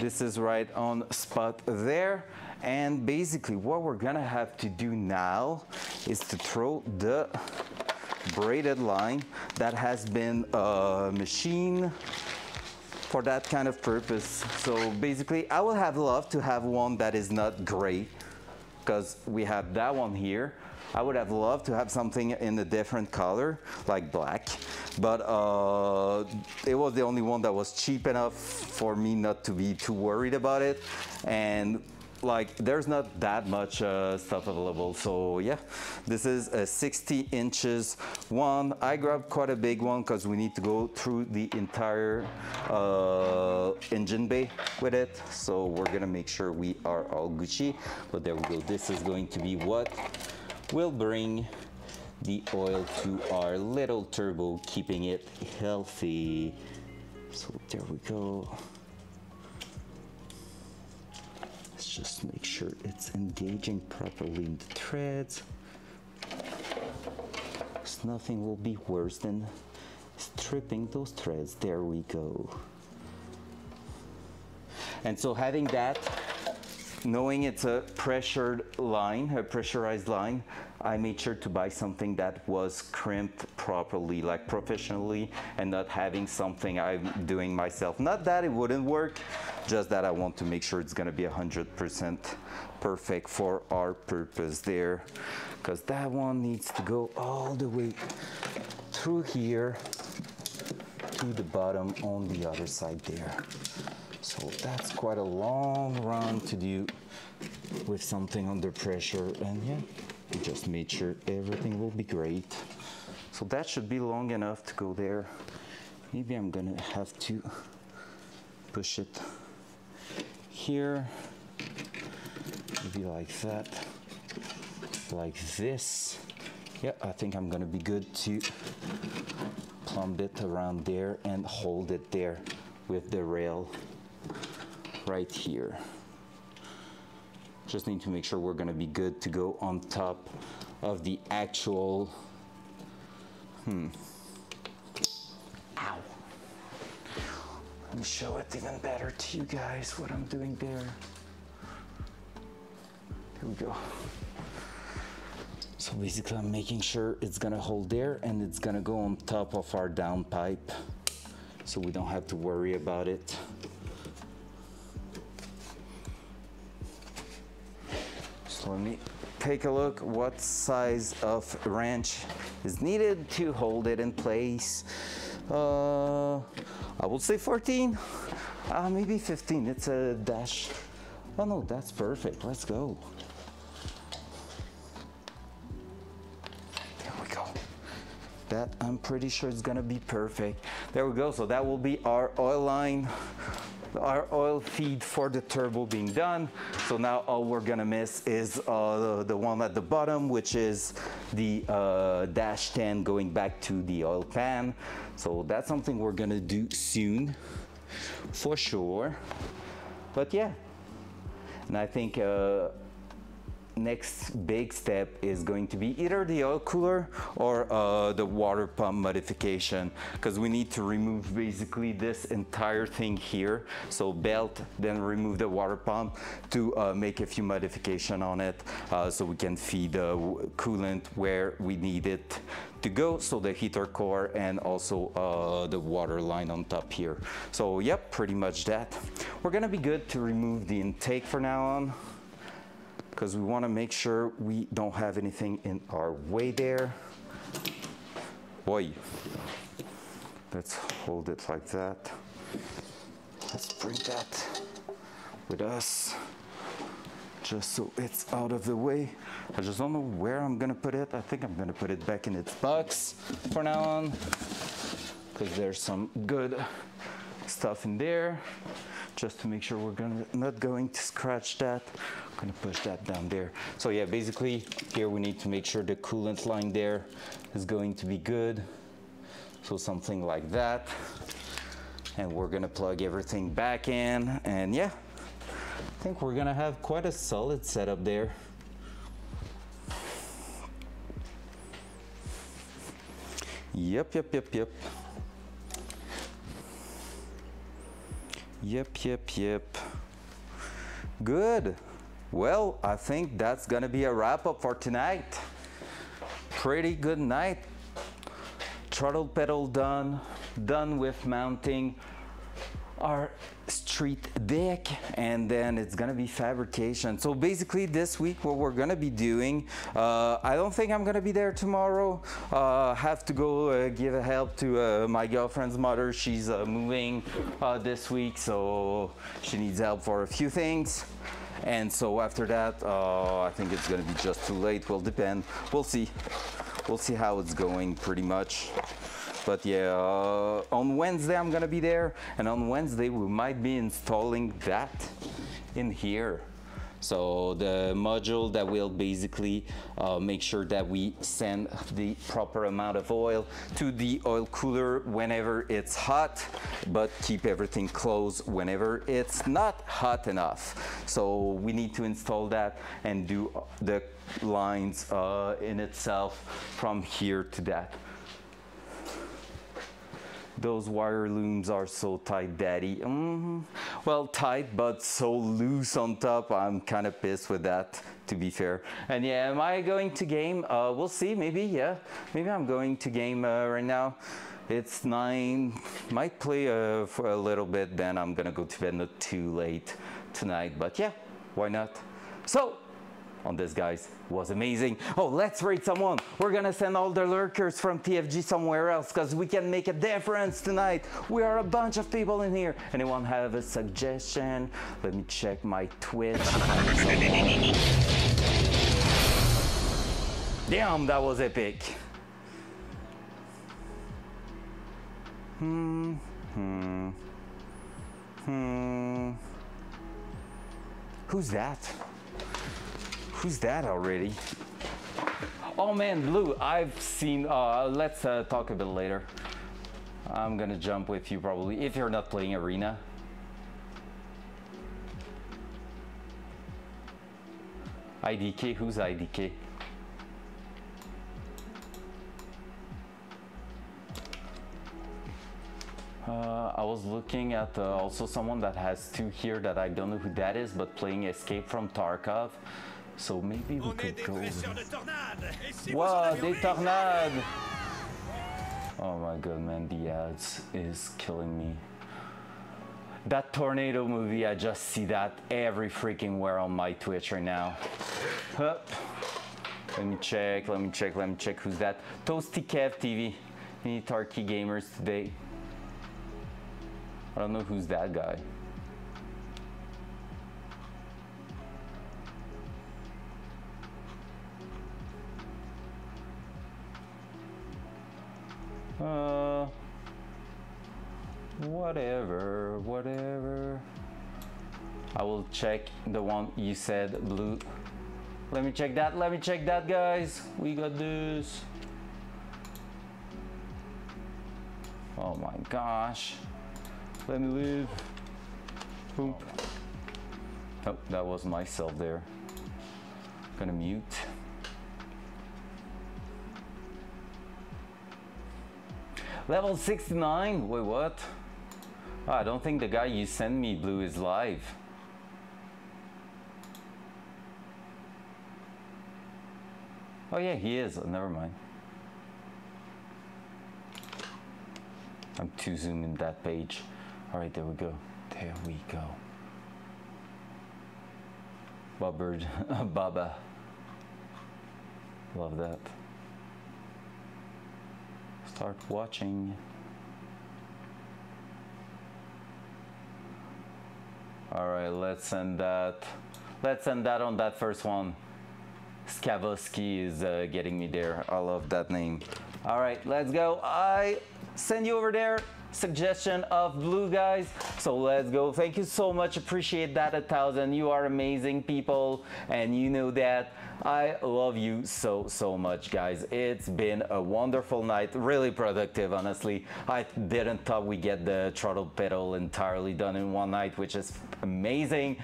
This is right on spot there. And basically what we're gonna have to do now is to throw the braided line that has been machined for that kind of purpose. So basically I would have loved to have one that is not gray, because we have that one here. I would have loved to have something in a different color, like black, but it was the only one that was cheap enough for me not to be too worried about it. And like, there's not that much stuff available. So yeah, this is a 60 inches one. I grabbed quite a big one because we need to go through the entire engine bay with it. So we're gonna make sure we are all Gucci. But there we go. This is going to be what will bring the oil to our little turbo, keeping it healthy. So there we go. Let's just make sure it's engaging properly in the threads. Because nothing will be worse than stripping those threads. There we go. And so having that, knowing it's a pressured line, a pressurized line, I made sure to buy something that was crimped properly, like professionally, and not having something I'm doing myself. Not that it wouldn't work, just that I want to make sure it's gonna be 100% perfect for our purpose there. Because that one needs to go all the way through here to the bottom on the other side there. So that's quite a long run to do with something under pressure, and yeah, we just made sure everything will be great. So that should be long enough to go there. Maybe I'm gonna have to push it here, maybe like that, like this. Yeah, I think I'm gonna be good to plumb it around there and hold it there with the rail right here. Just need to make sure we're gonna be good to go on top of the actual, Ow. Let me show it even better to you guys, what I'm doing there. Here we go. So basically I'm making sure it's gonna hold there and it's gonna go on top of our down pipe, so we don't have to worry about it. So let me take a look what size of wrench is needed to hold it in place. I would say 14, maybe 15. It's a dash. Oh no, that's perfect. Let's go. There we go. That I'm pretty sure is gonna be perfect. There we go. So that will be our oil line, our oil feed for the turbo being done. So now all we're gonna miss is the one at the bottom, which is the dash 10 going back to the oil pan. So that's something we're gonna do soon for sure. But yeah, and I think next big step is going to be either the oil cooler or the water pump modification, because we need to remove basically this entire thing here. So belt, then remove the water pump to make a few modification on it, so we can feed coolant where we need it to go, so the heater core and also the water line on top here. So yep, pretty much that. We're gonna be good to remove the intake for now on, because we want to make sure we don't have anything in our way there. Boy, let's hold it like that. Let's bring that with us, just so it's out of the way. I just don't know where I'm gonna put it. I think I'm gonna put it back in its box for now on, because there's some good stuff in there, just to make sure we're not going to scratch that. I'm gonna push that down there. So yeah, basically here we need to make sure the coolant line there is going to be good. So something like that. And we're gonna plug everything back in, and yeah, I think we're gonna have quite a solid setup there. Yep. Yep. Good. well, I think that's gonna be a wrap up for tonight. Pretty good night. Throttle pedal done with mounting our StreetDeck, and then it's gonna be fabrication. So basically this week what we're gonna be doing, I don't think I'm gonna be there tomorrow. Have to go give a help to my girlfriend's mother. She's moving this week, so she needs help for a few things. And so after that, I think it's gonna be just too late. Will depend. We'll see. We'll see how it's going pretty much. But yeah, on Wednesday I'm gonna be there, and on Wednesday we might be installing that in here. So the module that will basically make sure that we send the proper amount of oil to the oil cooler whenever it's hot, but keep everything closed whenever it's not hot enough. So we need to install that and do the lines in itself from here to that. Those wire looms are so tight, daddy. Well, tight, but so loose on top. I'm kind of pissed with that, to be fair. And yeah, am I going to game? We'll see, maybe, yeah. Maybe I'm going to game right now. It's 9, might play for a little bit, then I'm gonna go to bed not too late tonight. But yeah, why not? So, on this, guys, was amazing. Oh, let's raid someone. We're gonna send all the lurkers from TFG somewhere else because we can make a difference tonight. We are a bunch of people in here. Anyone have a suggestion? Let me check my Twitch. Damn, that was epic. Who's that? Who's that already? Oh man, Blue, I've seen, let's talk a bit later. I'm gonna jump with you probably, if you're not playing Arena. IDK, who's IDK? I was looking at also someone that has 2 here that I don't know who that is, but playing Escape from Tarkov. So maybe we could go. Wow, des tornades! Oh my god, man, the ads is killing me. That tornado movie, I just see that every freaking where on my Twitch right now. Hup. Let me check who's that. Toasty Kev TV. Any Tarky gamers today? I don't know who's that guy. Whatever. I will check the one you said, Blue. Let me check that, guys. We got this. Oh my gosh. Let me leave. Boop. Oh, that was myself there. Gonna mute. Level 69? Wait, what? Oh, I don't think the guy you sent me, Blue, is live. Oh yeah, he is. Oh, never mind. I'm too zoomed in that page. All right, there we go. There we go. Bobbird, Baba. Love that. Start watching. All right, let's send that. Let's send that on that first one. Skavoski is getting me there. I love that name. All right, let's go. I send you over there. Suggestion of Blue, guys. So let's go. Thank you so much. Appreciate that 1,000. You are amazing people, and you know that. I love you so much, guys. It's been a wonderful night, really productive, honestly. I didn't thought we get the throttle pedal entirely done in one night, which is amazing.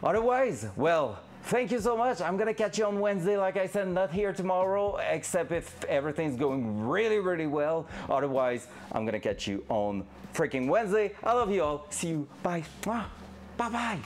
Otherwise, well, thank you so much. I'm gonna catch you on Wednesday, like I said, not here tomorrow, except if everything's going really well. Otherwise, I'm gonna catch you on freaking Wednesday. I love you all. See you. Bye. Bye-bye.